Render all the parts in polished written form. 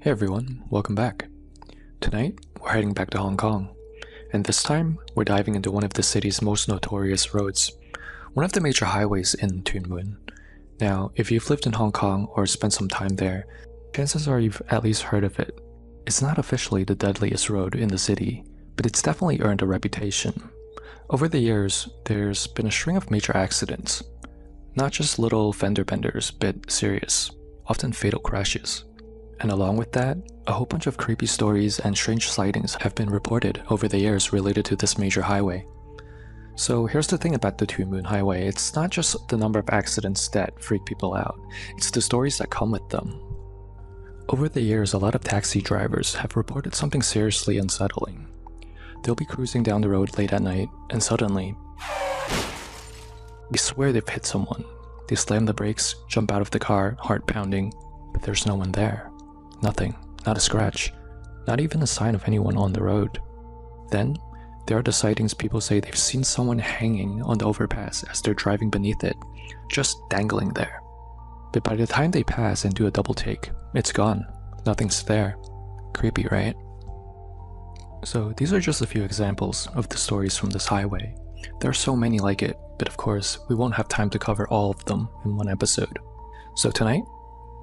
Hey everyone, welcome back. Tonight, we're heading back to Hong Kong, and this time, we're diving into one of the city's most notorious roads, one of the major highways in Tuen Mun. Now, if you've lived in Hong Kong or spent some time there, chances are you've at least heard of it. It's not officially the deadliest road in the city, but it's definitely earned a reputation. Over the years, there's been a string of major accidents. Not just little fender benders, but serious, often fatal crashes. And along with that, a whole bunch of creepy stories and strange sightings have been reported over the years related to this major highway. So here's the thing about the Tuen Mun Highway, it's not just the number of accidents that freak people out, it's the stories that come with them. Over the years, a lot of taxi drivers have reported something seriously unsettling. They'll be cruising down the road late at night, and suddenly, they swear they've hit someone. They slam the brakes, jump out of the car, heart pounding, but there's no one there. Nothing, not a scratch, not even a sign of anyone on the road. Then, there are the sightings people say they've seen someone hanging on the overpass as they're driving beneath it, just dangling there. But by the time they pass and do a double take, it's gone. Nothing's there. Creepy, right? So these are just a few examples of the stories from this highway. There are so many like it, but of course, we won't have time to cover all of them in one episode. So tonight,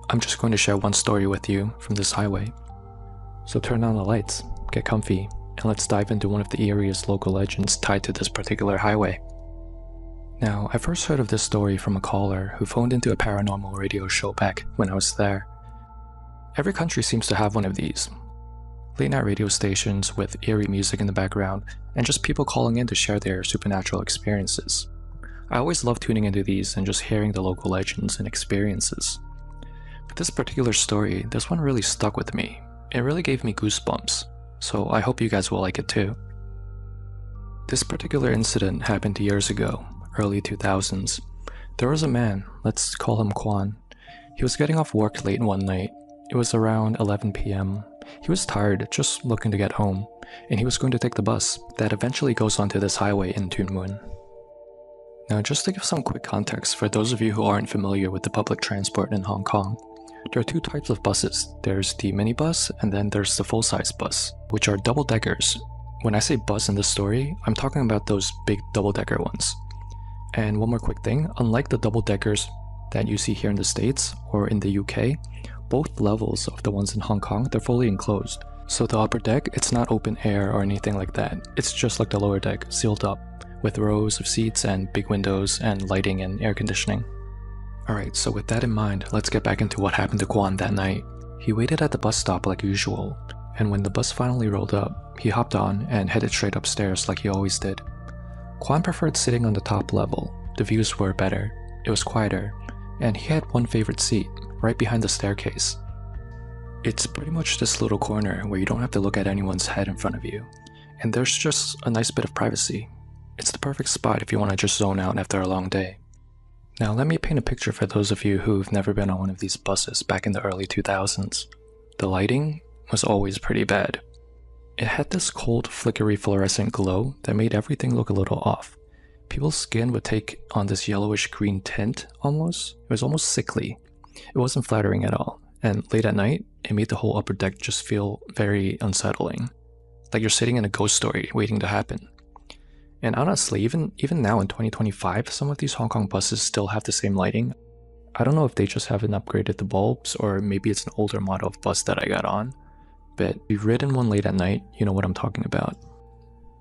I'm just going to share one story with you from this highway. So turn on the lights, get comfy, and let's dive into one of the area's local legends tied to this particular highway. Now, I first heard of this story from a caller who phoned into a paranormal radio show back when I was there. Every country seems to have one of these. Late-night radio stations with eerie music in the background, and just people calling in to share their supernatural experiences. I always love tuning into these and just hearing the local legends and experiences. But this particular story, this one really stuck with me. It really gave me goosebumps, so I hope you guys will like it too. This particular incident happened years ago, early 2000s. There was a man, let's call him Kwan. He was getting off work late one night. It was around 11 p.m. He was tired, just looking to get home, and he was going to take the bus that eventually goes onto this highway in Tuen Mun. Now, just to give some quick context for those of you who aren't familiar with the public transport in Hong Kong, there are two types of buses. There's the minibus and then there's the full-size bus, which are double-deckers. When I say bus in this story, I'm talking about those big double-decker ones. And one more quick thing, unlike the double-deckers that you see here in the States or in the UK, both levels of the ones in Hong Kong, they're fully enclosed. So the upper deck, it's not open air or anything like that. It's just like the lower deck, sealed up, with rows of seats and big windows and lighting and air conditioning. Alright, so with that in mind, let's get back into what happened to Kwan that night. He waited at the bus stop like usual, and when the bus finally rolled up, he hopped on and headed straight upstairs like he always did. Kwan preferred sitting on the top level. The views were better, it was quieter, and he had one favorite seat, right behind the staircase. It's pretty much this little corner where you don't have to look at anyone's head in front of you, and there's just a nice bit of privacy. It's the perfect spot if you want to just zone out after a long day. Now let me paint a picture for those of you who've never been on one of these buses back in the early 2000s. The lighting was always pretty bad. It had this cold, flickery fluorescent glow that made everything look a little off. People's skin would take on this yellowish green tint almost. It was almost sickly. It wasn't flattering at all, and late at night, it made the whole upper deck just feel very unsettling. Like you're sitting in a ghost story waiting to happen. And honestly, even now in 2025, some of these Hong Kong buses still have the same lighting. I don't know if they just haven't upgraded the bulbs, or maybe it's an older model of bus that I got on. But if you've ridden one late at night, you know what I'm talking about.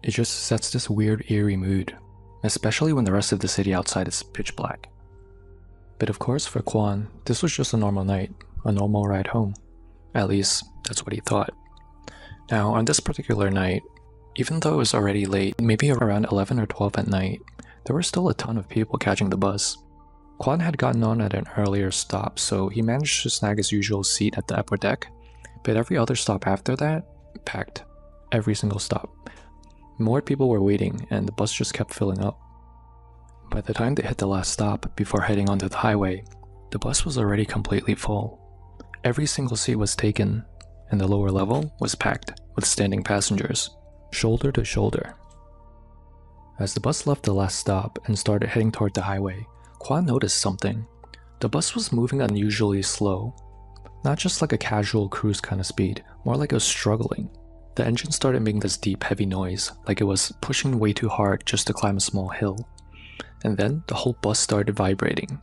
It just sets this weird, eerie mood, especially when the rest of the city outside is pitch black. But of course, for Kwan, this was just a normal night, a normal ride home. At least, that's what he thought. Now, on this particular night, even though it was already late, maybe around 11 or 12 at night, there were still a ton of people catching the bus. Kwan had gotten on at an earlier stop, so he managed to snag his usual seat at the upper deck, but every other stop after that, packed. Every single stop. More people were waiting, and the bus just kept filling up. By the time they hit the last stop, before heading onto the highway, the bus was already completely full. Every single seat was taken, and the lower level was packed with standing passengers, shoulder to shoulder. As the bus left the last stop and started heading toward the highway, Kwan noticed something. The bus was moving unusually slow. Not just like a casual cruise kind of speed, more like it was struggling. The engine started making this deep, heavy noise, like it was pushing way too hard just to climb a small hill. And then the whole bus started vibrating.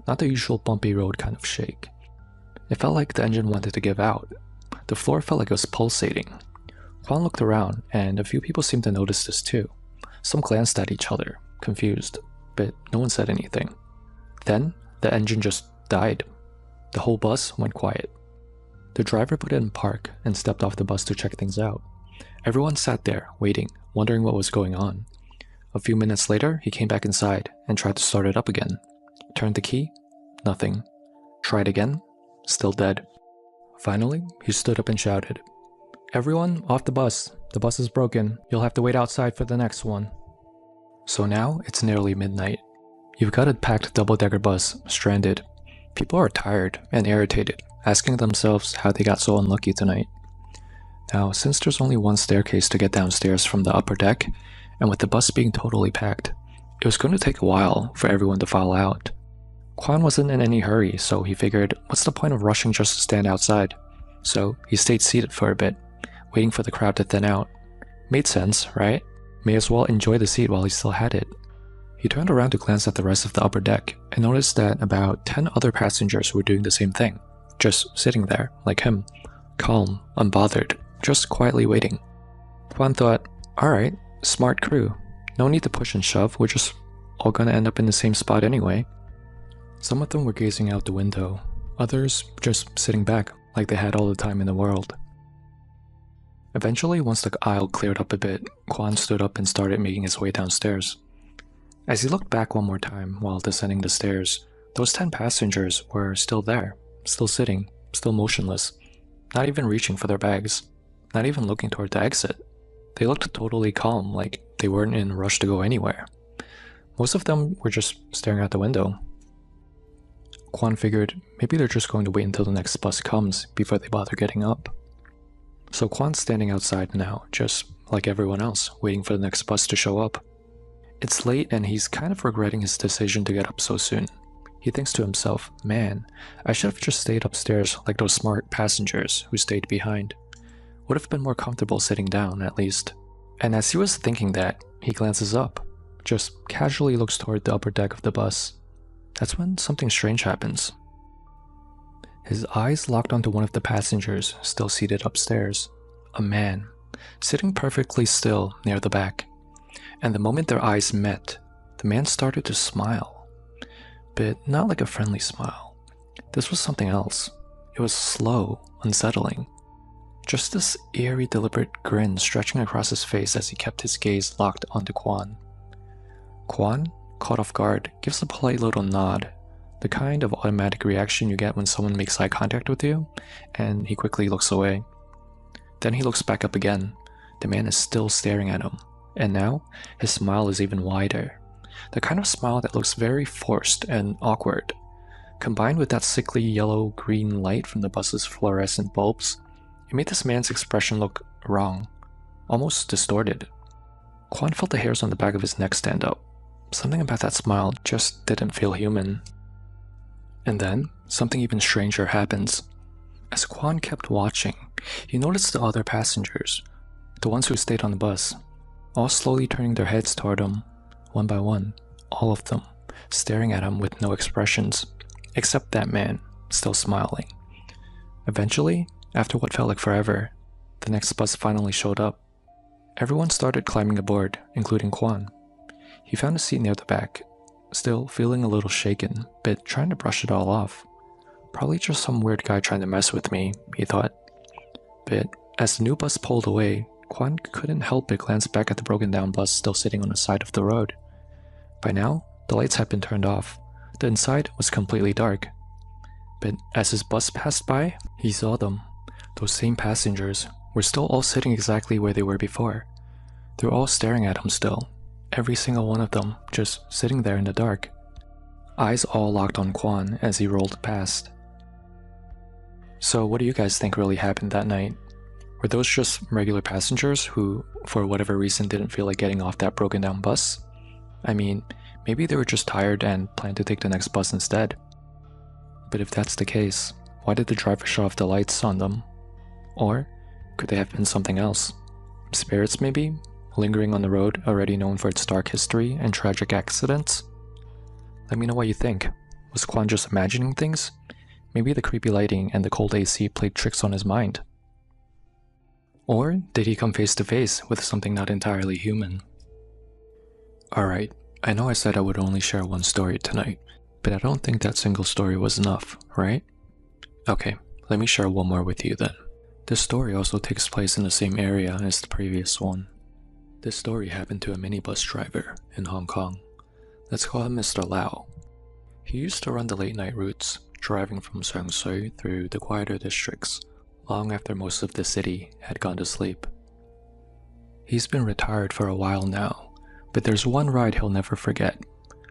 Not the usual bumpy road kind of shake. It felt like the engine wanted to give out. The floor felt like it was pulsating. Kwan looked around, and a few people seemed to notice this too. Some glanced at each other, confused, but no one said anything. Then, the engine just died. The whole bus went quiet. The driver put it in park and stepped off the bus to check things out. Everyone sat there, waiting, wondering what was going on. A few minutes later, he came back inside and tried to start it up again. Turned the key, nothing. Tried again, still dead. Finally, he stood up and shouted, "Everyone, off the bus. The bus is broken. You'll have to wait outside for the next one." So now, it's nearly midnight. You've got a packed double-decker bus, stranded. People are tired and irritated, asking themselves how they got so unlucky tonight. Now, since there's only one staircase to get downstairs from the upper deck, and with the bus being totally packed, it was going to take a while for everyone to file out. Kwan wasn't in any hurry, so he figured, what's the point of rushing just to stand outside? So he stayed seated for a bit, waiting for the crowd to thin out. Made sense, right? May as well enjoy the seat while he still had it. He turned around to glance at the rest of the upper deck, and noticed that about 10 other passengers were doing the same thing, just sitting there, like him, calm, unbothered, just quietly waiting. Kwan thought, alright, smart crew. No need to push and shove, we're just all gonna end up in the same spot anyway. Some of them were gazing out the window, others just sitting back like they had all the time in the world. Eventually, once the aisle cleared up a bit, Kwan stood up and started making his way downstairs. As he looked back one more time while descending the stairs, those 10 passengers were still there, still sitting, still motionless, not even reaching for their bags, not even looking toward the exit. They looked totally calm, like they weren't in a rush to go anywhere. Most of them were just staring out the window. Kwan figured maybe they're just going to wait until the next bus comes before they bother getting up. So Kwan's standing outside now, just like everyone else, waiting for the next bus to show up. It's late and he's kind of regretting his decision to get up so soon. He thinks to himself, man, I should have just stayed upstairs like those smart passengers who stayed behind. Would have been more comfortable sitting down, at least. And as he was thinking that, he glances up, just casually looks toward the upper deck of the bus. That's when something strange happens. His eyes locked onto one of the passengers still seated upstairs. A man, sitting perfectly still near the back. And the moment their eyes met, the man started to smile. But not like a friendly smile. This was something else. It was slow, unsettling. Just this eerie, deliberate grin stretching across his face as he kept his gaze locked onto Kwan. Kwan, caught off guard, gives a polite little nod, the kind of automatic reaction you get when someone makes eye contact with you, and he quickly looks away. Then he looks back up again. The man is still staring at him, and now his smile is even wider. The kind of smile that looks very forced and awkward. Combined with that sickly yellow-green light from the bus's fluorescent bulbs, it made this man's expression look wrong, almost distorted. Kwan felt the hairs on the back of his neck stand up. Something about that smile just didn't feel human. And then, something even stranger happens. As Kwan kept watching, he noticed the other passengers, the ones who stayed on the bus, all slowly turning their heads toward him, one by one, all of them, staring at him with no expressions, except that man, still smiling. Eventually, after what felt like forever, the next bus finally showed up. Everyone started climbing aboard, including Kwan. He found a seat near the back, still feeling a little shaken, but trying to brush it all off. Probably just some weird guy trying to mess with me, he thought. But as the new bus pulled away, Kwan couldn't help but glance back at the broken down bus still sitting on the side of the road. By now, the lights had been turned off. The inside was completely dark. But as his bus passed by, he saw them. Those same passengers were still all sitting exactly where they were before. They were all staring at him still. Every single one of them just sitting there in the dark. Eyes all locked on Kwan as he rolled past. So what do you guys think really happened that night? Were those just regular passengers who, for whatever reason, didn't feel like getting off that broken down bus? I mean, maybe they were just tired and planned to take the next bus instead. But if that's the case, Why did the driver shut off the lights on them? Or could they have been something else? Spirits maybe? Lingering on the road already known for its dark history and tragic accidents? Let me know what you think. Was Kwan just imagining things? Maybe the creepy lighting and the cold AC played tricks on his mind. Or did he come face to face with something not entirely human? Alright, I know I said I would only share one story tonight, but I don't think that single story was enough, right? Okay, let me share one more with you then. This story also takes place in the same area as the previous one. This story happened to a minibus driver in Hong Kong. Let's call him Mr. Lau. He used to run the late night routes, driving from Seung Sui through the quieter districts, long after most of the city had gone to sleep. He's been retired for a while now, but there's one ride he'll never forget,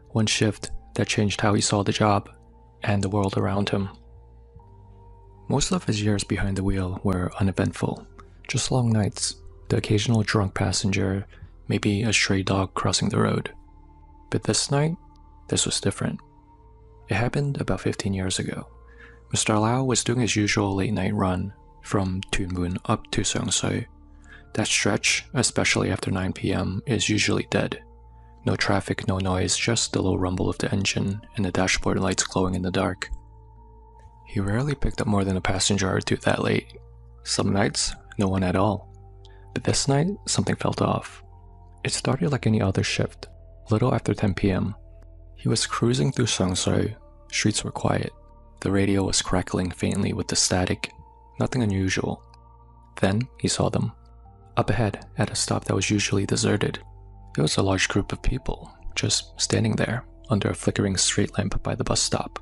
one shift that changed how he saw the job and the world around him. Most of his years behind the wheel were uneventful, just long nights, the occasional drunk passenger, maybe a stray dog crossing the road. But this night, this was different. It happened about 15 years ago. Mr. Lau was doing his usual late night run from Tuen Mun up to Seung Sui. That stretch, especially after 9 PM, is usually dead. No traffic, no noise, just the low rumble of the engine and the dashboard lights glowing in the dark. He rarely picked up more than a passenger or two that late. Some nights, no one at all. But this night, something felt off. It started like any other shift. A little after 10 PM, he was cruising through Seung Sui. Streets were quiet. The radio was crackling faintly with the static. Nothing unusual. Then he saw them. Up ahead, at a stop that was usually deserted. It was a large group of people, just standing there, under a flickering street lamp by the bus stop.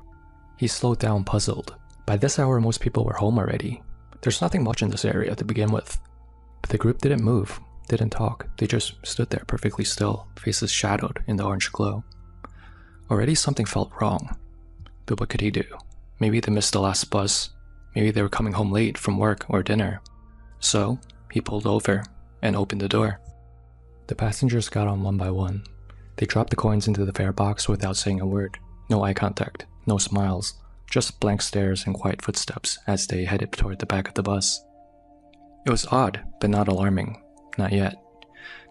He slowed down, puzzled. By this hour, most people were home already. There's nothing much in this area to begin with. But the group didn't move, didn't talk. They just stood there perfectly still, faces shadowed in the orange glow. Already something felt wrong. But what could he do? Maybe they missed the last bus. Maybe they were coming home late from work or dinner. So, he pulled over and opened the door. The passengers got on one by one. They dropped the coins into the fare box without saying a word. No eye contact, no smiles, just blank stares and quiet footsteps as they headed toward the back of the bus. It was odd, but not alarming. Not yet.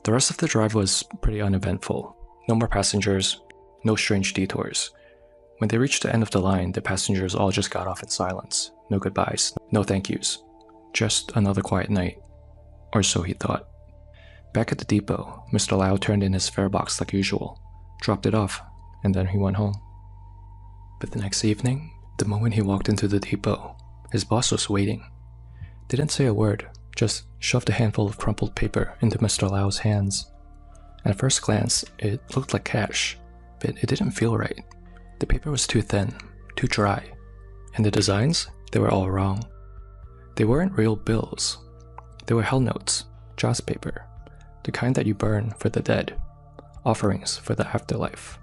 The rest of the drive was pretty uneventful. No more passengers, no strange detours. When they reached the end of the line, the passengers all just got off in silence. No goodbyes, no thank yous. Just another quiet night. Or so he thought. Back at the depot, Mr. Lau turned in his fare box like usual, dropped it off, and then he went home. But the next evening, the moment he walked into the depot, his boss was waiting. Didn't say a word, just shoved a handful of crumpled paper into Mr. Lau's hands. At first glance, it looked like cash, but it didn't feel right. The paper was too thin, too dry, and the designs, they were all wrong. They weren't real bills. They were hell notes, joss paper, the kind that you burn for the dead, offerings for the afterlife.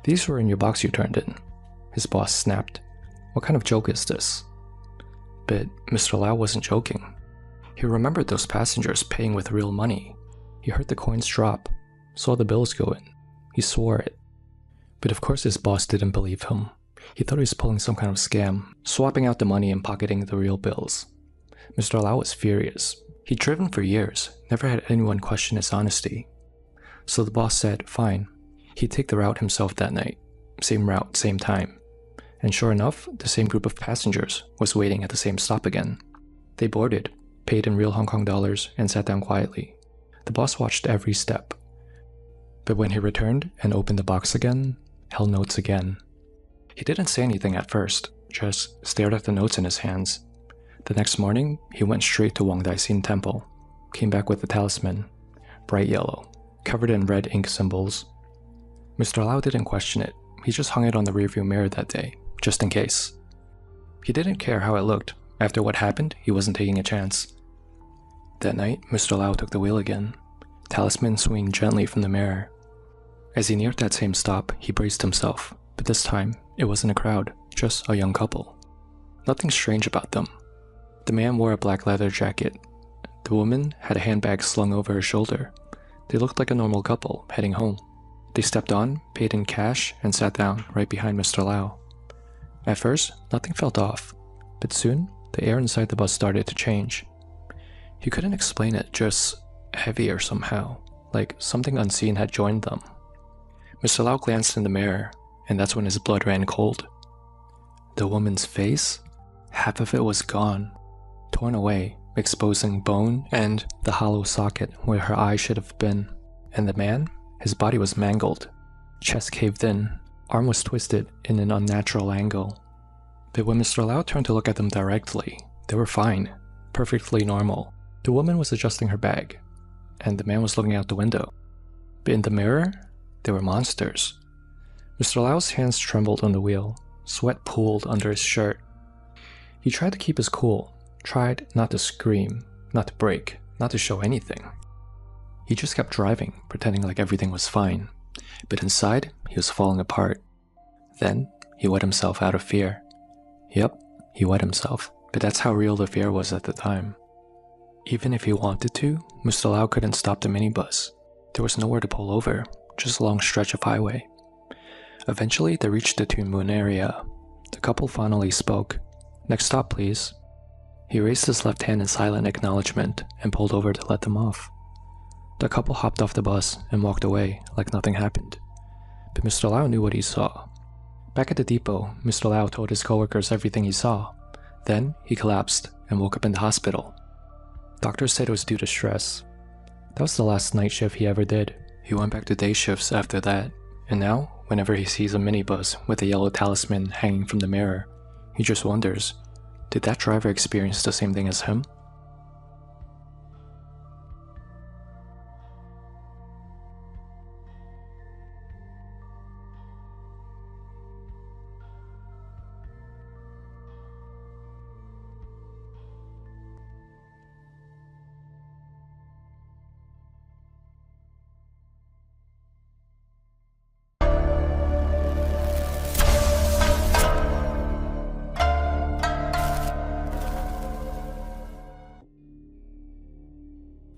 These were in your box you turned in. His boss snapped. What kind of joke is this? But Mr. Lau wasn't joking. He remembered those passengers paying with real money. He heard the coins drop, saw the bills go in. He swore it. But of course his boss didn't believe him. He thought he was pulling some kind of scam, swapping out the money and pocketing the real bills. Mr. Lau was furious. He'd driven for years, never had anyone question his honesty. So the boss said, fine. He'd take the route himself that night. Same route, same time. And sure enough, the same group of passengers was waiting at the same stop again. They boarded, paid in real Hong Kong dollars, and sat down quietly. The boss watched every step. But when he returned and opened the box again, held notes again. He didn't say anything at first, just stared at the notes in his hands. The next morning, he went straight to Wang Dai Sin Temple, came back with the talisman, bright yellow, covered in red ink symbols. Mr. Lau didn't question it. He just hung it on the rearview mirror that day, just in case. He didn't care how it looked. After what happened, he wasn't taking a chance. That night, Mr. Lau took the wheel again, talisman swinging gently from the mirror. As he neared that same stop, he braced himself, but this time, it wasn't a crowd, just a young couple. Nothing strange about them. The man wore a black leather jacket. The woman had a handbag slung over her shoulder. They looked like a normal couple, heading home. They stepped on, paid in cash, and sat down right behind Mr. Lau. At first, nothing felt off. but soon the air inside the bus started to change. He couldn't explain it, just heavier somehow, like something unseen had joined them. Mr. Lau glanced in the mirror, and that's when his blood ran cold. The woman's face? Half of it was gone, torn away, exposing bone and the hollow socket where her eye should have been. And the man? His body was mangled, chest caved in, arm was twisted in an unnatural angle. But when Mr. Lau turned to look at them directly, they were fine, perfectly normal. The woman was adjusting her bag, and the man was looking out the window. But in the mirror, they were monsters. Mr. Lau's hands trembled on the wheel, sweat pooled under his shirt. He tried to keep his cool, tried not to scream, not to break, not to show anything. He just kept driving, pretending like everything was fine, but inside, he was falling apart. Then, he wet himself out of fear. Yep, he wet himself, but that's how real the fear was at the time. Even if he wanted to, Mr. Lau couldn't stop the minibus. There was nowhere to pull over, just a long stretch of highway. Eventually, they reached the Toon Moon area. The couple finally spoke. "Next stop, please." He raised his left hand in silent acknowledgement and pulled over to let them off. The couple hopped off the bus and walked away like nothing happened. But Mr. Lau knew what he saw. Back at the depot, Mr. Lau told his coworkers everything he saw. Then, he collapsed and woke up in the hospital. Doctors said it was due to stress. That was the last night shift he ever did. He went back to day shifts after that, and now, whenever he sees a minibus with a yellow talisman hanging from the mirror, he just wonders, did that driver experience the same thing as him?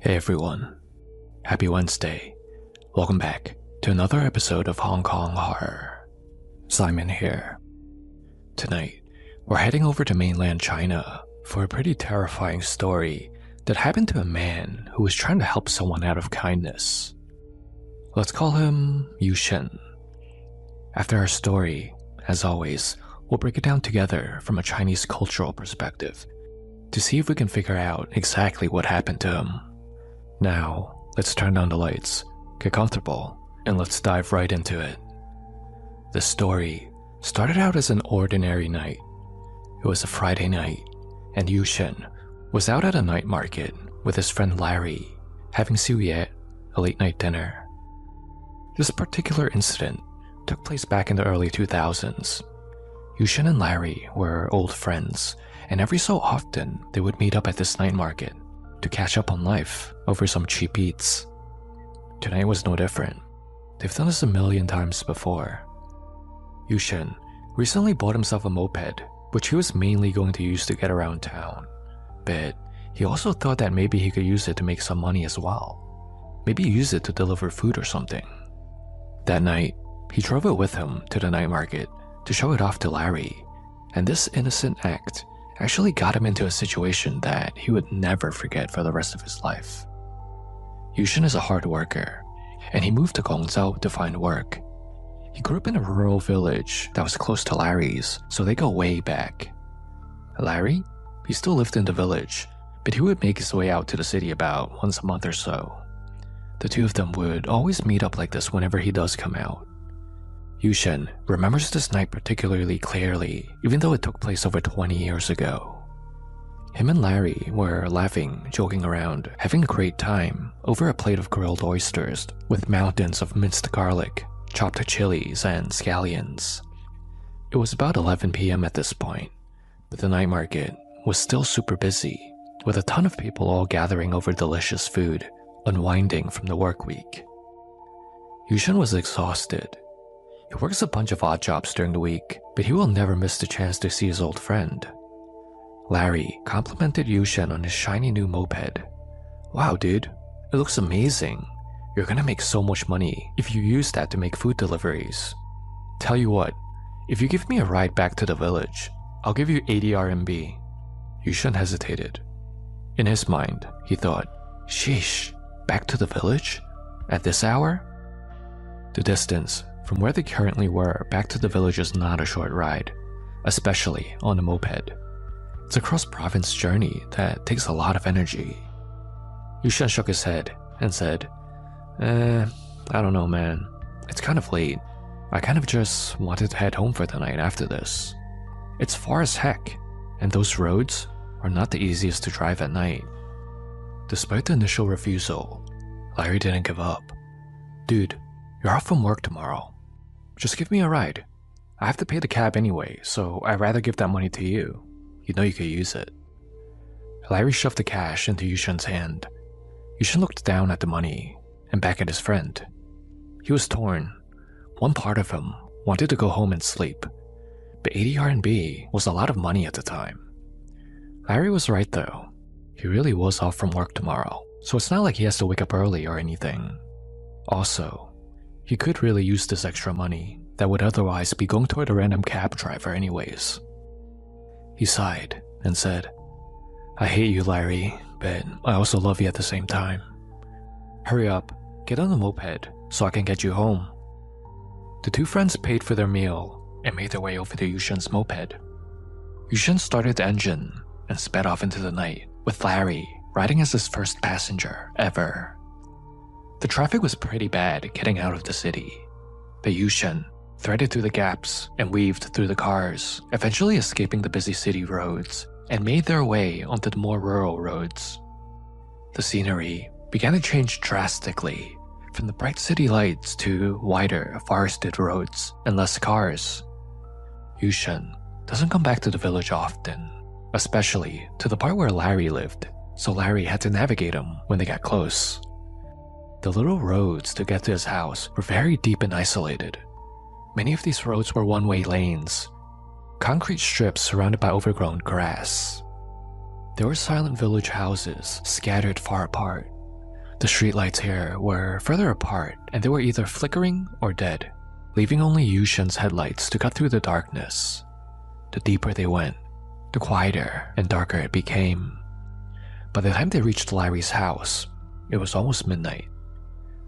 Hey everyone, happy Wednesday. Welcome back to another episode of Hong Kong Horror. Simon here. Tonight, we're heading over to mainland China for a pretty terrifying story that happened to a man who was trying to help someone out of kindness. Let's call him Yu Shen. After our story, as always, we'll break it down together from a Chinese cultural perspective to see if we can figure out exactly what happened to him. Now, let's turn down the lights, get comfortable, and let's dive right into it. The story started out as an ordinary night. It was a Friday night, and Yu Shen was out at a night market with his friend Larry, having suye, a late night dinner. This particular incident took place back in the early 2000s. Yu Shen and Larry were old friends, and every so often they would meet up at this night market to catch up on life over some cheap eats. Tonight was no different. They've done this a million times before. Yu Shen recently bought himself a moped, which he was mainly going to use to get around town, but he also thought that maybe he could use it to make some money as well. Maybe use it to deliver food or something. That night, he drove it with him to the night market to show it off to Larry, and this innocent act actually got him into a situation that he would never forget for the rest of his life. Yu Shen is a hard worker, and he moved to Guangzhou to find work. He grew up in a rural village that was close to Larry's, so they go way back. Larry? He still lived in the village, but he would make his way out to the city about once a month or so. The two of them would always meet up like this whenever he does come out. Yu Shen remembers this night particularly clearly, even though it took place over 20 years ago. Him and Larry were laughing, joking around, having a great time over a plate of grilled oysters with mountains of minced garlic, chopped chilies, and scallions. It was about 11 p.m. at this point, but the night market was still super busy, with a ton of people all gathering over delicious food, unwinding from the work week. Yu Shen was exhausted. He works a bunch of odd jobs during the week, but he will never miss the chance to see his old friend. Larry complimented Yu Shen on his shiny new moped. "Wow, dude, it looks amazing. You're gonna make so much money if you use that to make food deliveries. Tell you what, if you give me a ride back to the village, I'll give you 80 RMB. Yushan hesitated. In his mind, he thought, sheesh, back to the village? At this hour? The distance from where they currently were back to the village is not a short ride, especially on a moped. It's a cross-province journey that takes a lot of energy. Yushan shook his head and said, I don't know, man. It's kind of late. I kind of just wanted to head home for the night after this. It's far as heck, and those roads are not the easiest to drive at night. Despite the initial refusal, Larry didn't give up. Dude, you're off from work tomorrow. Just give me a ride. I have to pay the cab anyway, so I'd rather give that money to you. You know you could use it. Larry shoved the cash into Yushan's hand. Yushan looked down at the money and back at his friend. He was torn. One part of him wanted to go home and sleep, but 80 RMB was a lot of money at the time. Larry was right though. He really was off from work tomorrow, so it's not like he has to wake up early or anything. Also, he could really use this extra money that would otherwise be going toward a random cab driver anyways. He sighed and said, I hate you, Larry, but I also love you at the same time. Hurry up, get on the moped so I can get you home. The two friends paid for their meal and made their way over to Yushan's moped. Yushan started the engine and sped off into the night, with Larry riding as his first passenger ever. The traffic was pretty bad getting out of the city, but Yushan threaded through the gaps and weaved through the cars, eventually escaping the busy city roads and made their way onto the more rural roads. The scenery began to change drastically, from the bright city lights to wider, forested roads and less cars. Yushan doesn't come back to the village often, especially to the part where Larry lived, so Larry had to navigate him when they got close. The little roads to get to his house were very deep and isolated. Many of these roads were one-way lanes, concrete strips surrounded by overgrown grass. There were silent village houses scattered far apart. The streetlights here were further apart, and they were either flickering or dead, leaving only Yushan's headlights to cut through the darkness. The deeper they went, the quieter and darker it became. By the time they reached Larry's house, it was almost midnight.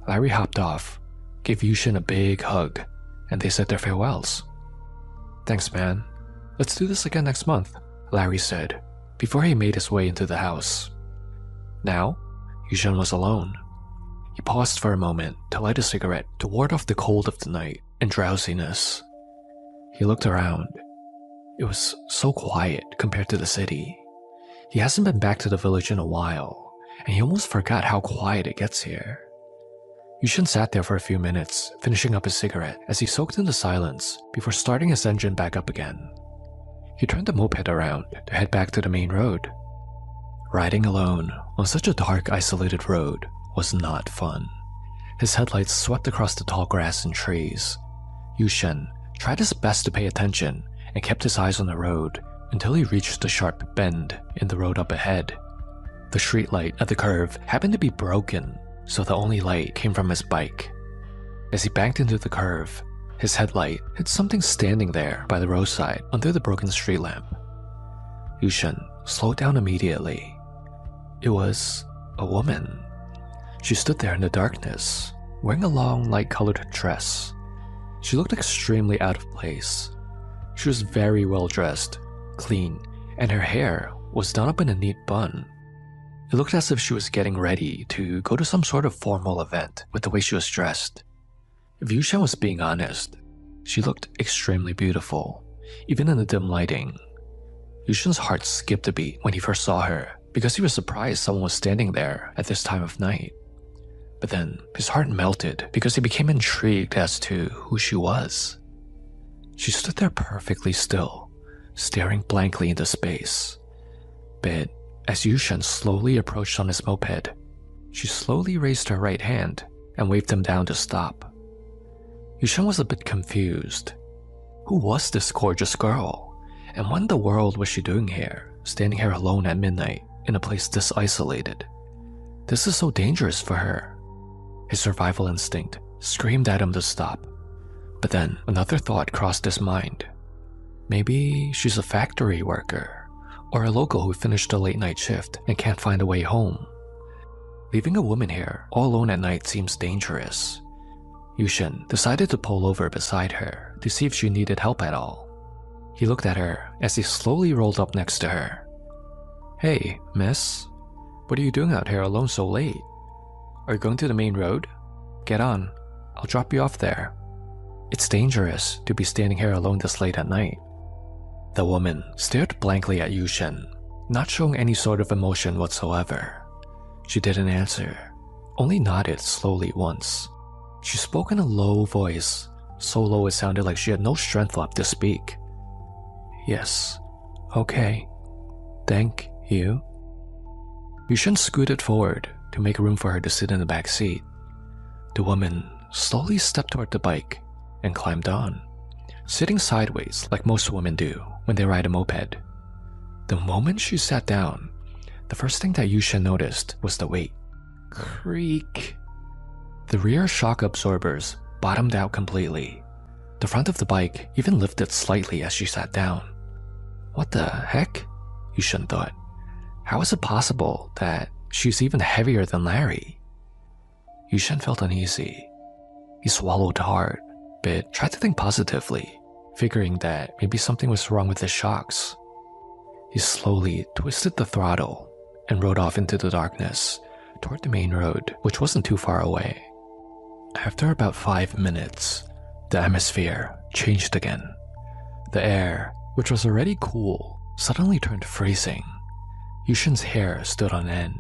Larry hopped off, gave Yushan a big hug, and they said their farewells. Thanks, man. Let's do this again next month, Larry said, before he made his way into the house. Now, Yushan was alone. He paused for a moment to light a cigarette to ward off the cold of the night and drowsiness. He looked around. It was so quiet compared to the city. He hasn't been back to the village in a while, and he almost forgot how quiet it gets here. Yushan sat there for a few minutes, finishing up his cigarette as he soaked in the silence before starting his engine back up again. He turned the moped around to head back to the main road. Riding alone on such a dark, isolated road was not fun. His headlights swept across the tall grass and trees. Yushan tried his best to pay attention and kept his eyes on the road until he reached a sharp bend in the road up ahead. The streetlight at the curve happened to be broken, so the only light came from his bike. As he banked into the curve, his headlight hit something standing there by the roadside under the broken street lamp. Yushan slowed down immediately. It was a woman. She stood there in the darkness, wearing a long, light-colored dress. She looked extremely out of place. She was very well dressed, clean, and her hair was done up in a neat bun. It looked as if she was getting ready to go to some sort of formal event with the way she was dressed. If Yushan was being honest, she looked extremely beautiful, even in the dim lighting. Yushan's heart skipped a beat when he first saw her because he was surprised someone was standing there at this time of night. But then his heart melted because he became intrigued as to who she was. She stood there perfectly still, staring blankly into space. But as Yushan slowly approached on his moped, she slowly raised her right hand and waved him down to stop. Yushan was a bit confused. Who was this gorgeous girl? And what in the world was she doing here, standing here alone at midnight in a place this isolated? This is so dangerous for her. His survival instinct screamed at him to stop. But then another thought crossed his mind. Maybe she's a factory worker, or a local who finished a late night shift and can't find a way home. Leaving a woman here all alone at night seems dangerous. Yushin decided to pull over beside her to see if she needed help at all. He looked at her as he slowly rolled up next to her. "Hey, miss. What are you doing out here alone so late? Are you going to the main road? Get on. I'll drop you off there. It's dangerous to be standing here alone this late at night." The woman stared blankly at Yushin, not showing any sort of emotion whatsoever. She didn't answer, only nodded slowly once. She spoke in a low voice, so low it sounded like she had no strength left to speak. "Yes, okay. Thank you." Yushin scooted forward to make room for her to sit in the back seat. The woman slowly stepped toward the bike and climbed on, sitting sideways like most women do when they ride a moped. The moment she sat down, the first thing that Yushin noticed was the weight. Creak. The rear shock absorbers bottomed out completely. The front of the bike even lifted slightly as she sat down. What the heck? Yushin thought. How is it possible that she's even heavier than Larry? Yushin felt uneasy. He swallowed hard, but tried to think positively, figuring that maybe something was wrong with the shocks. He slowly twisted the throttle and rode off into the darkness toward the main road, which wasn't too far away. After about 5 minutes, the atmosphere changed again. The air, which was already cool, suddenly turned freezing. Yushin's hair stood on end.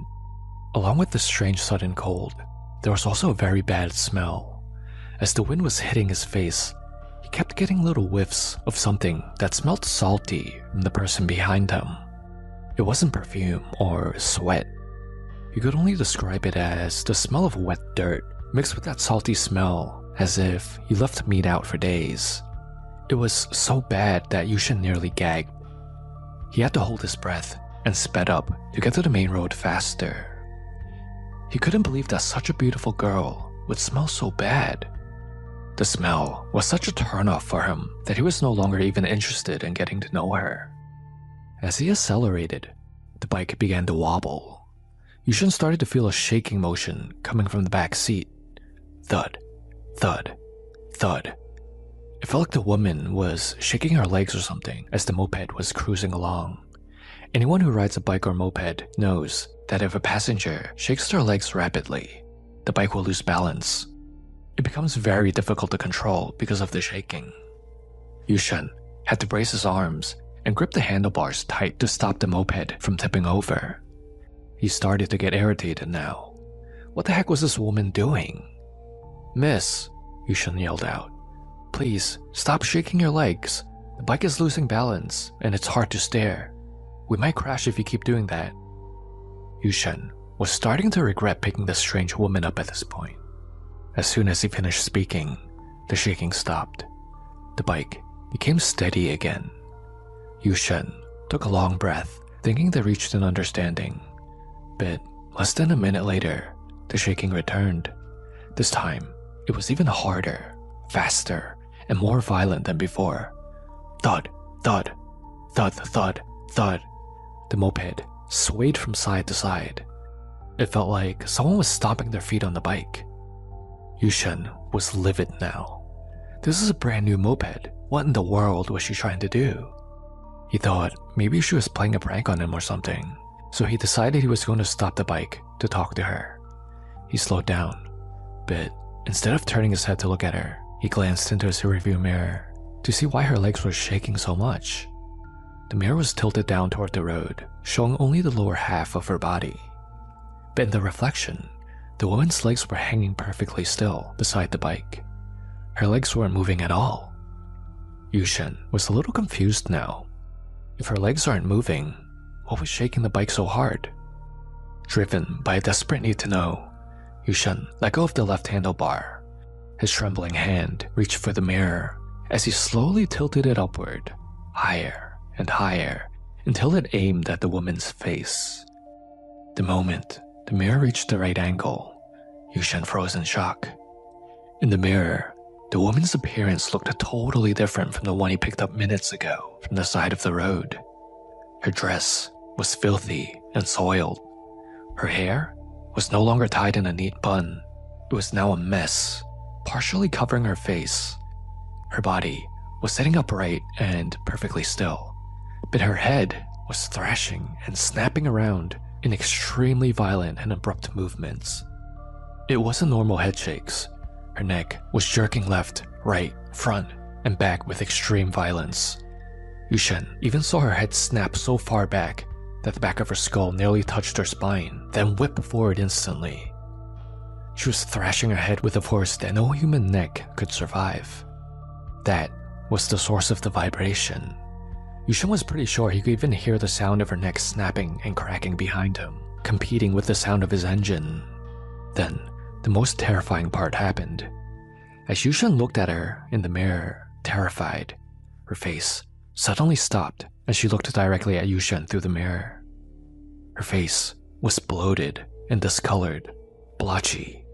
Along with the strange sudden cold, there was also a very bad smell. As the wind was hitting his face, he kept getting little whiffs of something that smelled salty from the person behind him. It wasn't perfume or sweat. You could only describe it as the smell of wet dirt mixed with that salty smell, as if you left meat out for days. It was so bad that Yushin nearly gagged. He had to hold his breath and sped up to get to the main road faster. He couldn't believe that such a beautiful girl would smell so bad. The smell was such a turnoff for him that he was no longer even interested in getting to know her. As he accelerated, the bike began to wobble. Yushin started to feel a shaking motion coming from the back seat. Thud, thud, thud. It felt like the woman was shaking her legs or something as the moped was cruising along. Anyone who rides a bike or moped knows that if a passenger shakes their legs rapidly, the bike will lose balance. It becomes very difficult to control because of the shaking. Yushin had to brace his arms and grip the handlebars tight to stop the moped from tipping over. He started to get irritated now. What the heck was this woman doing? "Miss," Yushin yelled out. "Please, stop shaking your legs. The bike is losing balance, and it's hard to steer. We might crash if you keep doing that." Yushin was starting to regret picking the strange woman up at this point. As soon as he finished speaking, the shaking stopped. The bike became steady again. Yushin took a long breath, thinking they reached an understanding. But less than a minute later, the shaking returned. This time, it was even harder, faster, and more violent than before. Thud, thud, thud, thud, thud. The moped swayed from side to side. It felt like someone was stomping their feet on the bike. Yushin was livid now. This is a brand new moped. What in the world was she trying to do? He thought maybe she was playing a prank on him or something, so he decided he was going to stop the bike to talk to her. He slowed down, but instead of turning his head to look at her, he glanced into his rearview mirror to see why her legs were shaking so much. The mirror was tilted down toward the road, showing only the lower half of her body. But in the reflection, the woman's legs were hanging perfectly still beside the bike. Her legs weren't moving at all. Yushin was a little confused now. If her legs aren't moving, what was shaking the bike so hard? Driven by a desperate need to know, Yushin let go of the left handlebar. His trembling hand reached for the mirror as he slowly tilted it upward, higher and higher, until it aimed at the woman's face. The moment the mirror reached the right angle, Yushin froze in shock. In the mirror, The woman's appearance looked totally different from the one he picked up minutes ago from the side of the road. Her dress was filthy and soiled. Her hair was no longer tied in a neat bun. It was now a mess, partially covering her face. Her body was sitting upright and perfectly still, but her head was thrashing and snapping around in extremely violent and abrupt movements. It wasn't normal head shakes. Her neck was jerking left, right, front, and back with extreme violence. Yushen even saw her head snap so far back that the back of her skull nearly touched her spine, then whipped forward instantly. She was thrashing her head with a force that no human neck could survive. That was the source of the vibration. Yushen was pretty sure he could even hear the sound of her neck snapping and cracking behind him, competing with the sound of his engine. Then, the most terrifying part happened. As Yushen looked at her in the mirror, terrified, her face suddenly stopped as she looked directly at Yushen through the mirror. Her face was bloated and discolored, blotchy.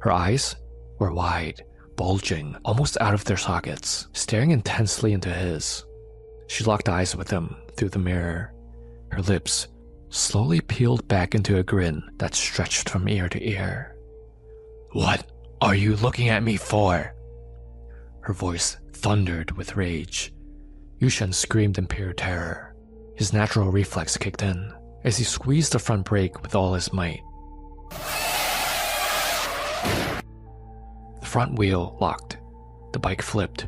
Her eyes were wide, bulging almost out of their sockets, staring intensely into his. She locked eyes with him through the mirror. Her lips slowly peeled back into a grin that stretched from ear to ear. "What are you looking at me for?" Her voice thundered with rage. Yushen screamed in pure terror. His natural reflex kicked in as he squeezed the front brake with all his might. The front wheel locked, the bike flipped,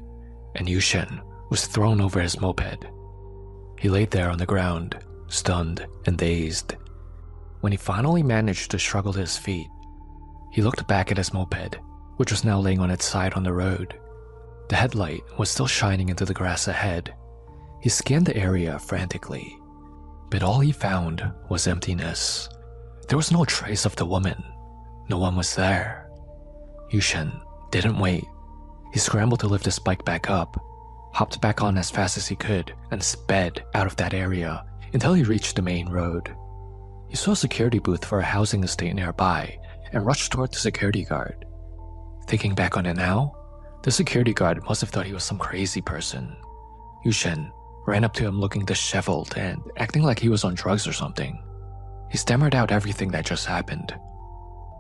and Yushen was thrown over his moped. He laid there on the ground, stunned and dazed. When he finally managed to struggle to his feet, he looked back at his moped, which was now laying on its side on the road. The headlight was still shining into the grass ahead. He scanned the area frantically, but all he found was emptiness. There was no trace of the woman. No one was there. Yushen didn't wait. He scrambled to lift his bike back up, hopped back on as fast as he could, and sped out of that area until he reached the main road. He saw a security booth for a housing estate nearby and rushed toward the security guard. Thinking back on it now, the security guard must have thought he was some crazy person. Yushen ran up to him looking disheveled and acting like he was on drugs or something. He stammered out everything that just happened.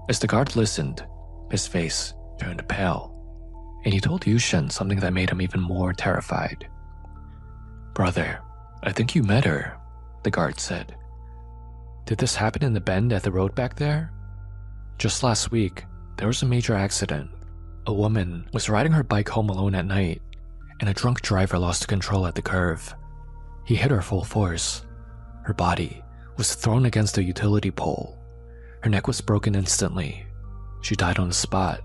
As the guard listened, his face turned pale, and he told Yushen something that made him even more terrified. "Brother, I think you met her," the guard said. "Did this happen in the bend at the road back there? Just last week, there was a major accident. A woman was riding her bike home alone at night, and a drunk driver lost control at the curve. He hit her full force. Her body was thrown against a utility pole. Her neck was broken instantly. She died on the spot."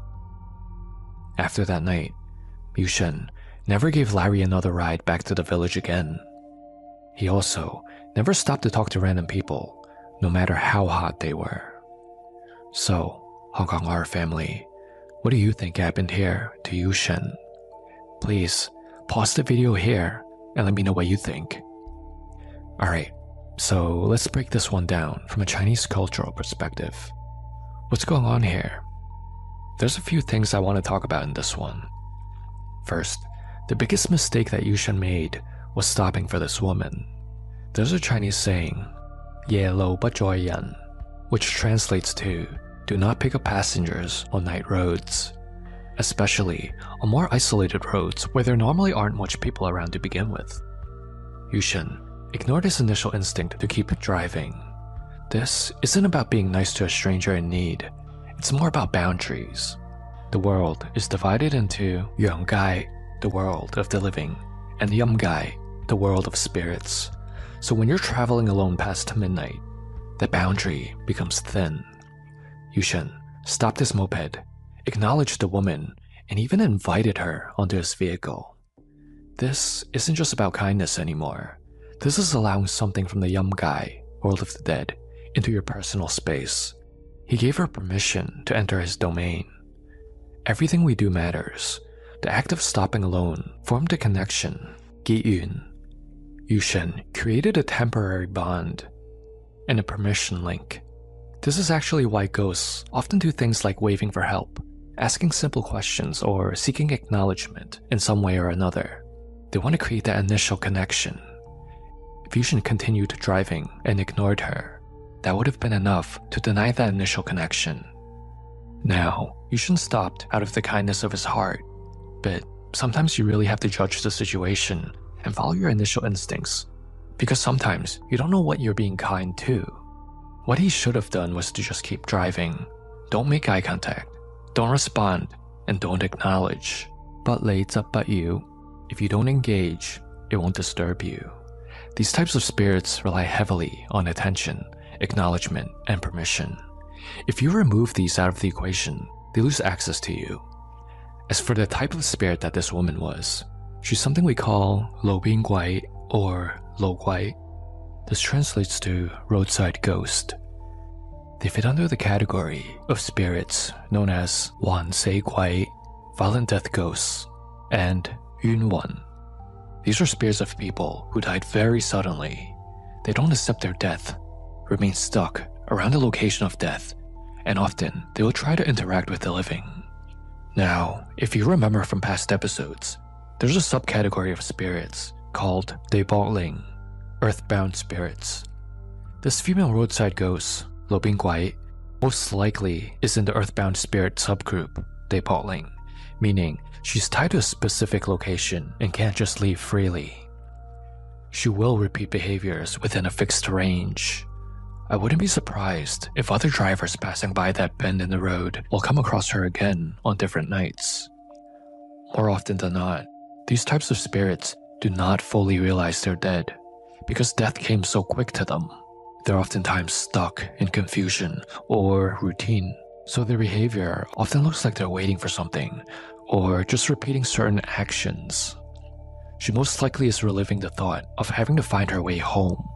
After that night, Yushen never gave Larry another ride back to the village again. He also never stopped to talk to random people, no matter how hot they were. So, Hong Kong horror family, what do you think happened here to Yushen? Please pause the video here and let me know what you think. Alright, so let's break this one down from a Chinese cultural perspective. What's going on here? There's a few things I want to talk about in this one. First, the biggest mistake that Yushen made was stopping for this woman. There's a Chinese saying, "Ye lo ba zhuo yan," which translates to, "Do not pick up passengers on night roads," especially on more isolated roads where there normally aren't much people around to begin with. Yushen ignored his initial instinct to keep driving. This isn't about being nice to a stranger in need. It's more about boundaries. The world is divided into Yuangai, the world of the living, and Yumgai, the world of spirits. So when you're traveling alone past midnight, the boundary becomes thin. Yushen stopped his moped, acknowledged the woman, and even invited her onto his vehicle. This isn't just about kindness anymore. This is allowing something from the Yumgai, world of the dead, into your personal space. He gave her permission to enter his domain. Everything we do matters. The act of stopping alone formed a connection, Giyun. Yushen created a temporary bond and a permission link. This is actually why ghosts often do things like waving for help, asking simple questions or seeking acknowledgement in some way or another. They want to create that initial connection. If Yushin continued driving and ignored her, that would have been enough to deny that initial connection. Now, Yushin stopped out of the kindness of his heart, but sometimes you really have to judge the situation and follow your initial instincts, because sometimes you don't know what you're being kind to. What he should have done was to just keep driving. Don't make eye contact, don't respond, and don't acknowledge. But you, if you don't engage, it won't disturb you. These types of spirits rely heavily on attention, acknowledgement, and permission. If you remove these out of the equation, they lose access to you. As for the type of spirit that this woman was, she's something we call Lo Bing Guai or Lo Guai. This translates to roadside ghost. They fit under the category of spirits known as Wan Sei Guai, violent death ghosts, and Yun Wan. These are spirits of people who died very suddenly. They don't accept their death, remain stuck around the location of death, and often they will try to interact with the living. Now, if you remember from past episodes, there's a subcategory of spirits called Dei Bo Ling, earthbound spirits. This female roadside ghost, Lo Bing Guai, most likely is in the earthbound spirit subgroup, Dei Bo Ling, meaning she's tied to a specific location and can't just leave freely. She will repeat behaviors within a fixed range. I wouldn't be surprised if other drivers passing by that bend in the road will come across her again on different nights. More often than not, these types of spirits do not fully realize they're dead, because death came so quick to them. They're oftentimes stuck in confusion or routine, so their behavior often looks like they're waiting for something, or just repeating certain actions. She most likely is reliving the thought of having to find her way home.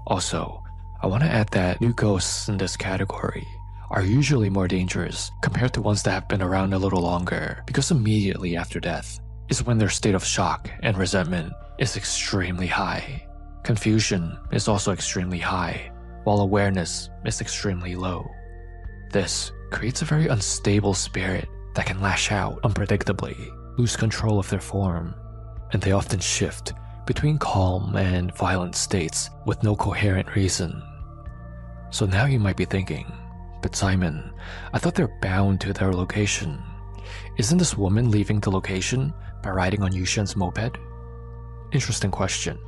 Also, I want to add that new ghosts in this category are usually more dangerous compared to ones that have been around a little longer, because immediately after death is when their state of shock and resentment is extremely high. Confusion is also extremely high, while awareness is extremely low. This creates a very unstable spirit that can lash out unpredictably, lose control of their form, and they often shift between calm and violent states with no coherent reason. So now you might be thinking, but Simon, I thought they're bound to their location. Isn't this woman leaving the location by riding on Yushin's moped? Interesting question,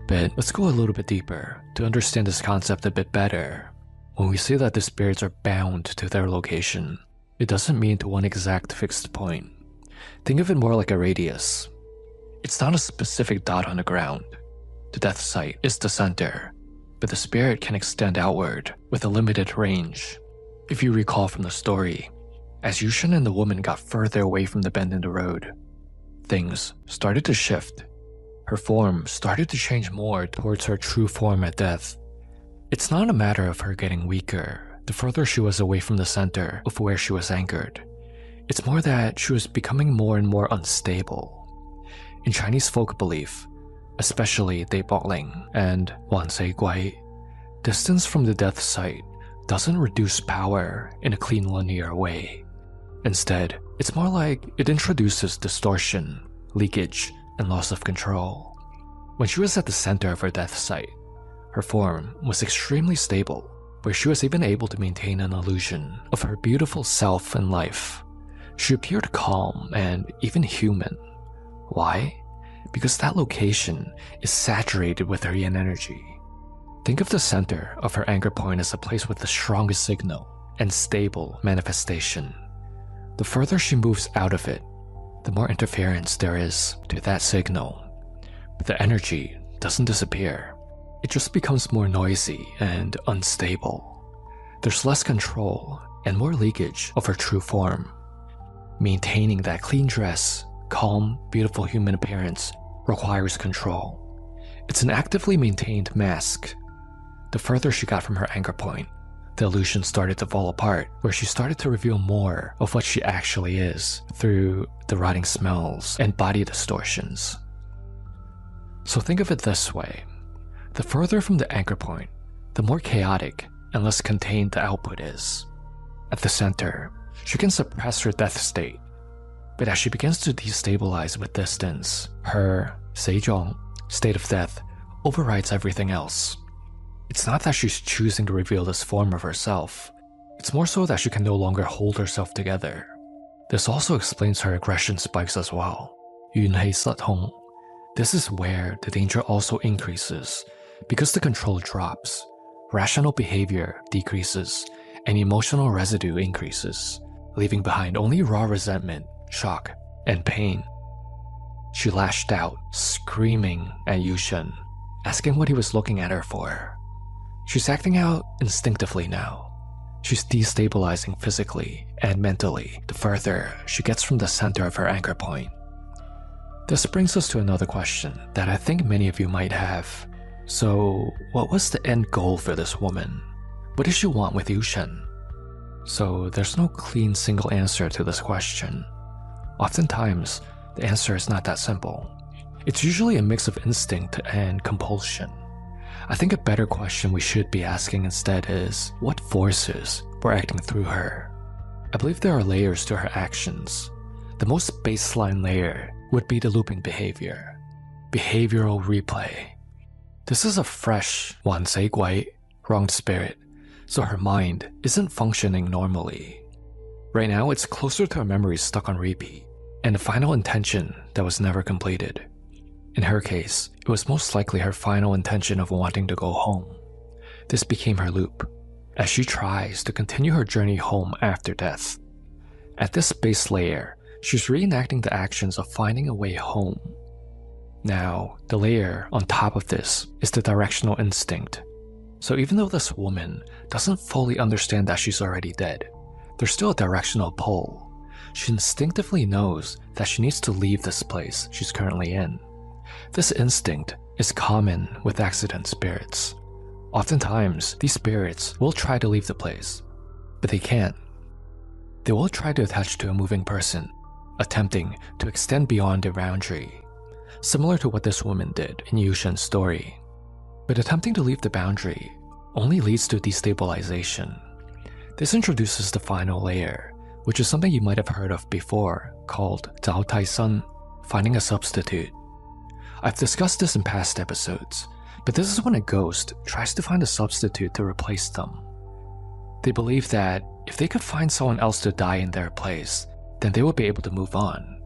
but let's go a little bit deeper to understand this concept a bit better. When we say that the spirits are bound to their location, it doesn't mean to one exact fixed point. Think of it more like a radius. It's not a specific dot on the ground. The death site is the center, but the spirit can extend outward with a limited range. If you recall from the story, as Yushin and the woman got further away from the bend in the road, things started to shift. Her form started to change more towards her true form at death. It's not a matter of her getting weaker the further she was away from the center of where she was anchored. It's more that she was becoming more and more unstable. In Chinese folk belief, especially Dei Bo Ling and Wan Sei Guai, distance from the death site doesn't reduce power in a clean linear way. Instead, it's more like it introduces distortion, leakage, and loss of control. When she was at the center of her death site, her form was extremely stable, where she was even able to maintain an illusion of her beautiful self and life. She appeared calm and even human. Why? Because that location is saturated with her yin energy. Think of the center of her anchor point as a place with the strongest signal and stable manifestation. The further she moves out of it, the more interference there is to that signal. But the energy doesn't disappear. It just becomes more noisy and unstable. There's less control and more leakage of her true form. Maintaining that clean dress, calm, beautiful human appearance requires control. It's an actively maintained mask. The further she got from her anchor point, the illusion started to fall apart, where she started to reveal more of what she actually is through the rotting smells and body distortions. So think of it this way. The further from the anchor point, the more chaotic and less contained the output is. At the center, She can suppress her death state. But as she begins to destabilize with distance, her Seizhong state of death overrides everything else. It's not that she's choosing to reveal this form of herself. It's more so that she can no longer hold herself together. This also explains her aggression spikes as well. Yunhei Sathong. This is where the danger also increases, because the control drops, rational behavior decreases, and emotional residue increases, leaving behind only raw resentment, shock, and pain. She lashed out, screaming at Yushen, asking what he was looking at her for. She's acting out instinctively now. She's destabilizing physically and mentally the further she gets from the center of her anchor point. This brings us to another question that I think many of you might have. So, what was the end goal for this woman? What did she want with Yushen? So, there's no clean single answer to this question. Oftentimes, the answer is not that simple. It's usually a mix of instinct and compulsion. I think a better question we should be asking instead is, what forces were acting through her? I believe there are layers to her actions. The most baseline layer would be the looping behavior. Behavioral replay. This is a fresh, 幻死鬼, wronged spirit, so her mind isn't functioning normally. Right now, it's closer to a memory stuck on repeat, and a final intention that was never completed. In her case, it was most likely her final intention of wanting to go home. This became her loop, as she tries to continue her journey home after death. At this base layer, she's reenacting the actions of finding a way home. Now, the layer on top of this is the directional instinct. So even though this woman doesn't fully understand that she's already dead, there's still a directional pull. She instinctively knows that she needs to leave this place she's currently in. This instinct is common with accident spirits. Oftentimes, these spirits will try to leave the place, but they can't. They will try to attach to a moving person, attempting to extend beyond their boundary, similar to what this woman did in Yushen's story. But attempting to leave the boundary only leads to destabilization. This introduces the final layer, which is something you might have heard of before, called Zhao Tai Sun, finding a substitute. I've discussed this in past episodes, but this is when a ghost tries to find a substitute to replace them. They believe that if they could find someone else to die in their place, then they would be able to move on.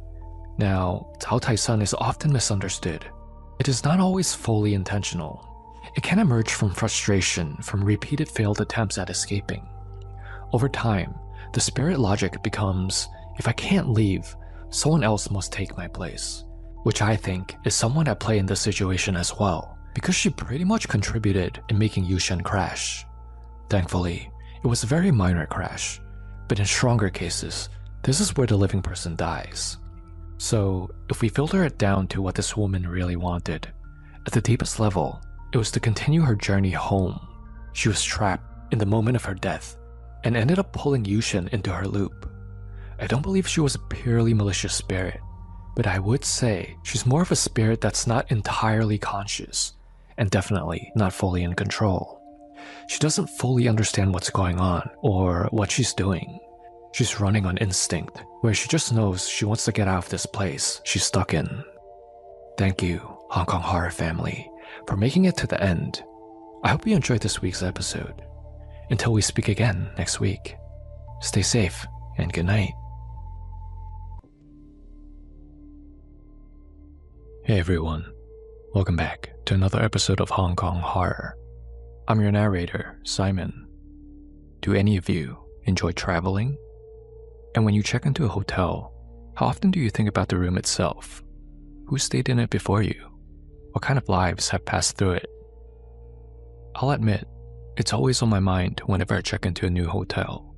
Now, Zhao Tai Sun is often misunderstood. It is not always fully intentional. It can emerge from frustration from repeated failed attempts at escaping. Over time, the spirit logic becomes, if I can't leave, someone else must take my place. Which I think is somewhat at play in this situation as well, because she pretty much contributed in making Yushen crash. Thankfully, it was a very minor crash, but in stronger cases, this is where the living person dies. So, if we filter it down to what this woman really wanted, at the deepest level, it was to continue her journey home. She was trapped in the moment of her death, and ended up pulling Yushen into her loop. I don't believe she was a purely malicious spirit, but I would say she's more of a spirit that's not entirely conscious, and definitely not fully in control. She doesn't fully understand what's going on, or what she's doing. She's running on instinct, where she just knows she wants to get out of this place she's stuck in. Thank you, Hong Kong Horror family, for making it to the end. I hope you enjoyed this week's episode. Until we speak again next week, stay safe and good night. Hey everyone, welcome back to another episode of Hong Kong Horror. I'm your narrator, Simon. Do any of you enjoy traveling? And when you check into a hotel, how often do you think about the room itself? Who stayed in it before you? What kind of lives have passed through it? I'll admit, it's always on my mind whenever I check into a new hotel.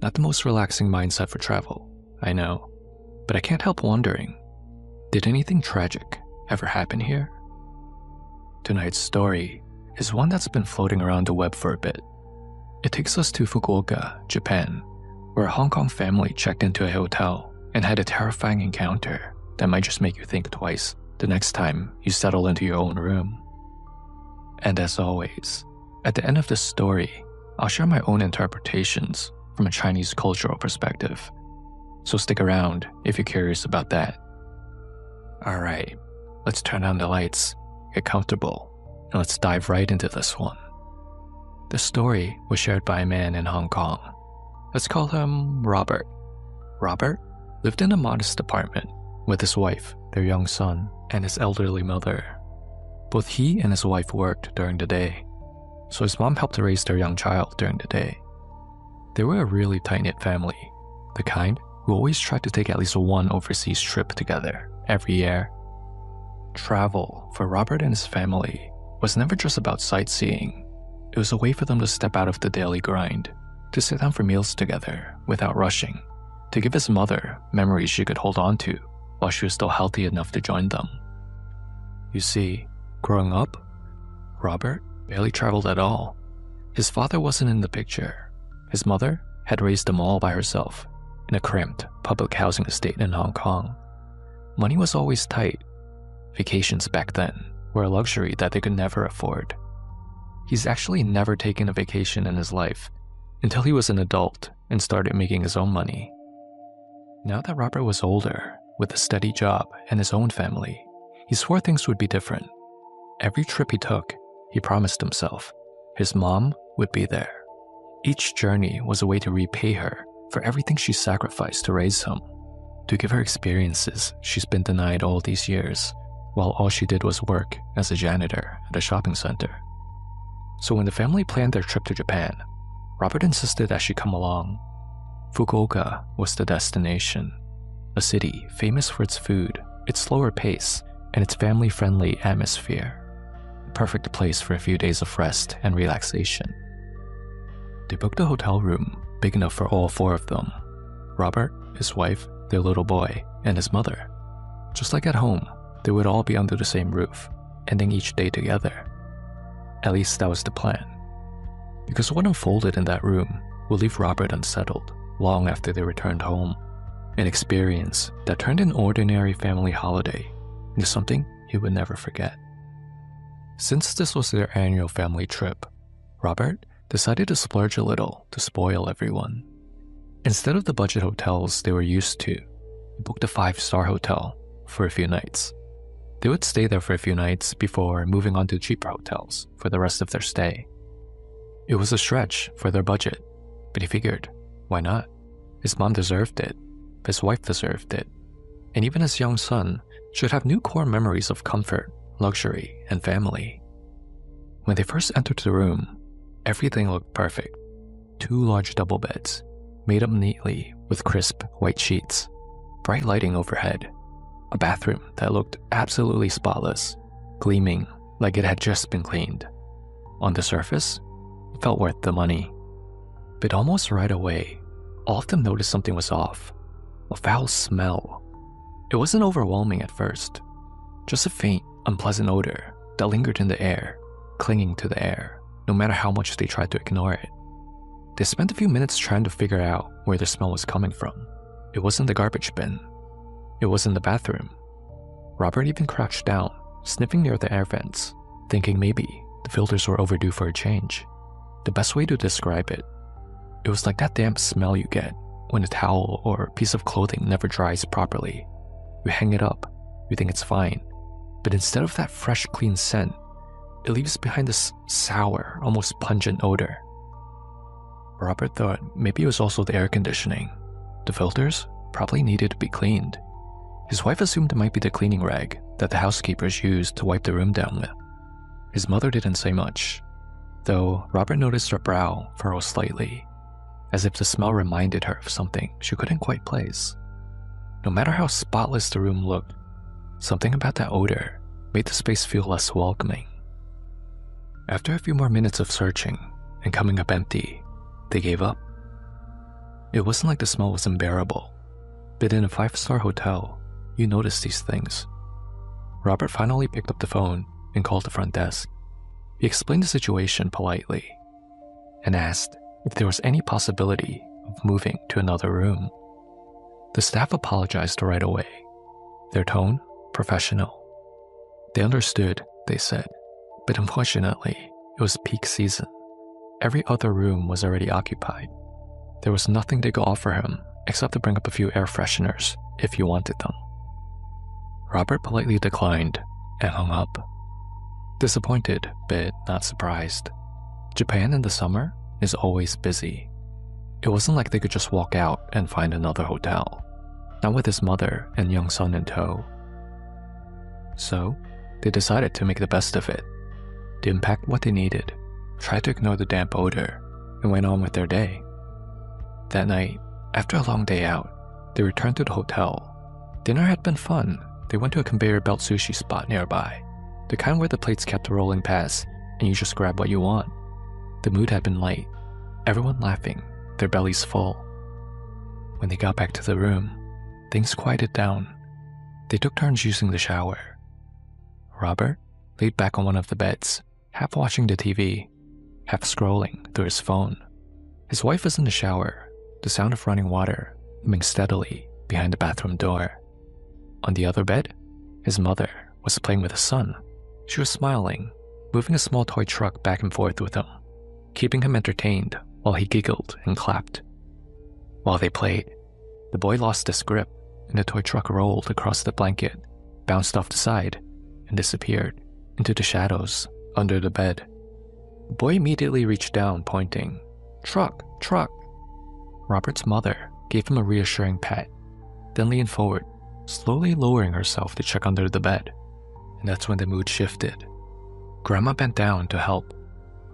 Not the most relaxing mindset for travel, I know, but I can't help wondering, did anything tragic ever happen here? Tonight's story is one that's been floating around the web for a bit. It takes us to Fukuoka, Japan, where a Hong Kong family checked into a hotel and had a terrifying encounter that might just make you think twice the next time you settle into your own room. And as always, at the end of this story, I'll share my own interpretations from from a Chinese cultural perspective. So stick around if you're curious about that. Alright, let's turn on the lights, get comfortable, and let's dive right into this one. This story was shared by a man in Hong Kong. Let's call him Robert. Robert lived in a modest apartment with his wife, their young son, and his elderly mother. Both he and his wife worked during the day, so his mom helped to raise their young child during the day. They were a really tight-knit family, the kind who always tried to take at least one overseas trip together every year. Travel for Robert and his family was never just about sightseeing. It was a way for them to step out of the daily grind, to sit down for meals together without rushing, to give his mother memories she could hold on to while she was still healthy enough to join them. You see, growing up, Robert barely traveled at all. His father wasn't in the picture. His mother had raised them all by herself in a cramped public housing estate in Hong Kong. Money was always tight. Vacations back then were a luxury that they could never afford. He's actually never taken a vacation in his life until he was an adult and started making his own money. Now that Robert was older, with a steady job and his own family, he swore things would be different. Every trip he took, he promised himself his mom would be there. Each journey was a way to repay her for everything she sacrificed to raise him, to give her experiences she's been denied all these years, while all she did was work as a janitor at a shopping center. So when the family planned their trip to Japan, Robert insisted that she come along. Fukuoka was the destination, a city famous for its food, its slower pace, and its family-friendly atmosphere. The perfect place for a few days of rest and relaxation. They booked a hotel room big enough for all four of them: Robert, his wife, their little boy, and his mother. Just like at home, they would all be under the same roof, ending each day together. At least that was the plan. Because what unfolded in that room would leave Robert unsettled long after they returned home. An experience that turned an ordinary family holiday into something he would never forget. Since this was their annual family trip, Robert decided to splurge a little to spoil everyone. Instead of the budget hotels they were used to, he booked a 5-star hotel for a few nights. They would stay there for a few nights before moving on to cheaper hotels for the rest of their stay. It was a stretch for their budget, but he figured, why not? His mom deserved it, his wife deserved it, and even his young son should have new core memories of comfort, luxury, and family. When they first entered the room, everything looked perfect. 2 large double beds, made up neatly with crisp white sheets, bright lighting overhead, a bathroom that looked absolutely spotless, gleaming like it had just been cleaned. On the surface, it felt worth the money. But almost right away, all of them noticed something was off. A foul smell. It wasn't overwhelming at first, just a faint, unpleasant odor that lingered in the air, clinging to the air, no matter how much they tried to ignore it. They spent a few minutes trying to figure out where the smell was coming from. It wasn't the garbage bin. It wasn't the bathroom. Robert even crouched down, sniffing near the air vents, thinking maybe the filters were overdue for a change. The best way to describe it, it was like that damp smell you get when a towel or piece of clothing never dries properly. You hang it up, you think it's fine, but instead of that fresh, clean scent, it leaves behind this sour, almost pungent odor. Robert thought maybe it was also the air conditioning. The filters probably needed to be cleaned. His wife assumed it might be the cleaning rag that the housekeepers used to wipe the room down with. His mother didn't say much, though Robert noticed her brow furrow slightly, as if the smell reminded her of something she couldn't quite place. No matter how spotless the room looked, something about that odor made the space feel less welcoming. After a few more minutes of searching and coming up empty, they gave up. It wasn't like the smell was unbearable, but in a 5-star hotel, you notice these things. Robert finally picked up the phone and called the front desk. He explained the situation politely and asked if there was any possibility of moving to another room. The staff apologized right away, their tone professional. They understood, they said, but unfortunately, it was peak season. Every other room was already occupied. There was nothing they could offer him except to bring up a few air fresheners if he wanted them. Robert politely declined and hung up. Disappointed, but not surprised. Japan in the summer is always busy. It wasn't like they could just walk out and find another hotel, not with his mother and young son in tow. So, they decided to make the best of it. They unpacked what they needed, tried to ignore the damp odor, and went on with their day. That night, after a long day out, they returned to the hotel. Dinner had been fun. They went to a conveyor belt sushi spot nearby, the kind where the plates kept rolling past and you just grab what you want. The mood had been light, everyone laughing, their bellies full. When they got back to the room, things quieted down. They took turns using the shower. Robert laid back on one of the beds, half watching the TV, half scrolling through his phone. His wife was in the shower, the sound of running water humming steadily behind the bathroom door. On the other bed, his mother was playing with his son. She was smiling, moving a small toy truck back and forth with him, keeping him entertained while he giggled and clapped. While they played, the boy lost his grip and the toy truck rolled across the blanket, bounced off the side, and disappeared into the shadows under the bed. The boy immediately reached down, pointing, "Truck, truck!" Robert's mother gave him a reassuring pat, then leaned forward, slowly lowering herself to check under the bed. And that's when the mood shifted. Grandma bent down to help.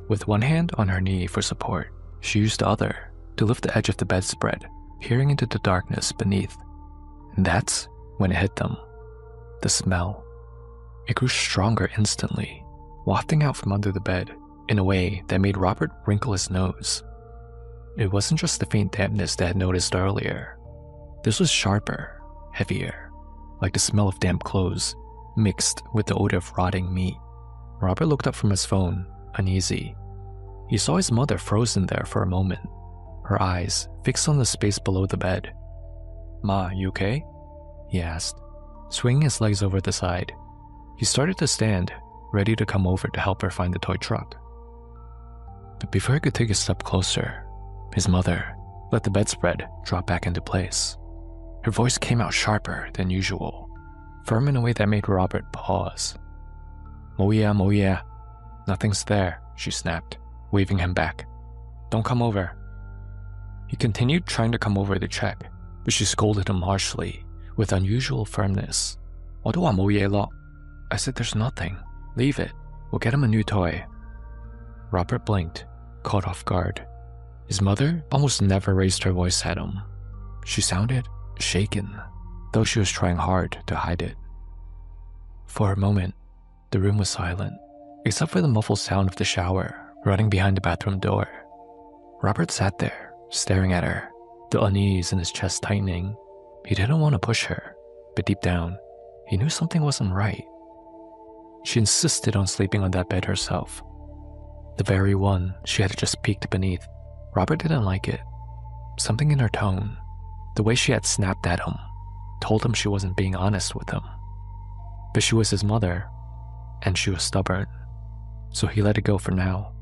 With one hand on her knee for support, she used the other to lift the edge of the bedspread, peering into the darkness beneath. And that's when it hit them. The smell. It grew stronger instantly, wafting out from under the bed in a way that made Robert wrinkle his nose. It wasn't just the faint dampness they had noticed earlier. This was sharper, heavier, like the smell of damp clothes, mixed with the odor of rotting meat. Robert looked up from his phone, uneasy. He saw his mother frozen there for a moment, her eyes fixed on the space below the bed. "Ma, you okay?" he asked, swinging his legs over the side. He started to stand, ready to come over to help her find the toy truck. But before he could take a step closer, his mother let the bedspread drop back into place. Her voice came out sharper than usual, firm in a way that made Robert pause. Moya, nothing's there," she snapped, waving him back. "Don't come over." He continued trying to come over to check, but she scolded him harshly, with unusual firmness. "어두워 모예로." I said there's nothing. Leave it. We'll get him a new toy. Robert blinked, caught off guard. His mother almost never raised her voice at him. She sounded shaken, though she was trying hard to hide it. For a moment, the room was silent, except for the muffled sound of the shower running behind the bathroom door. Robert sat there, staring at her, the unease in his chest tightening. He didn't want to push her, but deep down, he knew something wasn't right. She insisted on sleeping on that bed herself, the very one she had just peeked beneath. Robert didn't like it. Something in her tone, the way she had snapped at him, told him she wasn't being honest with him. But she was his mother, and she was stubborn, so he let it go for now.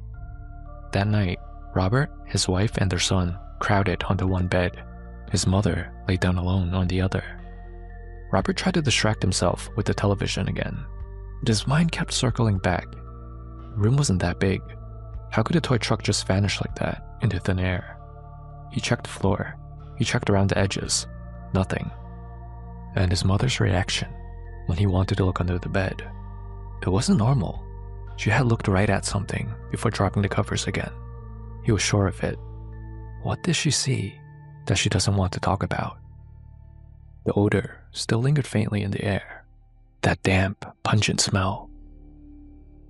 That night, Robert, his wife, and their son crowded onto one bed. His mother lay down alone on the other. Robert tried to distract himself with the television again, but his mind kept circling back. The room wasn't that big. How could a toy truck just vanish like that into thin air? He checked the floor. He checked around the edges. Nothing. And his mother's reaction when he wanted to look under the bed. It wasn't normal. She had looked right at something before dropping the covers again. He was sure of it. What did she see that she doesn't want to talk about? The odor still lingered faintly in the air. That damp, pungent smell.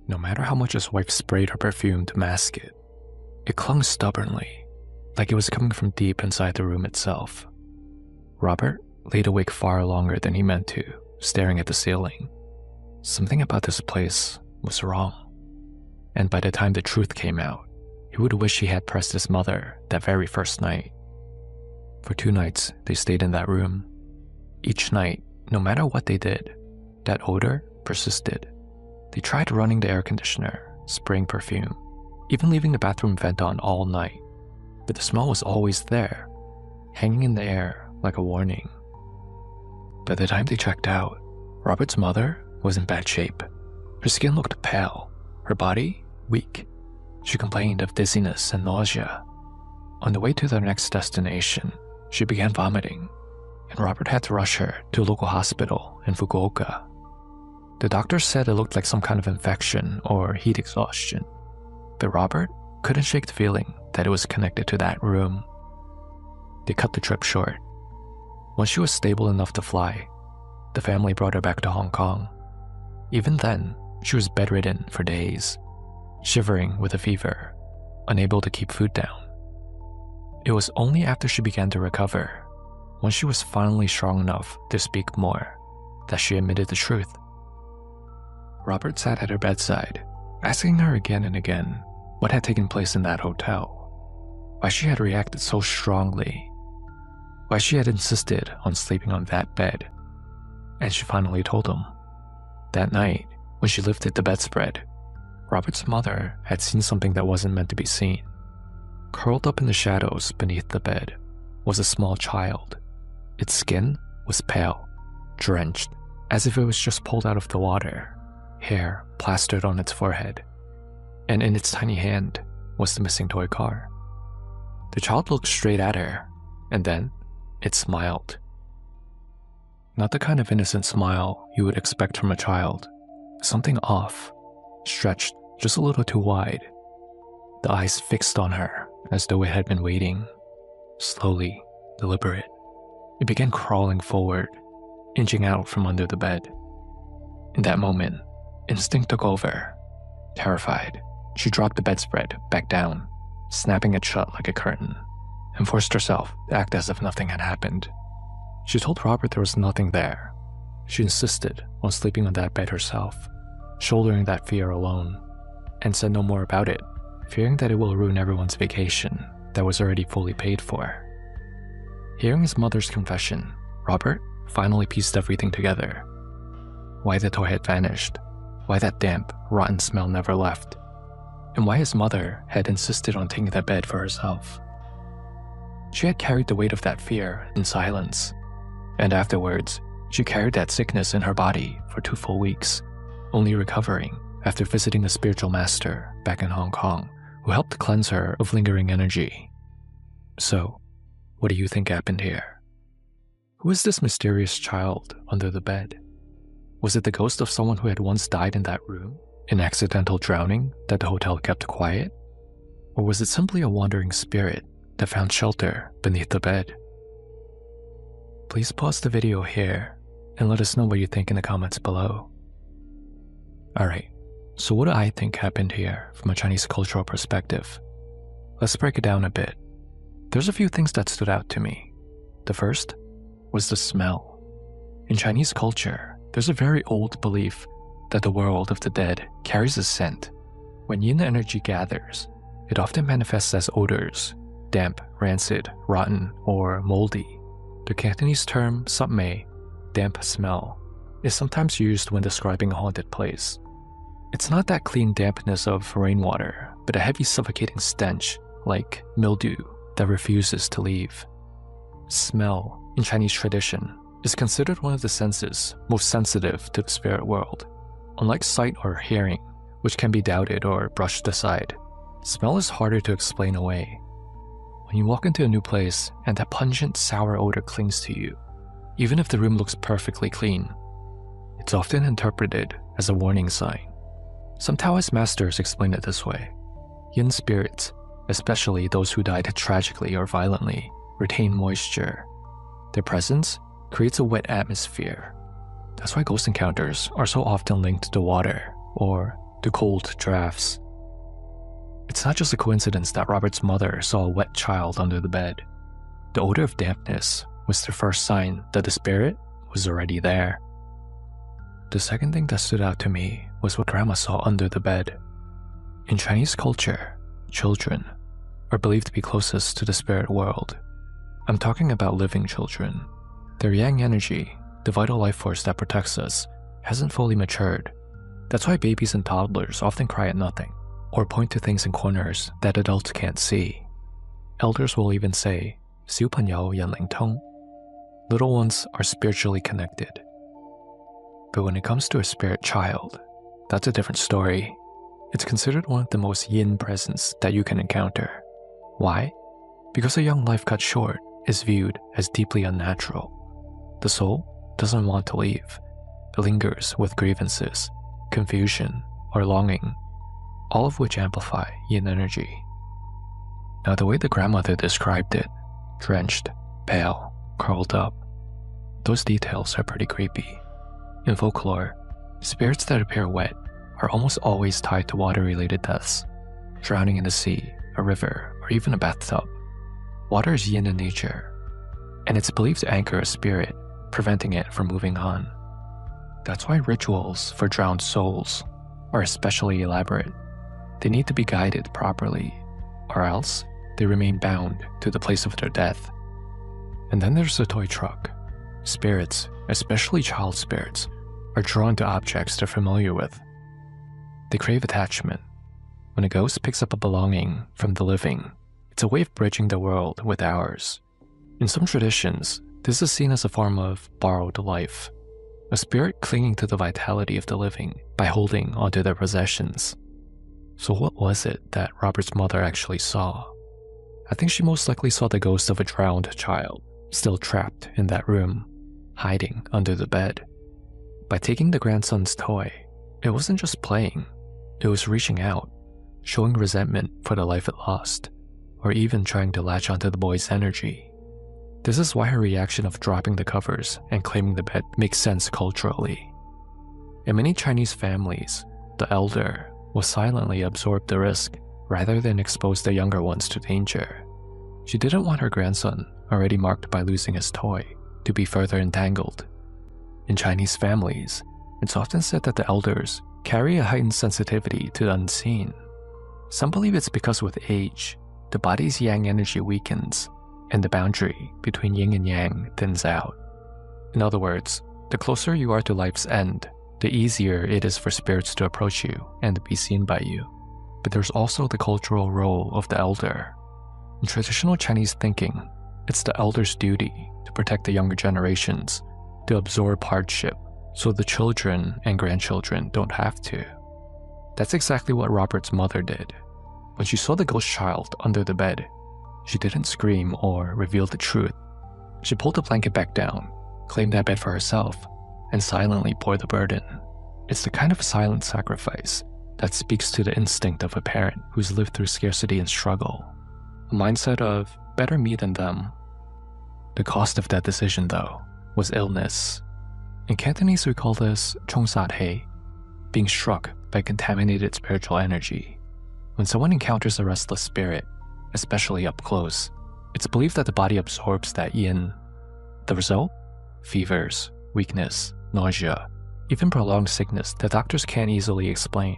No matter how much his wife sprayed her perfume to mask it, it clung stubbornly, like it was coming from deep inside the room itself. Robert laid awake far longer than he meant to, staring at the ceiling. Something about this place was wrong. And by the time the truth came out, he would wish he had pressed his mother that very first night. For 2 nights, they stayed in that room. Each night, no matter what they did, that odor persisted. They tried running the air conditioner, spraying perfume, even leaving the bathroom vent on all night. but the smell was always there, hanging in the air like a warning. By the time they checked out, Robert's mother was in bad shape. Her skin looked pale, her body weak. She complained of dizziness and nausea. On the way to their next destination, she began vomiting, and Robert had to rush her to a local hospital in Fukuoka. The doctor said it looked like some kind of infection or heat exhaustion, but Robert couldn't shake the feeling that it was connected to that room. They cut the trip short. Once she was stable enough to fly, the family brought her back to Hong Kong. Even then, she was bedridden for days, shivering with a fever, unable to keep food down. It was only after she began to recover, when she was finally strong enough to speak more, that she admitted the truth. Robert sat at her bedside, asking her again and again what had taken place in that hotel, why she had reacted so strongly, why she had insisted on sleeping on that bed. And she finally told him. That night, when she lifted the bedspread, Robert's mother had seen something that wasn't meant to be seen. Curled up in the shadows beneath the bed was a small child. Its skin was pale, drenched, as if it was just pulled out of the water, hair plastered on its forehead, and in its tiny hand was the missing toy car. The child looked straight at her, and then it smiled. Not the kind of innocent smile you would expect from a child. Something off, stretched just a little too wide. The eyes fixed on her as though it had been waiting. Slowly, deliberate, it began crawling forward, inching out from under the bed. In that moment, instinct took over. Terrified, she dropped the bedspread back down, snapping it shut like a curtain, and forced herself to act as if nothing had happened. She told Robert there was nothing there. She insisted on sleeping on that bed herself, shouldering that fear alone, and said no more about it, fearing that it will ruin everyone's vacation that was already fully paid for. Hearing his mother's confession, Robert finally pieced everything together. Why the toy had vanished, why that damp, rotten smell never left, and why his mother had insisted on taking that bed for herself. She had carried the weight of that fear in silence, and afterwards, she carried that sickness in her body for 2 full weeks, only recovering after visiting a spiritual master back in Hong Kong who helped cleanse her of lingering energy. So, what do you think happened here? Who is this mysterious child under the bed? Was it the ghost of someone who had once died in that room, in accidental drowning that the hotel kept quiet? Or was it simply a wandering spirit that found shelter beneath the bed? Please pause the video here and let us know what you think in the comments below. Alright, so what do I think happened here from a Chinese cultural perspective? Let's break it down a bit. There's a few things that stood out to me. The first was the smell. In Chinese culture, there's a very old belief that the world of the dead carries a scent. When yin energy gathers, it often manifests as odors, damp, rancid, rotten, or moldy. The Cantonese term "sapmei," damp smell, is sometimes used when describing a haunted place. It's not that clean dampness of rainwater, but a heavy suffocating stench, like mildew, that refuses to leave. Smell, in Chinese tradition, is considered one of the senses most sensitive to the spirit world. Unlike sight or hearing, which can be doubted or brushed aside, smell is harder to explain away. When you walk into a new place and that pungent, sour odor clings to you, even if the room looks perfectly clean, it's often interpreted as a warning sign. Some Taoist masters explain it this way. Yin spirits, especially those who died tragically or violently, retain moisture. Their presence creates a wet atmosphere. That's why ghost encounters are so often linked to water or to cold drafts. It's not just a coincidence that Robert's mother saw a wet child under the bed. The odor of dampness was the first sign that the spirit was already there. The second thing that stood out to me was what Grandma saw under the bed. In Chinese culture, children are believed to be closest to the spirit world. I'm talking about living children. Their yang energy, the vital life force that protects us, hasn't fully matured. That's why babies and toddlers often cry at nothing, or point to things in corners that adults can't see. Elders will even say, 小朋友眼灵通. Little ones are spiritually connected. But when it comes to a spirit child, that's a different story. It's considered one of the most yin presents that you can encounter. Why? Because a young life cut short is viewed as deeply unnatural. The soul doesn't want to leave. It lingers with grievances, confusion, or longing, all of which amplify yin energy. Now, the way the grandmother described it, drenched, pale, curled up, those details are pretty creepy. In folklore, spirits that appear wet are almost always tied to water-related deaths, drowning in the sea, a river, or even a bathtub. Water is yin in nature, and it's believed to anchor a spirit, preventing it from moving on. That's why rituals for drowned souls are especially elaborate. They need to be guided properly, or else they remain bound to the place of their death. And then there's the toy truck. Spirits, especially child spirits, are drawn to objects they're familiar with. They crave attachment. When a ghost picks up a belonging from the living, it's a way of bridging the world with ours. In some traditions, this is seen as a form of borrowed life, a spirit clinging to the vitality of the living by holding onto their possessions. So what was it that Robert's mother actually saw? I think she most likely saw the ghost of a drowned child, still trapped in that room, hiding under the bed. By taking the grandson's toy, it wasn't just playing, it was reaching out, showing resentment for the life it lost, or even trying to latch onto the boy's energy. This is why her reaction of dropping the covers and claiming the bed makes sense culturally. In many Chinese families, the elder will silently absorb the risk rather than expose the younger ones to danger. She didn't want her grandson, already marked by losing his toy, to be further entangled. In Chinese families, it's often said that the elders carry a heightened sensitivity to the unseen. Some believe it's because with age, the body's yang energy weakens, and the boundary between yin and yang thins out. In other words, the closer you are to life's end, the easier it is for spirits to approach you and be seen by you. But there's also the cultural role of the elder. In traditional Chinese thinking, it's the elder's duty to protect the younger generations, to absorb hardship, so the children and grandchildren don't have to. That's exactly what Robert's mother did. When she saw the ghost child under the bed, she didn't scream or reveal the truth. She pulled the blanket back down, claimed that bed for herself, and silently bore the burden. It's the kind of silent sacrifice that speaks to the instinct of a parent who's lived through scarcity and struggle, a mindset of better me than them. The cost of that decision, though, was illness. In Cantonese, we call this chung sat hei, being struck by contaminated spiritual energy. When someone encounters a restless spirit, especially up close, it's believed that the body absorbs that yin. The result? Fevers, weakness, nausea, even prolonged sickness that doctors can't easily explain.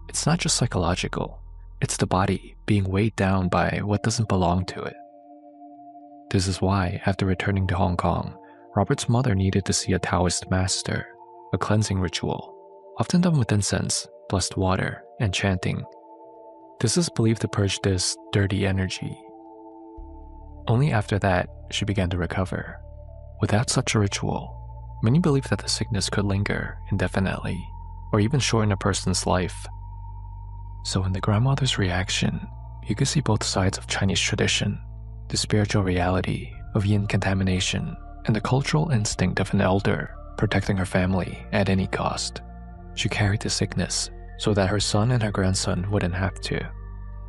It's not just psychological, it's the body being weighed down by what doesn't belong to it. This is why, after returning to Hong Kong, Robert's mother needed to see a Taoist master, a cleansing ritual, often done with incense, blessed water, and chanting. This is believed to purge this dirty energy. Only after that, she began to recover. Without such a ritual, many believe that the sickness could linger indefinitely, or even shorten a person's life. So in the grandmother's reaction, you could see both sides of Chinese tradition, the spiritual reality of yin contamination, and the cultural instinct of an elder protecting her family at any cost. She carried the sickness so that her son and her grandson wouldn't have to.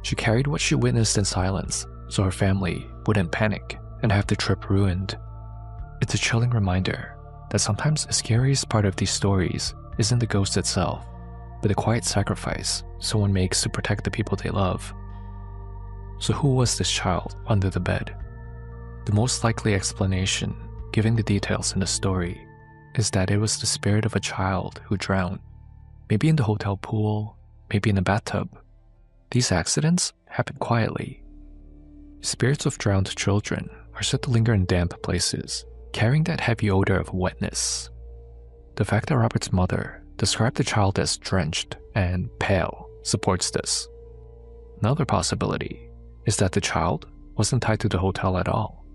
She carried what she witnessed in silence so her family wouldn't panic and have the trip ruined. It's a chilling reminder that sometimes the scariest part of these stories isn't the ghost itself, but the quiet sacrifice someone makes to protect the people they love. So who was this child under the bed? The most likely explanation, given the details in the story, is that it was the spirit of a child who drowned. Maybe in the hotel pool, maybe in a bathtub. These accidents happen quietly. Spirits of drowned children are said to linger in damp places, carrying that heavy odor of wetness. The fact that Robert's mother described the child as drenched and pale supports this. Another possibility is that the child wasn't tied to the hotel at all.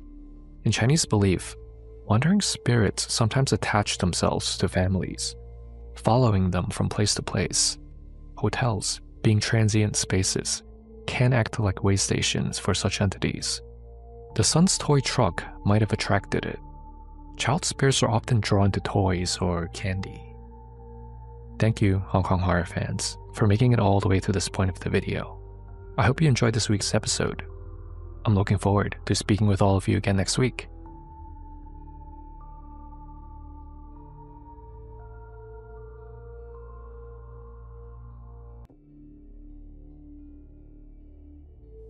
In Chinese belief, wandering spirits sometimes attach themselves to families, following them from place to place. Hotels, being transient spaces, can act like way stations for such entities. The son's toy truck might have attracted it. Child spirits are often drawn to toys or candy. Thank you, Hong Kong horror fans, for making it all the way to this point of the video. I hope you enjoyed this week's episode. I'm looking forward to speaking with all of you again next week.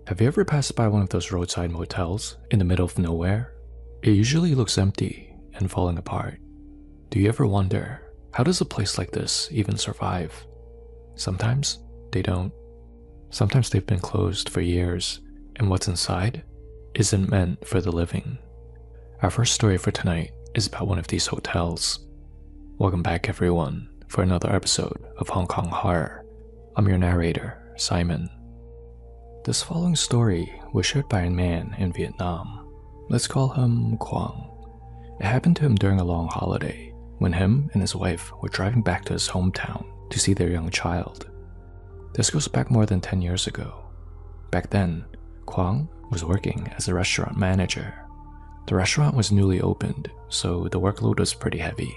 Have you ever passed by one of those roadside motels in the middle of nowhere? It usually looks empty and falling apart. Do you ever wonder, how does a place like this even survive? Sometimes they don't. Sometimes they've been closed for years, and what's inside isn't meant for the living. Our first story for tonight is about one of these hotels. Welcome back everyone for another episode of Hong Kong Horror. I'm your narrator, Simon. This following story was shared by a man in Vietnam. Let's call him Quang. It happened to him during a long holiday, when him and his wife were driving back to his hometown to see their young child. This goes back more than 10 years ago. Back then, Quang was working as a restaurant manager. The restaurant was newly opened, so the workload was pretty heavy.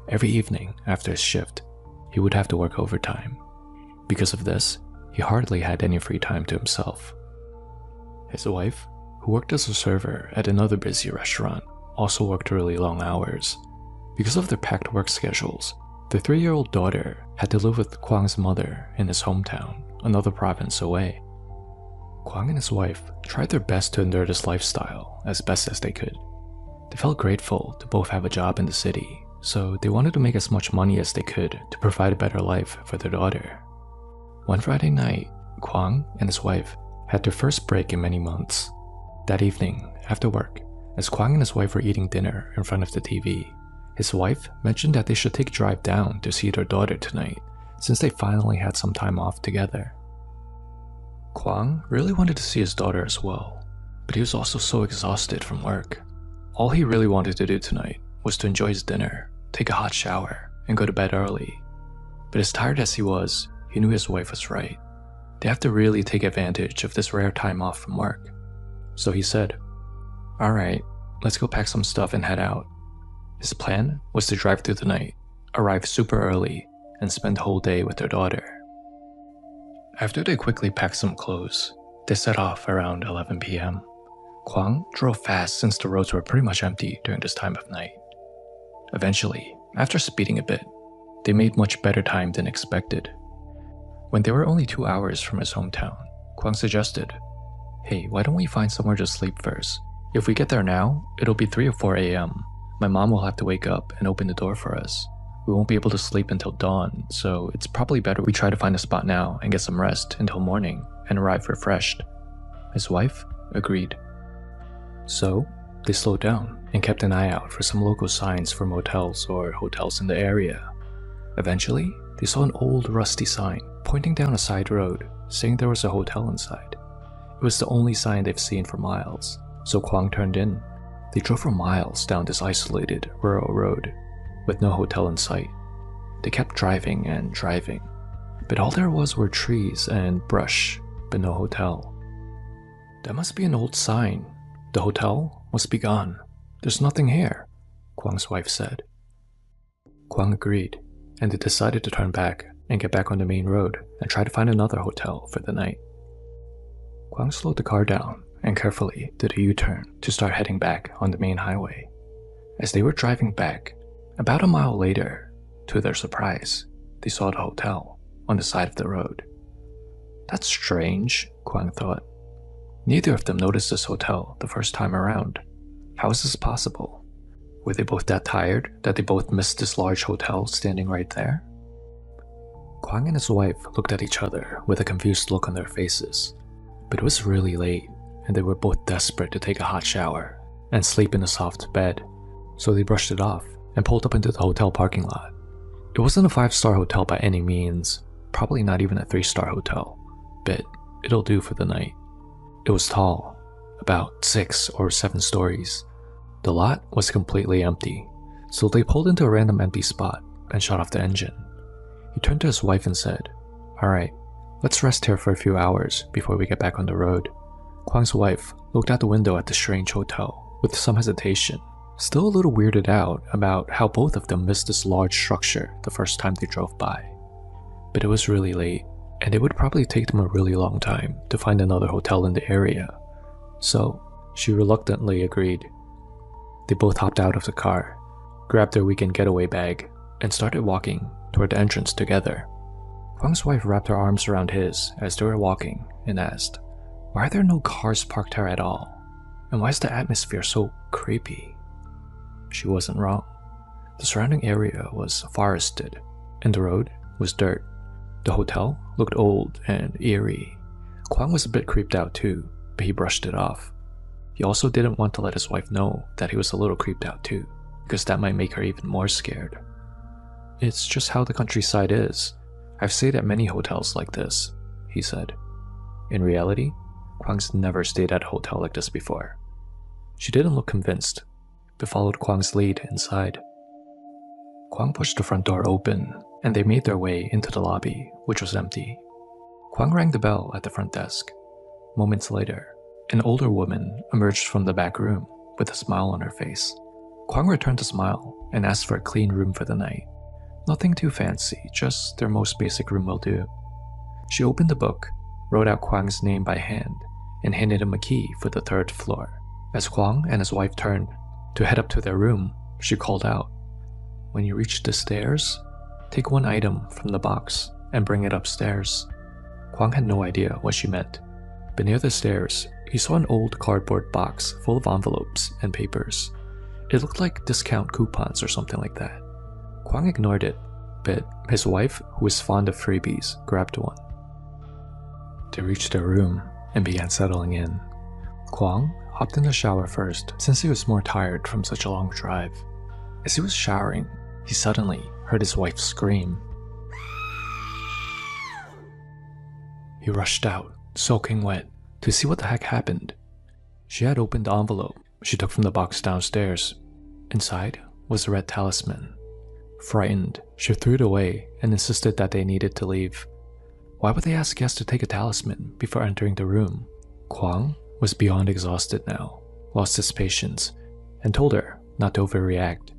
Every evening after his shift, he would have to work overtime. Because of this, he hardly had any free time to himself. His wife, who worked as a server at another busy restaurant, also worked really long hours. Because of their packed work schedules, the 3-year-old daughter had to live with Quang's mother in his hometown, another province away. Quang and his wife tried their best to endure this lifestyle as best as they could. They felt grateful to both have a job in the city, so they wanted to make as much money as they could to provide a better life for their daughter. One Friday night, Quang and his wife had their first break in many months. That evening, after work, as Quang and his wife were eating dinner in front of the TV, his wife mentioned that they should take a drive down to see their daughter tonight, since they finally had some time off together. Quang really wanted to see his daughter as well, but he was also so exhausted from work. All he really wanted to do tonight was to enjoy his dinner, take a hot shower, and go to bed early. But as tired as he was, he knew his wife was right. They have to really take advantage of this rare time off from work. So he said, "Alright, let's go pack some stuff and head out." His plan was to drive through the night, arrive super early, and spend the whole day with their daughter. After they quickly packed some clothes, they set off around 11 p.m. Quang drove fast since the roads were pretty much empty during this time of night. Eventually, after speeding a bit, they made much better time than expected. When they were only 2 hours from his hometown, Quang suggested, "Hey, why don't we find somewhere to sleep first? If we get there now, it'll be 3 or 4 a.m. My mom will have to wake up and open the door for us. We won't be able to sleep until dawn, so it's probably better we try to find a spot now and get some rest until morning and arrive refreshed." His wife agreed. So, they slowed down and kept an eye out for some local signs for motels or hotels in the area. Eventually, they saw an old rusty sign pointing down a side road saying there was a hotel inside. It was the only sign they've seen for miles, so Quang turned in. They drove for miles down this isolated, rural road, with no hotel in sight. They kept driving and driving, but all there was were trees and brush, but no hotel. "That must be an old sign. The hotel must be gone. There's nothing here," Quang's wife said. Quang agreed, and they decided to turn back and get back on the main road and try to find another hotel for the night. Quang slowed the car down and carefully did a U-turn to start heading back on the main highway. As they were driving back, about a mile later, to their surprise, they saw the hotel on the side of the road. "That's strange," Quang thought. Neither of them noticed this hotel the first time around. How is this possible? Were they both that tired that they both missed this large hotel standing right there? Quang and his wife looked at each other with a confused look on their faces. But it was really late, and they were both desperate to take a hot shower and sleep in a soft bed, so they brushed it off and pulled up into the hotel parking lot. It wasn't a 5-star hotel by any means, probably not even a 3-star hotel, but it'll do for the night. It was tall, about 6 or 7 stories. The lot was completely empty, so they pulled into a random empty spot and shut off the engine. He turned to his wife and said, "Alright, let's rest here for a few hours before we get back on the road." Kwang's wife looked out the window at the strange hotel with some hesitation, still a little weirded out about how both of them missed this large structure the first time they drove by. But it was really late, and it would probably take them a really long time to find another hotel in the area, so she reluctantly agreed. They both hopped out of the car, grabbed their weekend getaway bag, and started walking toward the entrance together. Kwang's wife wrapped her arms around his as they were walking and asked, "Why are there no cars parked here at all? And why is the atmosphere so creepy?" She wasn't wrong. The surrounding area was forested, and the road was dirt. The hotel looked old and eerie. Kwang was a bit creeped out too, but he brushed it off. He also didn't want to let his wife know that he was a little creeped out too, because that might make her even more scared. "It's just how the countryside is. I've stayed at many hotels like this," he said. In reality, Kwang's never stayed at a hotel like this before. She didn't look convinced, but followed Kwang's lead inside. Kwang pushed the front door open, and they made their way into the lobby, which was empty. Kwang rang the bell at the front desk. Moments later, an older woman emerged from the back room with a smile on her face. Kwang returned the smile and asked for a clean room for the night. Nothing too fancy, just their most basic room will do. She opened the book, wrote out Kwang's name by hand, and handed him a key for the 3rd floor. As Kwang and his wife turned to head up to their room, she called out, "When you reach the stairs, take one item from the box and bring it upstairs." Kwang had no idea what she meant, but near the stairs, he saw an old cardboard box full of envelopes and papers. It looked like discount coupons or something like that. Kwang ignored it, but his wife, who was fond of freebies, grabbed one. They reached their room and began settling in. Kwang hopped in the shower first, since he was more tired from such a long drive. As he was showering, he suddenly heard his wife scream. He rushed out, soaking wet, to see what the heck happened. She had opened the envelope she took from the box downstairs. Inside was a red talisman. Frightened, she threw it away and insisted that they needed to leave. Why would they ask guests to take a talisman before entering the room? Kwang was beyond exhausted now, lost his patience, and told her not to overreact.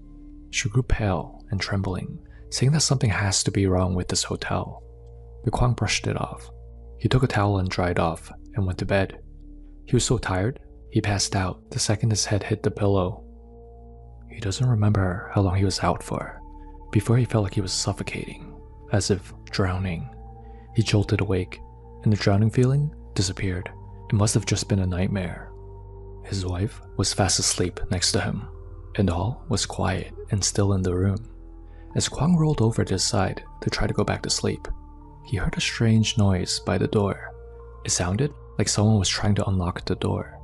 She grew pale and trembling, saying that something has to be wrong with this hotel. But Kwang brushed it off. He took a towel and dried off and went to bed. He was so tired, he passed out the second his head hit the pillow. He doesn't remember how long he was out for, before he felt like he was suffocating, as if drowning. He jolted awake, and the drowning feeling disappeared. It must have just been a nightmare. His wife was fast asleep next to him, and all was quiet and still in the room. As Kwang rolled over to his side to try to go back to sleep, he heard a strange noise by the door. It sounded like someone was trying to unlock the door.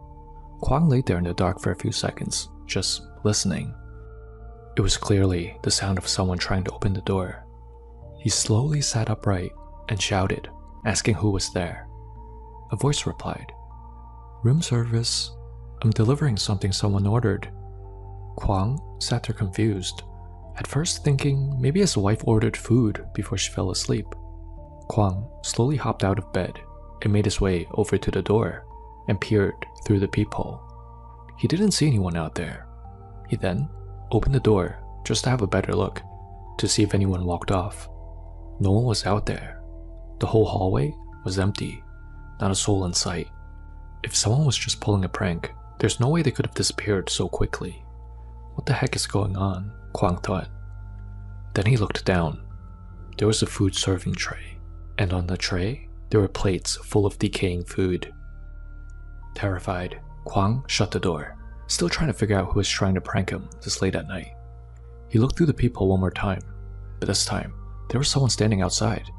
Kwang lay there in the dark for a few seconds, just listening. It was clearly the sound of someone trying to open the door. He slowly sat upright and shouted, asking who was there. A voice replied, "Room service. I'm delivering something someone ordered." Kwang sat there confused, at first thinking maybe his wife ordered food before she fell asleep. Kwang slowly hopped out of bed and made his way over to the door and peered through the peephole. He didn't see anyone out there. He then opened the door just to have a better look, to see if anyone walked off. No one was out there. The whole hallway was empty, not a soul in sight. If someone was just pulling a prank, there's no way they could have disappeared so quickly. What the heck is going on? Kwang thought. Then he looked down. There was a food serving tray, and on the tray, there were plates full of decaying food. Terrified, Kwang shut the door, still trying to figure out who was trying to prank him this late at night. He looked through the peephole one more time, but this time, there was someone standing outside.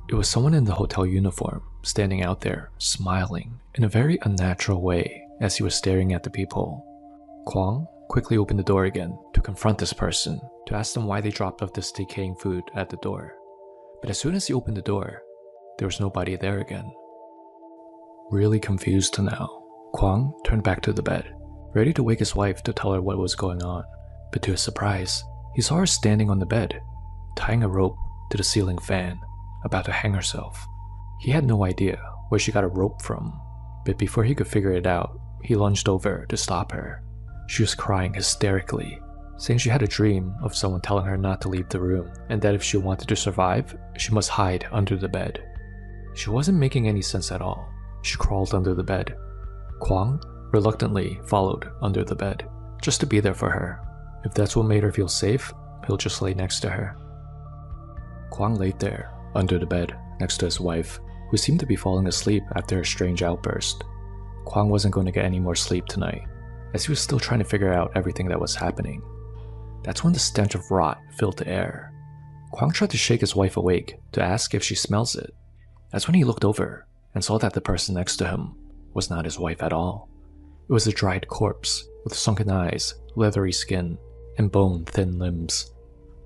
It was someone in the hotel uniform, standing out there, smiling in a very unnatural way as he was staring at the peephole. Kwang quickly opened the door again to confront this person, to ask them why they dropped off this decaying food at the door. But as soon as he opened the door, there was nobody there again. Really confused now, Kwang turned back to the bed, ready to wake his wife to tell her what was going on, but to his surprise, he saw her standing on the bed, tying a rope to the ceiling fan, about to hang herself. He had no idea where she got a rope from, but before he could figure it out, he lunged over to stop her. She was crying hysterically, saying she had a dream of someone telling her not to leave the room and that if she wanted to survive, she must hide under the bed. She wasn't making any sense at all. She crawled under the bed. Kwang reluctantly followed under the bed, just to be there for her. If that's what made her feel safe, he'll just lay next to her. Kwang laid there, under the bed, next to his wife, who seemed to be falling asleep after her strange outburst. Kwang wasn't going to get any more sleep tonight, as he was still trying to figure out everything that was happening. That's when the stench of rot filled the air. Kwang tried to shake his wife awake to ask if she smells it. That's when he looked over and saw that the person next to him was not his wife at all. It was a dried corpse with sunken eyes, leathery skin, and bone-thin limbs.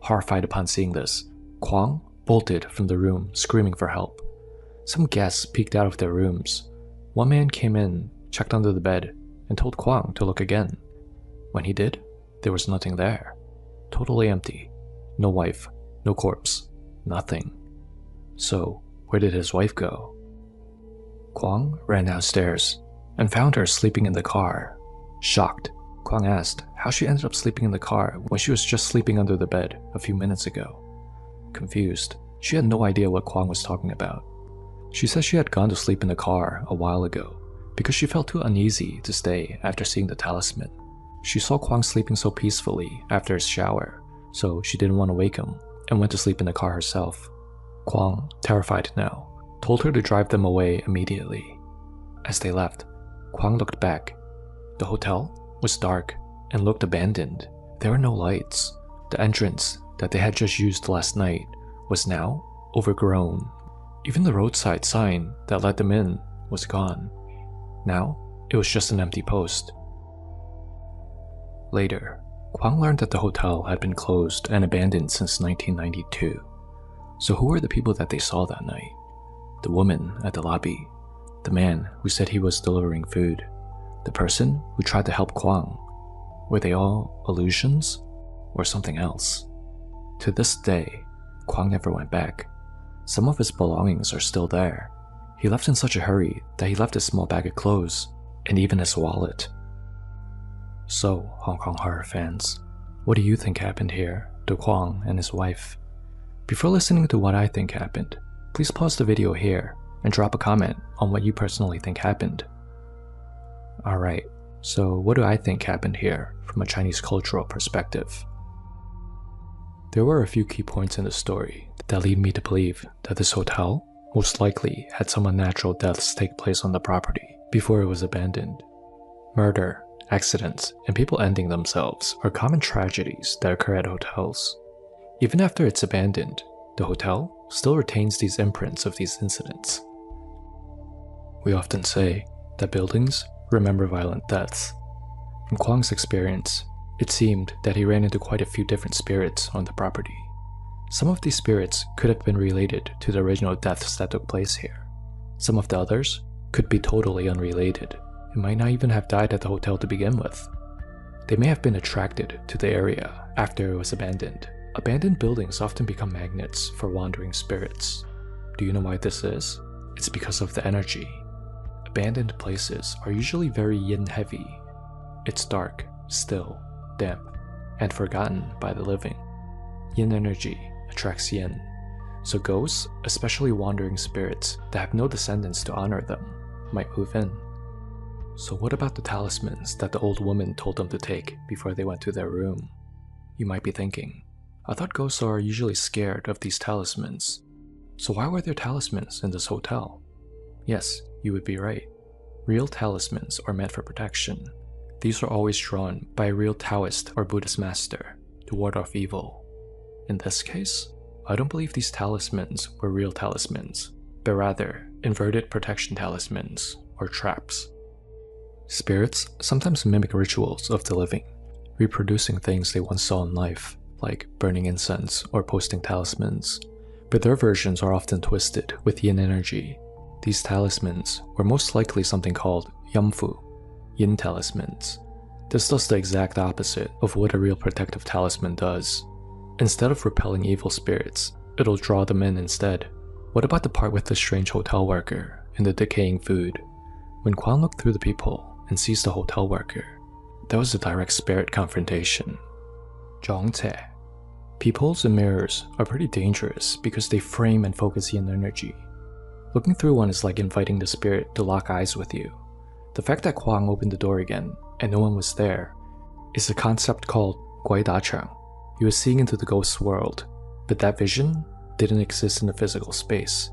Horrified upon seeing this, Kwang bolted from the room, screaming for help. Some guests peeked out of their rooms. One man came in, checked under the bed, and told Kwang to look again. When he did, there was nothing there. Totally empty. No wife, no corpse, nothing. So, where did his wife go? Kwang ran downstairs and found her sleeping in the car. Shocked, Kwang asked how she ended up sleeping in the car when she was just sleeping under the bed a few minutes ago. Confused, she had no idea what Kwang was talking about. She said she had gone to sleep in the car a while ago because she felt too uneasy to stay after seeing the talisman. She saw Kwang sleeping so peacefully after his shower, so she didn't want to wake him and went to sleep in the car herself. Kwang, terrified now, told her to drive them away immediately. As they left, Kwang looked back. The hotel was dark and looked abandoned. There were no lights. The entrance that they had just used last night was now overgrown. Even the roadside sign that let them in was gone. Now, it was just an empty post. Later, Kwang learned that the hotel had been closed and abandoned since 1992. So who were the people that they saw that night? The woman at the lobby, the man who said he was delivering food, the person who tried to help Kwang. Were they all illusions or something else? To this day, Kwang never went back. Some of his belongings are still there. He left in such a hurry that he left his small bag of clothes and even his wallet. So, Hong Kong horror fans, what do you think happened here to Kwang and his wife? Before listening to what I think happened, please pause the video here and drop a comment on what you personally think happened. Alright, so what do I think happened here from a Chinese cultural perspective? There were a few key points in the story that lead me to believe that this hotel most likely had some unnatural deaths take place on the property before it was abandoned. Murder, accidents, and people ending themselves are common tragedies that occur at hotels. Even after it's abandoned, the hotel still retains these imprints of these incidents. We often say that buildings remember violent deaths. From Kwang's experience, it seemed that he ran into quite a few different spirits on the property. Some of these spirits could have been related to the original deaths that took place here. Some of the others could be totally unrelated and might not even have died at the hotel to begin with. They may have been attracted to the area after it was abandoned. Abandoned buildings often become magnets for wandering spirits. Do you know why this is? It's because of the energy. Abandoned places are usually very yin-heavy. It's dark, still, damp, and forgotten by the living. Yin energy attracts yin, so ghosts, especially wandering spirits that have no descendants to honor them, might move in. So what about the talismans that the old woman told them to take before they went to their room? You might be thinking, I thought ghosts are usually scared of these talismans. So why were there talismans in this hotel? Yes, you would be right. Real talismans are meant for protection. These are always drawn by a real Taoist or Buddhist master to ward off evil. In this case, I don't believe these talismans were real talismans, but rather inverted protection talismans or traps. Spirits sometimes mimic rituals of the living, reproducing things they once saw in life, like burning incense or posting talismans, but their versions are often twisted with yin energy. These talismans were most likely something called yamfu, yin talismans. This does the exact opposite of what a real protective talisman does. Instead of repelling evil spirits, it'll draw them in instead. What about the part with the strange hotel worker and the decaying food? When Kwang looked through the peephole and sees the hotel worker, that was a direct spirit confrontation. Zhongce. Peepholes and mirrors are pretty dangerous because they frame and focus yin energy. Looking through one is like inviting the spirit to lock eyes with you. The fact that Kwang opened the door again and no one was there is a concept called Guai Da Chang. He was seeing into the ghost's world, but that vision didn't exist in the physical space.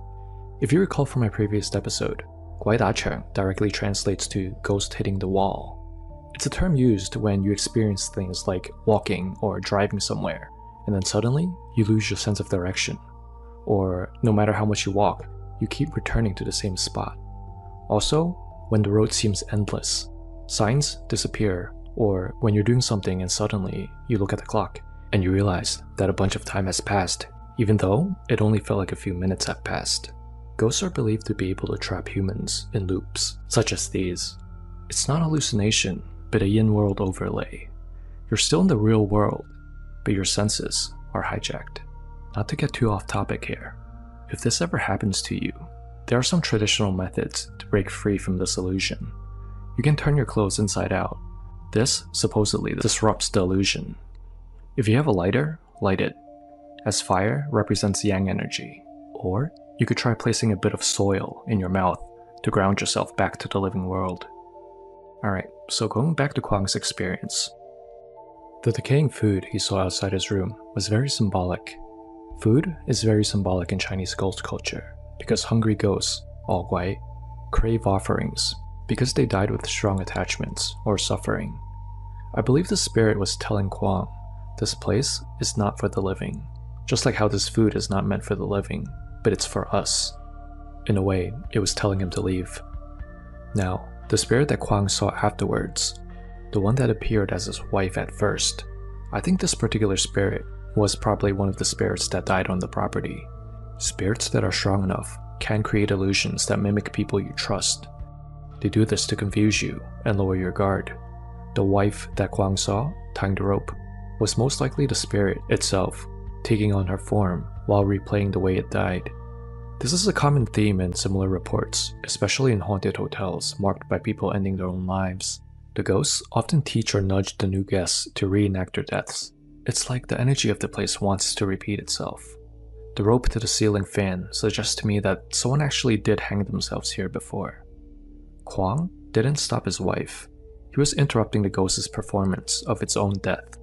If you recall from my previous episode, Guai Da Chang directly translates to ghost hitting the wall. It's a term used when you experience things like walking or driving somewhere, and then suddenly you lose your sense of direction. Or no matter how much you walk, you keep returning to the same spot. Also, when the road seems endless, signs disappear, or when you're doing something and suddenly you look at the clock and you realize that a bunch of time has passed, even though it only felt like a few minutes have passed. Ghosts are believed to be able to trap humans in loops, such as these. It's not hallucination, but a yin world overlay. You're still in the real world, but your senses are hijacked. Not to get too off topic here, if this ever happens to you, there are some traditional methods to break free from this illusion. You can turn your clothes inside out. This supposedly disrupts the illusion. If you have a lighter, light it, as fire represents yang energy. Or you could try placing a bit of soil in your mouth to ground yourself back to the living world. Alright, so going back to Kwang's experience. The decaying food he saw outside his room was very symbolic. Food is very symbolic in Chinese ghost culture because hungry ghosts, all guai, crave offerings because they died with strong attachments or suffering. I believe the spirit was telling Kwang, this place is not for the living, just like how this food is not meant for the living, but it's for us. In a way, it was telling him to leave. Now, the spirit that Kwang saw afterwards, the one that appeared as his wife at first, I think this particular spirit was probably one of the spirits that died on the property. Spirits that are strong enough can create illusions that mimic people you trust. They do this to confuse you and lower your guard. The wife that Kwang saw, tying the rope, was most likely the spirit itself, taking on her form while replaying the way it died. This is a common theme in similar reports, especially in haunted hotels marked by people ending their own lives. The ghosts often teach or nudge the new guests to reenact their deaths. It's like the energy of the place wants to repeat itself. The rope to the ceiling fan suggests to me that someone actually did hang themselves here before. Kwang didn't stop his wife. He was interrupting the ghost's performance of its own death.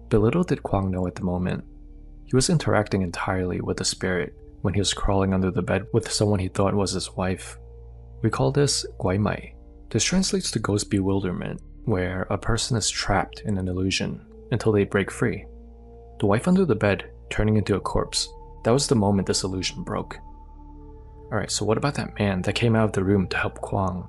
But little did Kwang know at the moment, he was interacting entirely with the spirit when he was crawling under the bed with someone he thought was his wife. We call this guaimai. This translates to ghost bewilderment, where a person is trapped in an illusion until they break free. The wife under the bed turning into a corpse, that was the moment this illusion broke. Alright, so what about that man that came out of the room to help Kwang?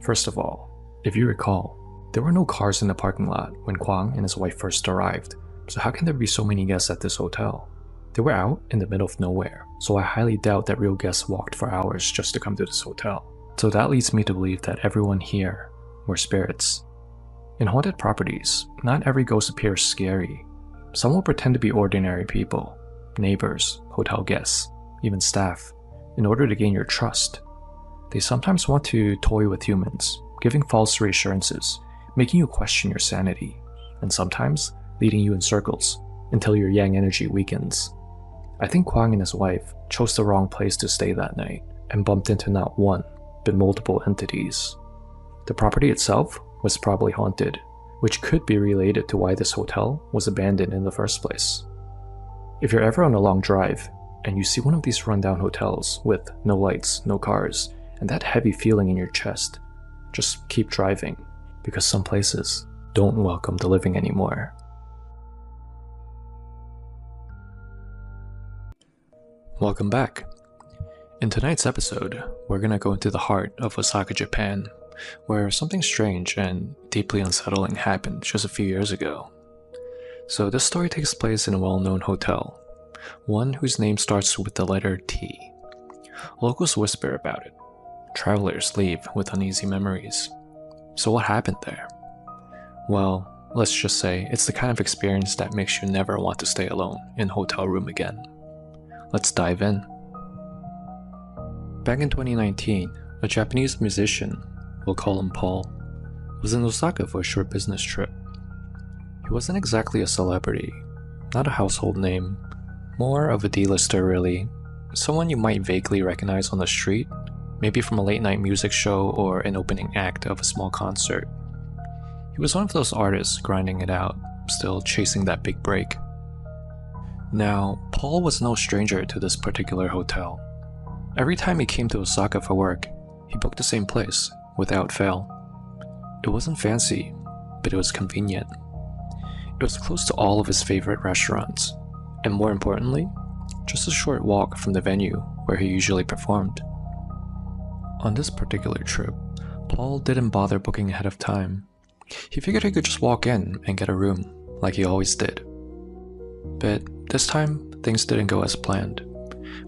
First of all, if you recall, there were no cars in the parking lot when Kwang and his wife first arrived, so how can there be so many guests at this hotel? They were out in the middle of nowhere, so I highly doubt that real guests walked for hours just to come to this hotel. So that leads me to believe that everyone here were spirits. In haunted properties, not every ghost appears scary. Some will pretend to be ordinary people, neighbors, hotel guests, even staff, in order to gain your trust. They sometimes want to toy with humans, giving false reassurances, making you question your sanity, and sometimes leading you in circles until your yang energy weakens. I think Kwang and his wife chose the wrong place to stay that night and bumped into not one, but multiple entities. The property itself was probably haunted, which could be related to why this hotel was abandoned in the first place. If you're ever on a long drive and you see one of these rundown hotels with no lights, no cars, and that heavy feeling in your chest, just keep driving, because some places don't welcome the living anymore. Welcome back. In tonight's episode, we're gonna go into the heart of Osaka, Japan, where something strange and deeply unsettling happened just a few years ago. So this story takes place in a well-known hotel, one whose name starts with the letter T. Locals whisper about it. Travelers leave with uneasy memories. So what happened there? Well, let's just say it's the kind of experience that makes you never want to stay alone in a hotel room again. Let's dive in. Back in 2019, a Japanese musician, we'll call him Paul, was in Osaka for a short business trip. He wasn't exactly a celebrity, not a household name, more of a D-lister really, someone you might vaguely recognize on the street, maybe from a late night music show or an opening act of a small concert. He was one of those artists grinding it out, still chasing that big break. Now, Paul was no stranger to this particular hotel. Every time he came to Osaka for work, he booked the same place, without fail. It wasn't fancy, but it was convenient. It was close to all of his favorite restaurants, and more importantly, just a short walk from the venue where he usually performed. On this particular trip, Paul didn't bother booking ahead of time. He figured he could just walk in and get a room, like he always did. But this time, things didn't go as planned.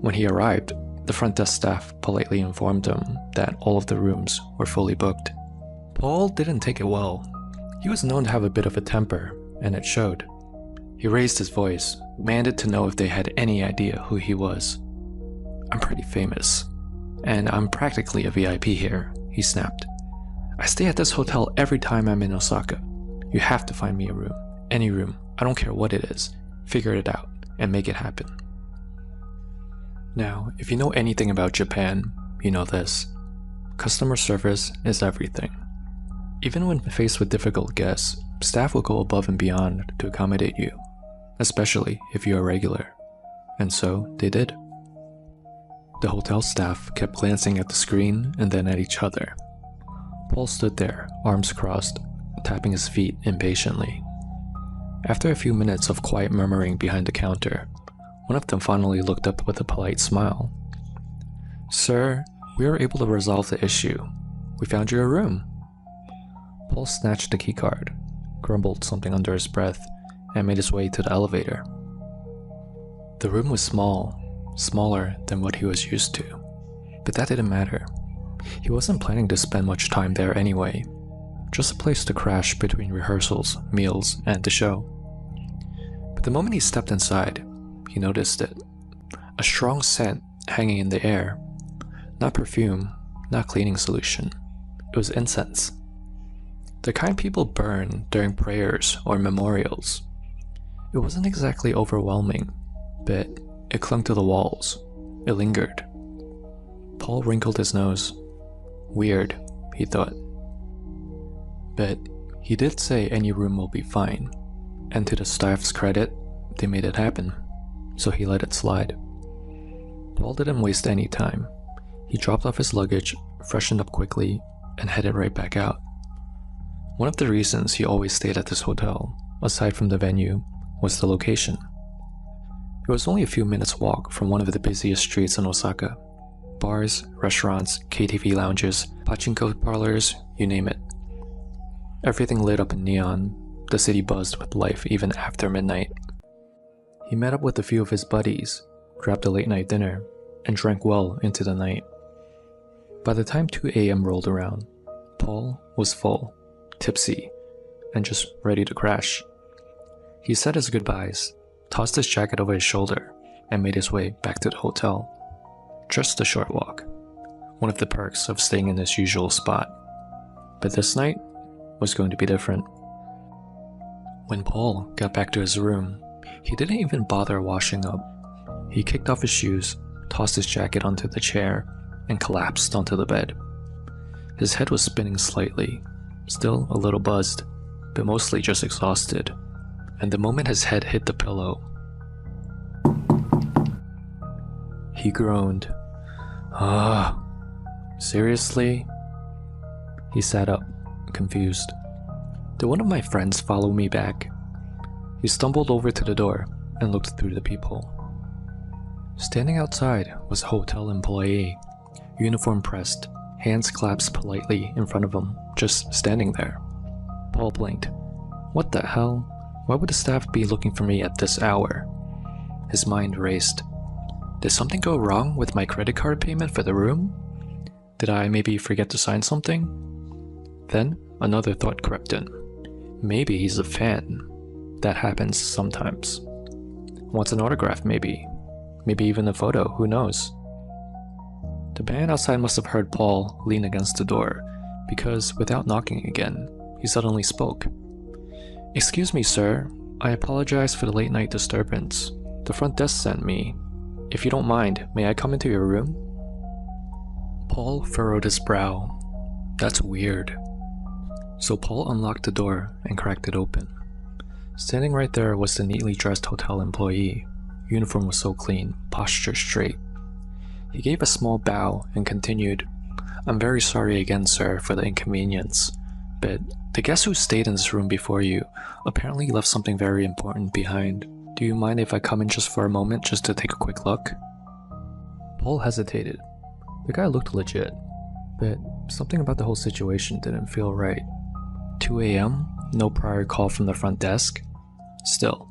When he arrived, the front desk staff politely informed him that all of the rooms were fully booked. Paul didn't take it well. He was known to have a bit of a temper, and it showed. He raised his voice, demanded to know if they had any idea who he was. "I'm pretty famous, and I'm practically a VIP here," he snapped. "I stay at this hotel every time I'm in Osaka. You have to find me a room. Any room. I don't care what it is. Figure it out, and make it happen." Now, if you know anything about Japan, you know this. Customer service is everything. Even when faced with difficult guests, staff will go above and beyond to accommodate you, especially if you're a regular. And so, they did. The hotel staff kept glancing at the screen and then at each other. Paul stood there, arms crossed, tapping his feet impatiently. After a few minutes of quiet murmuring behind the counter, one of them finally looked up with a polite smile. "Sir, we were able to resolve the issue. We found you a room." Paul snatched the keycard, grumbled something under his breath, and made his way to the elevator. The room was small, smaller than what he was used to, but that didn't matter. He wasn't planning to spend much time there anyway, just a place to crash between rehearsals, meals, and the show. But the moment he stepped inside, he noticed it. A strong scent hanging in the air. Not perfume, not cleaning solution. It was incense. The kind people burn during prayers or memorials. It wasn't exactly overwhelming, but it clung to the walls. It lingered. Paul wrinkled his nose. Weird, he thought. But he did say any room will be fine, and to the staff's credit, they made it happen. So he let it slide. Paul didn't waste any time. He dropped off his luggage, freshened up quickly, and headed right back out. One of the reasons he always stayed at this hotel, aside from the venue, was the location. It was only a few minutes' walk from one of the busiest streets in Osaka. Bars, restaurants, KTV lounges, pachinko parlors, you name it. Everything lit up in neon. The city buzzed with life even after midnight. He met up with a few of his buddies, grabbed a late-night dinner, and drank well into the night. By the time 2 a.m. rolled around, Paul was full, tipsy, and just ready to crash. He said his goodbyes, tossed his jacket over his shoulder, and made his way back to the hotel. Just a short walk, one of the perks of staying in his usual spot. But this night was going to be different. When Paul got back to his room, he didn't even bother washing up. He kicked off his shoes, tossed his jacket onto the chair, and collapsed onto the bed. His head was spinning slightly, still a little buzzed, but mostly just exhausted. And the moment his head hit the pillow, he groaned. "Ah, seriously?" He sat up, confused. Did one of my friends follow me back? He stumbled over to the door and looked through the peephole. Standing outside was a hotel employee, uniform pressed, hands clasped politely in front of him, just standing there. Paul blinked. What the hell? Why would the staff be looking for me at this hour? His mind raced. Did something go wrong with my credit card payment for the room? Did I maybe forget to sign something? Then another thought crept in. Maybe he's a fan. That happens sometimes. Wants an autograph, maybe. Maybe even a photo, who knows? The man outside must have heard Paul lean against the door, because without knocking again, he suddenly spoke. "Excuse me, sir. I apologize for the late night disturbance. The front desk sent me. If you don't mind, may I come into your room?" Paul furrowed his brow. That's weird. So Paul unlocked the door and cracked it open. Standing right there was the neatly dressed hotel employee. Uniform was so clean, posture straight. He gave a small bow and continued, "I'm very sorry again, sir, for the inconvenience, but the guest who stayed in this room before you apparently left something very important behind. Do you mind if I come in just for a moment just to take a quick look?" Paul hesitated. The guy looked legit, but something about the whole situation didn't feel right. 2 a.m., no prior call from the front desk. Still,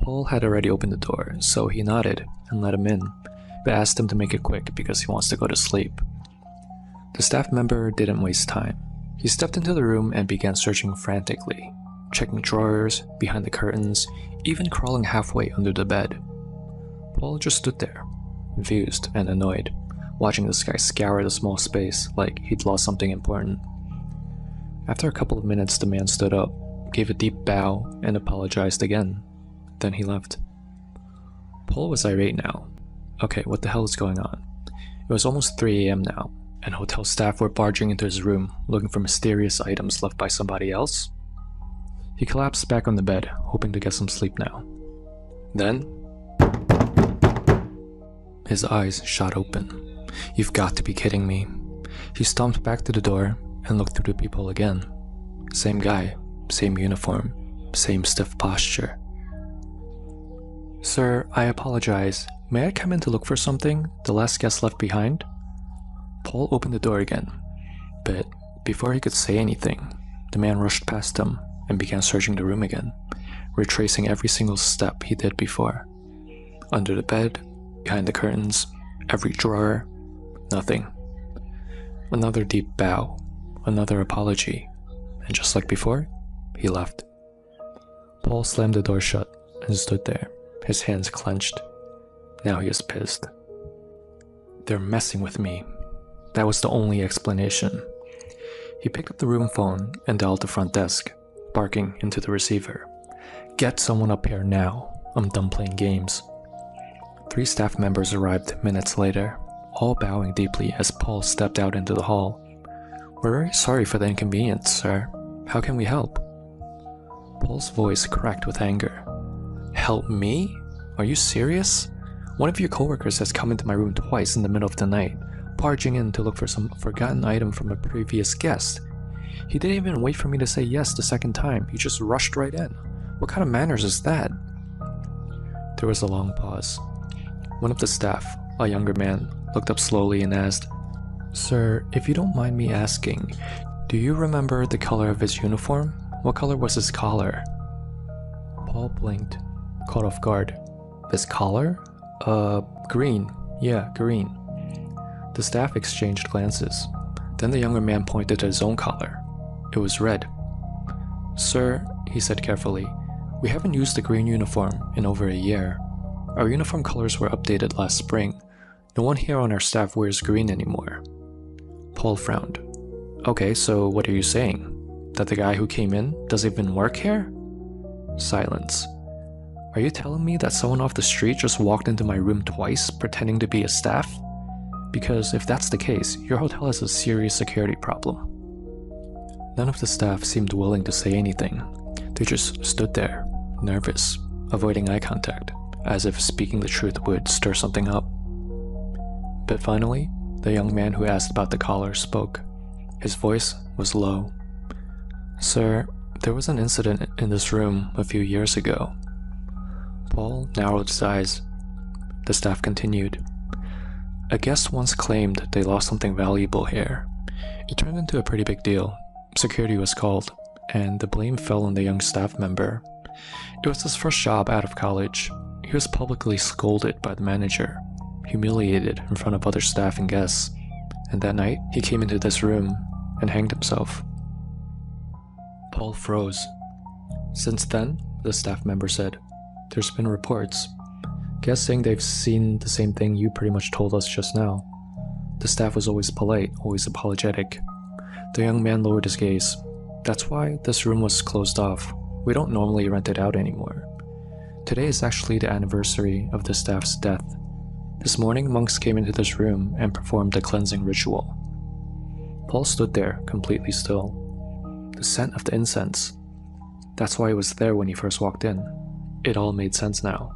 Paul had already opened the door, so he nodded and let him in, but asked him to make it quick because he wants to go to sleep. The staff member didn't waste time. He stepped into the room and began searching frantically, checking drawers, behind the curtains, even crawling halfway under the bed. Paul just stood there, confused and annoyed, watching this guy scour the small space like he'd lost something important. After a couple of minutes, the man stood up, gave a deep bow, and apologized again. Then he left. Paul was irate now. Okay, what the hell is going on? It was almost 3 a.m. now, and hotel staff were barging into his room, looking for mysterious items left by somebody else. He collapsed back on the bed, hoping to get some sleep now. Then, his eyes shot open. "You've got to be kidding me." He stomped back to the door and looked through the peephole again. Same guy, same uniform, same stiff posture. "Sir, I apologize. May I come in to look for something the last guest left behind?" Paul opened the door again, but before he could say anything, the man rushed past him and began searching the room again, retracing every single step he did before. Under the bed, behind the curtains, every drawer, nothing. Another deep bow, another apology, and just like before, he left. Paul slammed the door shut and stood there, his hands clenched. Now he was pissed. "They're messing with me." That was the only explanation. He picked up the room phone and dialed the front desk, barking into the receiver. "Get someone up here now. I'm done playing games." 3 staff members arrived minutes later, all bowing deeply as Paul stepped out into the hall. "We're very sorry for the inconvenience, sir. How can we help?" Paul's voice cracked with anger. "Help me? Are you serious? One of your coworkers has come into my room twice in the middle of the night, barging in to look for some forgotten item from a previous guest. He didn't even wait for me to say yes the second time, he just rushed right in. What kind of manners is that?" There was a long pause. One of the staff, a younger man, looked up slowly and asked, "Sir, if you don't mind me asking, do you remember the color of his uniform? What color was his collar?" Paul blinked, caught off guard. "His collar? Green. Yeah, green." The staff exchanged glances. Then the younger man pointed to his own collar. It was red. "Sir," he said carefully, "we haven't used the green uniform in over a year. Our uniform colors were updated last spring. No one here on our staff wears green anymore." Paul frowned. "Okay, so what are you saying? That the guy who came in doesn't even work here?" Silence. "Are you telling me that someone off the street just walked into my room twice pretending to be a staff? Because if that's the case, your hotel has a serious security problem." None of the staff seemed willing to say anything. They just stood there, nervous, avoiding eye contact, as if speaking the truth would stir something up. But finally, the young man who asked about the collar spoke. His voice was low. "Sir, there was an incident in this room a few years ago." Paul narrowed his eyes. The staff continued. "A guest once claimed they lost something valuable here. It turned into a pretty big deal. Security was called, and the blame fell on the young staff member. It was his first job out of college. He was publicly scolded by the manager, humiliated in front of other staff and guests, and that night he came into this room and hanged himself." Paul froze. Since then, the staff member said, there's been reports. Guessing they've seen the same thing you pretty much told us just now. The staff was always polite, always apologetic. The young man lowered his gaze. That's why this room was closed off. We don't normally rent it out anymore. Today is actually the anniversary of the staff's death. This morning, monks came into this room and performed a cleansing ritual. Paul stood there, completely still. The scent of the incense. That's why it was there when he first walked in. It all made sense now.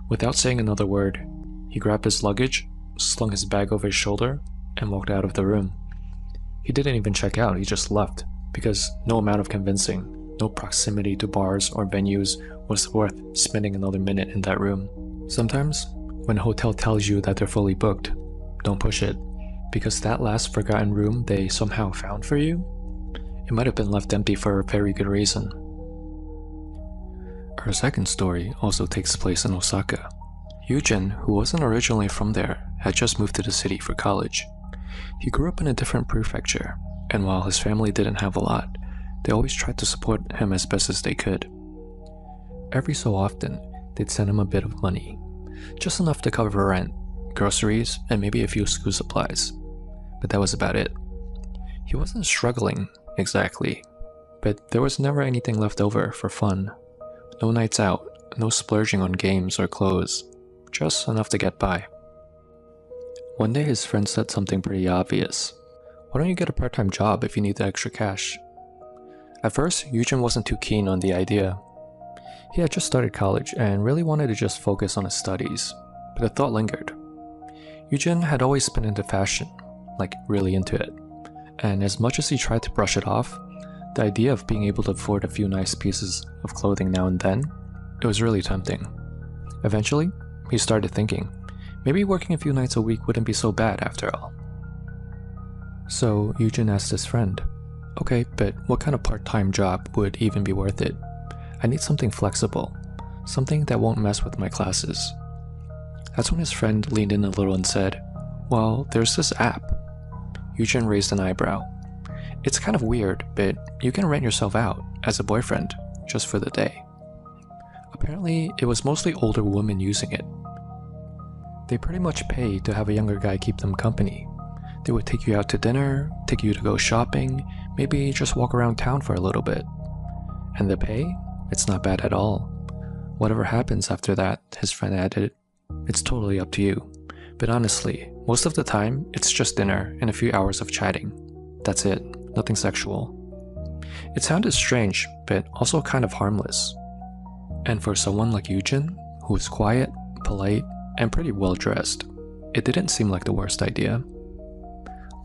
Without saying another word, he grabbed his luggage, slung his bag over his shoulder, and walked out of the room. He didn't even check out, he just left, because no amount of convincing, no proximity to bars or venues was worth spending another minute in that room. Sometimes, when a hotel tells you that they're fully booked, don't push it, because that last forgotten room they somehow found for you, it might have been left empty for a very good reason. Our second story also takes place in Osaka. Yujin, who wasn't originally from there, had just moved to the city for college. He grew up in a different prefecture, and while his family didn't have a lot, they always tried to support him as best as they could. Every so often, they'd send him a bit of money, just enough to cover rent, groceries, and maybe a few school supplies. But that was about it. He wasn't struggling, exactly, but there was never anything left over for fun. No nights out, no splurging on games or clothes, just enough to get by. One day his friend said something pretty obvious. Why don't you get a part-time job if you need the extra cash? At first, Yujin wasn't too keen on the idea. He had just started college and really wanted to just focus on his studies, but the thought lingered. Yujin had always been into fashion, like really into it, and as much as he tried to brush it off, the idea of being able to afford a few nice pieces of clothing now and then, it was really tempting. Eventually, he started thinking, maybe working a few nights a week wouldn't be so bad after all. So Yujin asked his friend, okay, but what kind of part-time job would even be worth it? I need something flexible, something that won't mess with my classes. That's when his friend leaned in a little and said, well, there's this app. Yujin raised an eyebrow. It's kind of weird, but you can rent yourself out as a boyfriend just for the day. Apparently, it was mostly older women using it. They pretty much pay to have a younger guy keep them company. They would take you out to dinner, take you to go shopping, maybe just walk around town for a little bit. And the pay? It's not bad at all. Whatever happens after that, his friend added, it's totally up to you. But honestly, most of the time, it's just dinner and a few hours of chatting. That's it. Nothing sexual. It sounded strange, but also kind of harmless. And for someone like Yujin, who was quiet, polite, and pretty well dressed, it didn't seem like the worst idea.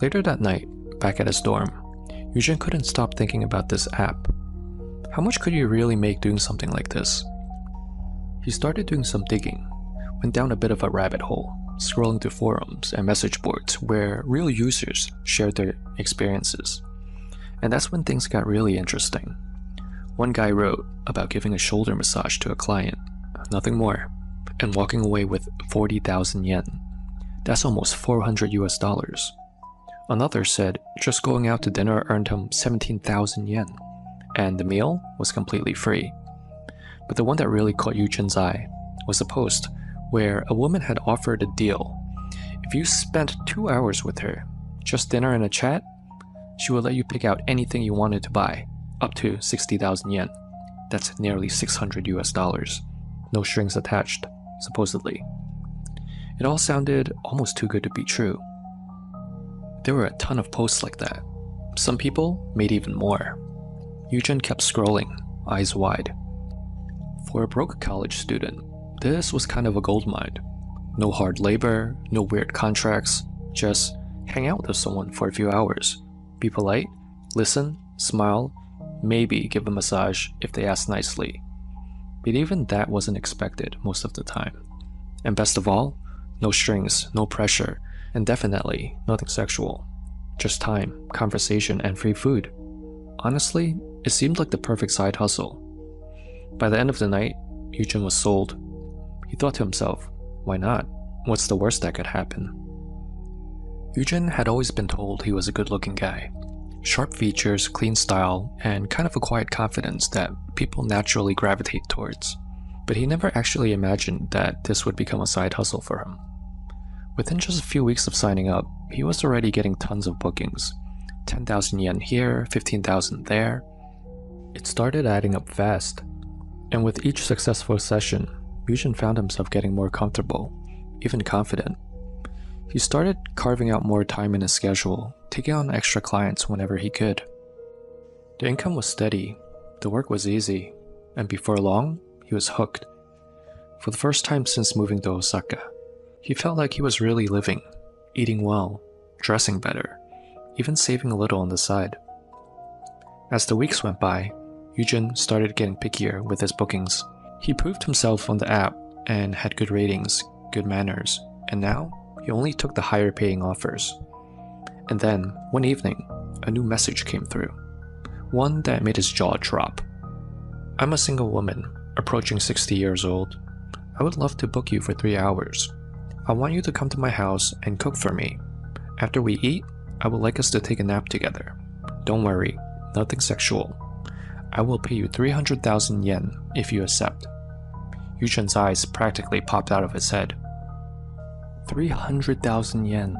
Later that night, back at his dorm, Yujin couldn't stop thinking about this app. How much could you really make doing something like this? He started doing some digging, went down a bit of a rabbit hole, scrolling through forums and message boards where real users shared their experiences. And that's when things got really interesting. One guy wrote about giving a shoulder massage to a client, nothing more, and walking away with 40,000 yen. That's almost $400. Another said just going out to dinner earned him 17,000 yen, and the meal was completely free. But the one that really caught Yujin's eye was a post where a woman had offered a deal. If you spent 2 hours with her, just dinner and a chat, she would let you pick out anything you wanted to buy, up to 60,000 yen. That's nearly $600. No strings attached, supposedly. It all sounded almost too good to be true. There were a ton of posts like that. Some people made even more. Yujin kept scrolling, eyes wide. For a broke college student, this was kind of a goldmine. No hard labor, no weird contracts, just hang out with someone for a few hours. Be polite, listen, smile, maybe give a massage if they ask nicely. But even that wasn't expected most of the time. And best of all, no strings, no pressure, and definitely nothing sexual. Just time, conversation, and free food. Honestly, it seemed like the perfect side hustle. By the end of the night, Yujin was sold. He thought to himself, why not? What's the worst that could happen? Yujin had always been told he was a good-looking guy. Sharp features, clean style, and kind of a quiet confidence that people naturally gravitate towards. But he never actually imagined that this would become a side hustle for him. Within just a few weeks of signing up, he was already getting tons of bookings. 10,000 yen here, 15,000 there. It started adding up fast. And with each successful session, Yujin found himself getting more comfortable, even confident. He started carving out more time in his schedule, taking on extra clients whenever he could. The income was steady, the work was easy, and before long, he was hooked. For the first time since moving to Osaka, he felt like he was really living, eating well, dressing better, even saving a little on the side. As the weeks went by, Yujin started getting pickier with his bookings. He proved himself on the app and had good ratings, good manners, and now he only took the higher paying offers. And then, one evening, a new message came through. One that made his jaw drop. "I'm a single woman, approaching 60 years old. I would love to book you for 3 hours. I want you to come to my house and cook for me. After we eat, I would like us to take a nap together. Don't worry, nothing sexual. I will pay you 300,000 yen if you accept." Yujin's eyes practically popped out of his head. 300,000 yen.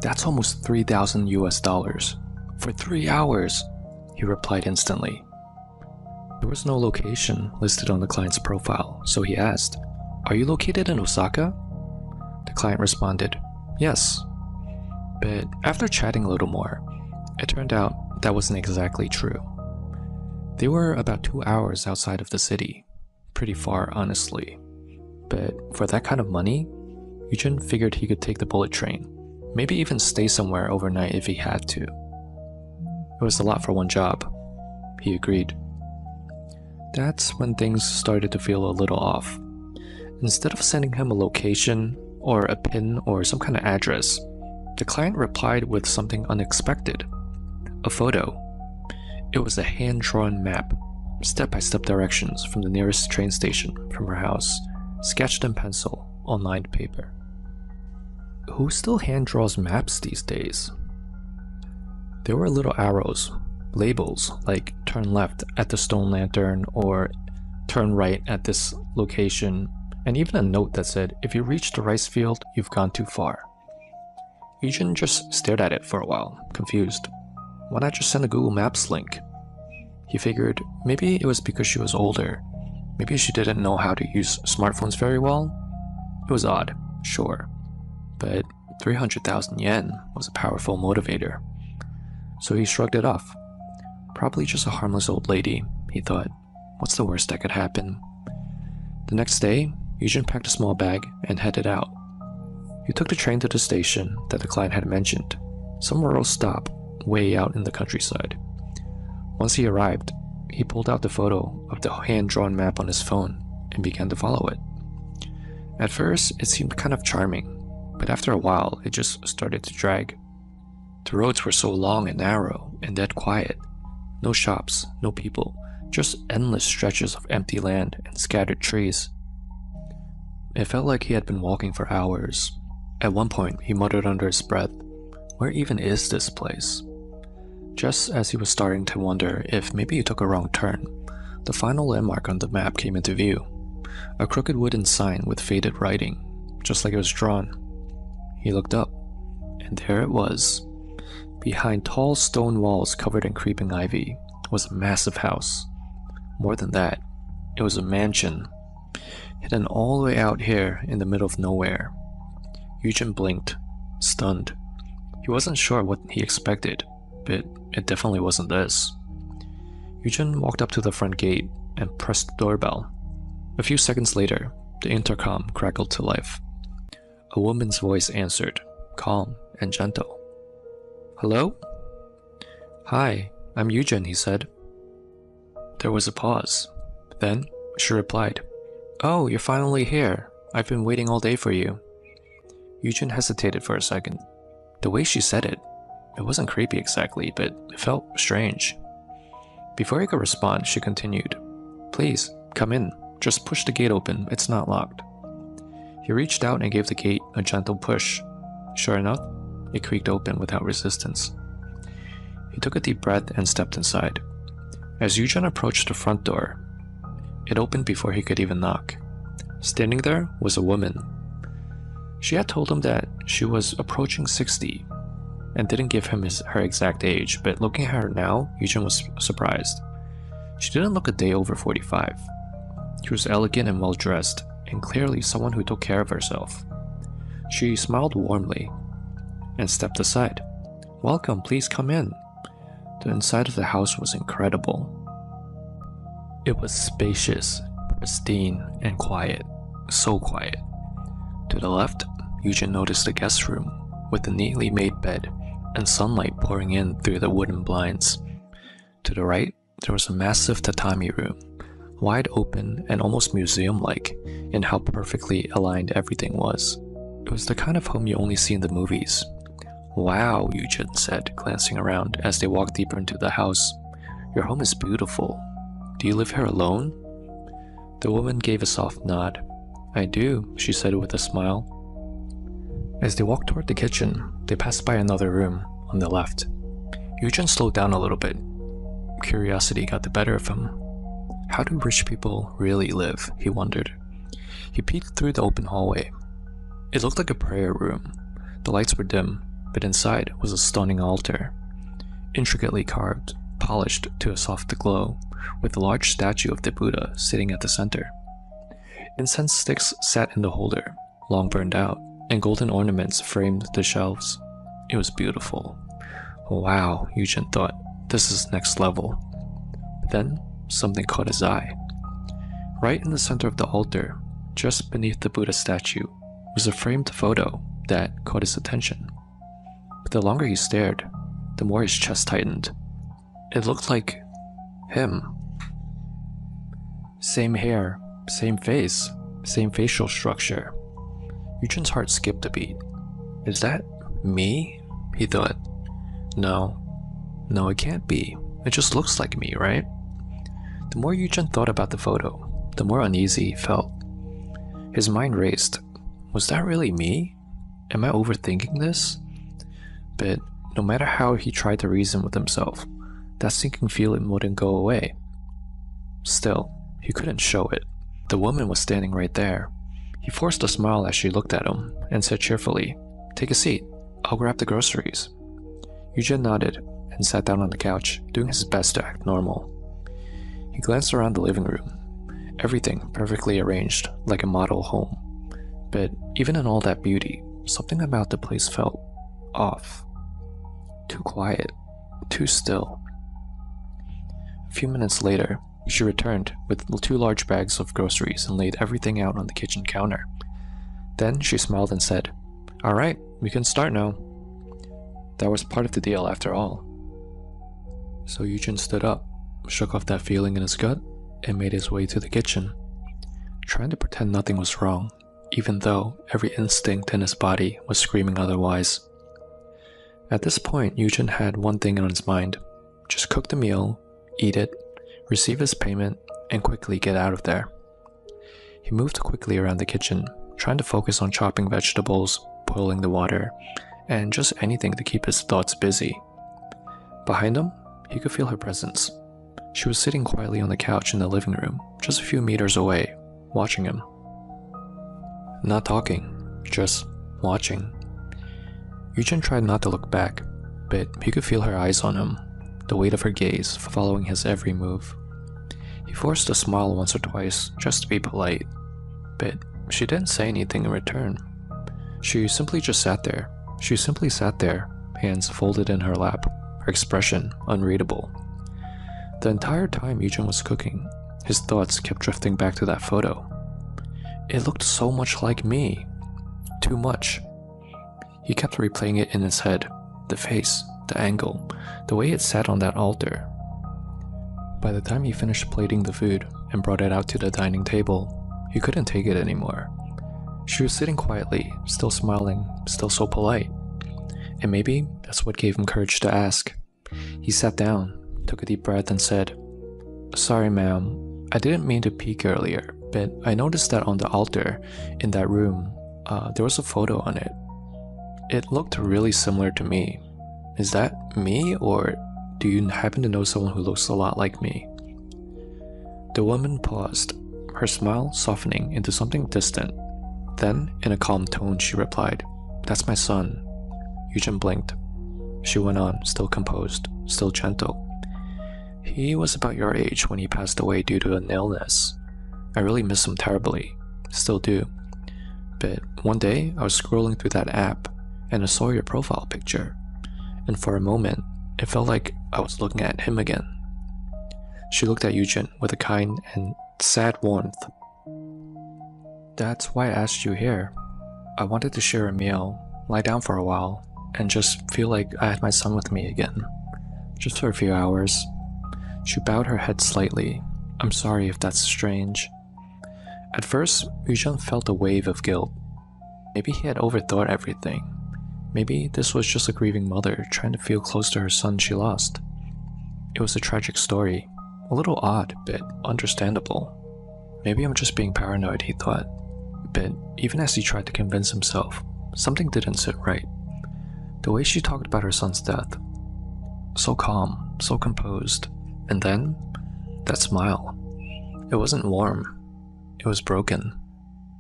That's almost 3,000 US dollars. For 3 hours, he replied instantly. There was no location listed on the client's profile, so he asked, "Are you located in Osaka?" The client responded, "Yes." But after chatting a little more, it turned out that wasn't exactly true. They were about 2 hours outside of the city. Pretty far, honestly. But for that kind of money, Yujin figured he could take the bullet train, maybe even stay somewhere overnight if he had to. It was a lot for one job. He agreed. That's when things started to feel a little off. Instead of sending him a location, or a pin, or some kind of address, the client replied with something unexpected. A photo. It was a hand-drawn map, step-by-step directions from the nearest train station from her house, sketched in pencil on lined paper. Who still hand-draws maps these days? There were little arrows, labels like turn left at the stone lantern or turn right at this location, and even a note that said, "If you reach the rice field, you've gone too far." Yujin just stared at it for a while, confused. Why not just send a Google Maps link? He figured maybe it was because she was older. Maybe she didn't know how to use smartphones very well. It was odd, sure, but 300,000 yen was a powerful motivator. So he shrugged it off. Probably just a harmless old lady, he thought. What's the worst that could happen? The next day, Yujin packed a small bag and headed out. He took the train to the station that the client had mentioned, some rural stop way out in the countryside. Once he arrived, he pulled out the photo of the hand-drawn map on his phone and began to follow it. At first, it seemed kind of charming, but after a while, it just started to drag. The roads were so long and narrow and dead quiet. No shops, no people, just endless stretches of empty land and scattered trees. It felt like he had been walking for hours. At one point, he muttered under his breath, "Where even is this place?" Just as he was starting to wonder if maybe he took a wrong turn, the final landmark on the map came into view. A crooked wooden sign with faded writing, just like it was drawn. He looked up, and there it was. Behind tall stone walls covered in creeping ivy was a massive house. More than that, it was a mansion, hidden all the way out here in the middle of nowhere. Yujin blinked, stunned. He wasn't sure what he expected, but it definitely wasn't this. Yujin walked up to the front gate and pressed the doorbell. A few seconds later, the intercom crackled to life. A woman's voice answered, calm and gentle. "Hello?" "Hi, I'm Yujin," he said. There was a pause. Then, she replied, "Oh, you're finally here. I've been waiting all day for you." Yujin hesitated for a second. The way she said it wasn't creepy exactly, but it felt strange. Before he could respond, she continued, "Please, come in. Just push the gate open, it's not locked." He reached out and gave the gate a gentle push. Sure enough, it creaked open without resistance. He took a deep breath and stepped inside. As Eugen approached the front door, it opened before he could even knock. Standing there was a woman. She had told him that she was approaching 60 and didn't give him her exact age, but looking at her now, Eugen was surprised. She didn't look a day over 45. She was elegant and well-dressed, and clearly someone who took care of herself. She smiled warmly and stepped aside. "Welcome, please come in." The inside of the house was incredible. It was spacious, pristine, and quiet. So quiet. To the left, Eugen noticed a guest room with a neatly made bed and sunlight pouring in through the wooden blinds. To the right, there was a massive tatami room, wide open and almost museum-like in how perfectly aligned everything was. It was the kind of home you only see in the movies. "Wow," Eugen said, glancing around as they walked deeper into the house. "Your home is beautiful. Do you live here alone?" The woman gave a soft nod. "I do," she said with a smile. As they walked toward the kitchen, they passed by another room on the left. Eugen slowed down a little bit. Curiosity got the better of him. How do rich people really live, he wondered. He peeked through the open hallway. It looked like a prayer room. The lights were dim, but inside was a stunning altar. Intricately carved, polished to a soft glow, with a large statue of the Buddha sitting at the center. Incense sticks sat in the holder, long burned out, and golden ornaments framed the shelves. It was beautiful. Wow, Eugen thought, this is next level. But then, something caught his eye. Right in the center of the altar, just beneath the Buddha statue, was a framed photo that caught his attention. But the longer he stared, the more his chest tightened. It looked like him. Same hair, same face, same facial structure. Eugen's heart skipped a beat. Is that me? He thought. No, it can't be. It just looks like me, right? The more Eugen thought about the photo, the more uneasy he felt. His mind raced. Was that really me? Am I overthinking this? But no matter how he tried to reason with himself, that sinking feeling wouldn't go away. Still, he couldn't show it. The woman was standing right there. He forced a smile as she looked at him and said cheerfully, "Take a seat. I'll grab the groceries." Eugen nodded and sat down on the couch, doing his best to act normal. He glanced around the living room. Everything perfectly arranged, like a model home. But even in all that beauty, something about the place felt off. Too quiet, too still. A few minutes later, she returned with 2 large bags of groceries and laid everything out on the kitchen counter. Then she smiled and said, "All right, we can start now." That was part of the deal after all. So Eugen stood up, shook off that feeling in his gut, and made his way to the kitchen, trying to pretend nothing was wrong, even though every instinct in his body was screaming otherwise. At this point, Eugen had one thing on his mind: just cook the meal, eat it, receive his payment, and quickly get out of there. He moved quickly around the kitchen, trying to focus on chopping vegetables, boiling the water, and just anything to keep his thoughts busy. Behind him, he could feel her presence. She was sitting quietly on the couch in the living room, just a few meters away, watching him. Not talking, just watching. Eugen tried not to look back, but he could feel her eyes on him, the weight of her gaze following his every move. He forced a smile once or twice, just to be polite, but she didn't say anything in return. She simply sat there, hands folded in her lap, her expression unreadable. The entire time Eugen was cooking, his thoughts kept drifting back to that photo. It looked so much like me. Too much. He kept replaying it in his head, the face, the angle, the way it sat on that altar. By the time he finished plating the food and brought it out to the dining table, he couldn't take it anymore. She was sitting quietly, still smiling, still so polite. And maybe that's what gave him courage to ask. He sat down, took a deep breath and said, "Sorry ma'am, I didn't mean to peek earlier, but I noticed that on the altar in that room, there was a photo on it. It looked really similar to me. Is that me or Do you happen to know someone who looks a lot like me? The woman paused, her smile softening into something distant. Then, in a calm tone, she replied, "That's my son." Eugen blinked. She went on, still composed, still gentle. "He was about your age when he passed away due to an illness. I really miss him terribly. Still do. But one day, I was scrolling through that app, and I saw your profile picture. And for a moment, it felt like I was looking at him again." She looked at Eugen with a kind and sad warmth. "That's why I asked you here. I wanted to share a meal, lie down for a while, and just feel like I had my son with me again. Just for a few hours." She bowed her head slightly. "I'm sorry if that's strange." At first, Eugen felt a wave of guilt. Maybe he had overthought everything. Maybe this was just a grieving mother trying to feel close to her son she lost. It was a tragic story. A little odd, but understandable. Maybe I'm just being paranoid, he thought. But even as he tried to convince himself, something didn't sit right. The way she talked about her son's death. So calm, so composed. And then, that smile. It wasn't warm. It was broken.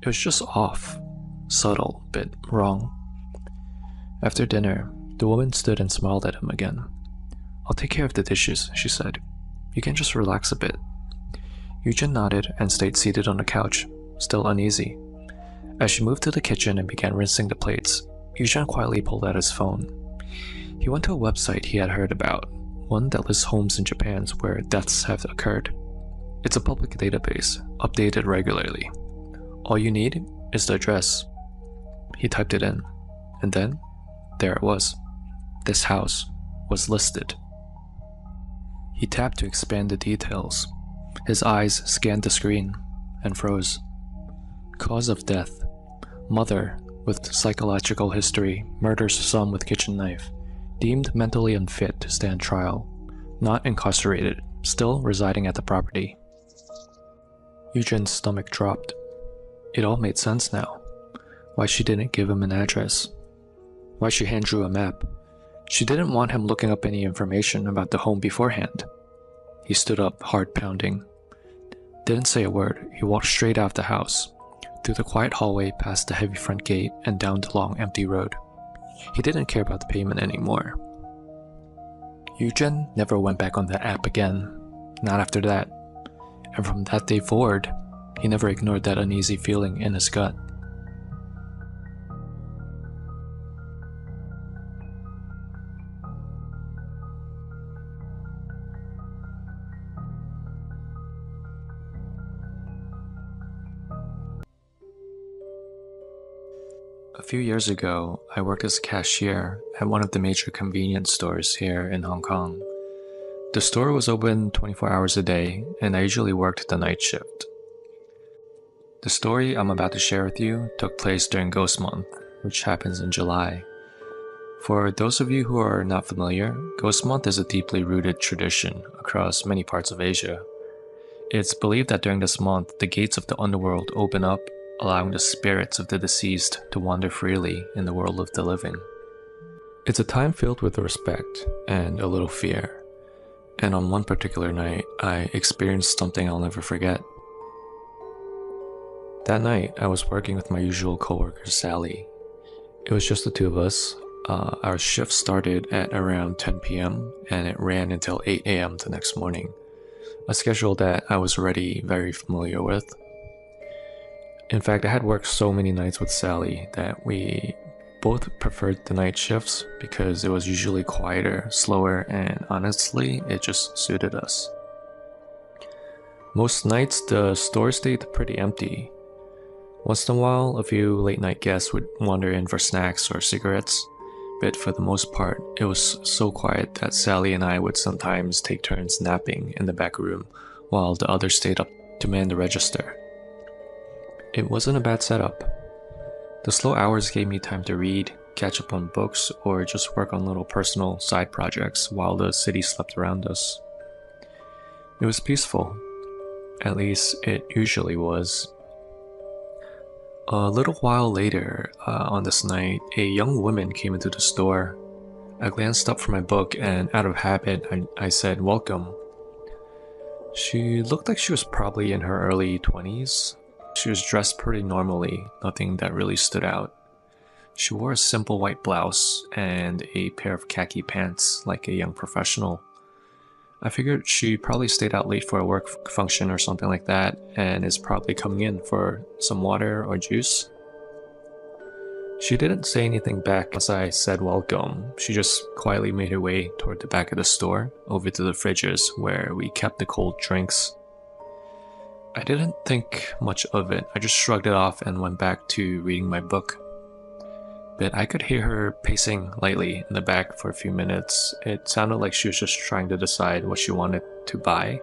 It was just off. Subtle, but wrong. After dinner, the woman stood and smiled at him again. "I'll take care of the dishes," she said. "You can just relax a bit." Eugen nodded and stayed seated on the couch, still uneasy. As she moved to the kitchen and began rinsing the plates, Eugen quietly pulled out his phone. He went to a website he had heard about, one that lists homes in Japan where deaths have occurred. It's a public database, updated regularly. All you need is the address. He typed it in, and then, there it was. This house was listed. He tapped to expand the details. His eyes scanned the screen and froze. Cause of death. Mother with psychological history murders son with kitchen knife. Deemed mentally unfit to stand trial. Not incarcerated, still residing at the property. Eugen's stomach dropped. It all made sense now. Why she didn't give him an address. Why she hand drew a map. She didn't want him looking up any information about the home beforehand. He stood up, heart pounding. Didn't say a word. He walked straight out of the house, through the quiet hallway past the heavy front gate and down the long empty road. He didn't care about the payment anymore. Eugen never went back on that app again. Not after that. And from that day forward, he never ignored that uneasy feeling in his gut. A few years ago, I worked as a cashier at one of the major convenience stores here in Hong Kong. The store was open 24 hours a day, and I usually worked the night shift. The story I'm about to share with you took place during Ghost Month, which happens in July. For those of you who are not familiar, Ghost Month is a deeply rooted tradition across many parts of Asia. It's believed that during this month, the gates of the underworld open up, allowing the spirits of the deceased to wander freely in the world of the living. It's a time filled with respect and a little fear. And on one particular night, I experienced something I'll never forget. That night, I was working with my usual coworker, Sally. It was just the two of us. Our shift started at around 10 p.m. and it ran until 8 a.m. the next morning, a schedule that I was already very familiar with. In fact, I had worked so many nights with Sally that we both preferred the night shifts because it was usually quieter, slower, and honestly, it just suited us. Most nights, the store stayed pretty empty. Once in a while, a few late-night guests would wander in for snacks or cigarettes, but for the most part, it was so quiet that Sally and I would sometimes take turns napping in the back room while the others stayed up to man the register. It wasn't a bad setup. The slow hours gave me time to read, catch up on books, or just work on little personal side projects while the city slept around us. It was peaceful. At least, it usually was. A little while later, on this night, a young woman came into the store. I glanced up from my book and out of habit, I said, "Welcome." She looked like she was probably in her early 20s. She was dressed pretty normally, nothing that really stood out. She wore a simple white blouse and a pair of khaki pants like a young professional. I figured she probably stayed out late for a work function or something like that and is probably coming in for some water or juice. She didn't say anything back as I said welcome. She just quietly made her way toward the back of the store, over to the fridges where we kept the cold drinks. I didn't think much of it. I just shrugged it off and went back to reading my book. But I could hear her pacing lightly in the back for a few minutes. It sounded like she was just trying to decide what she wanted to buy.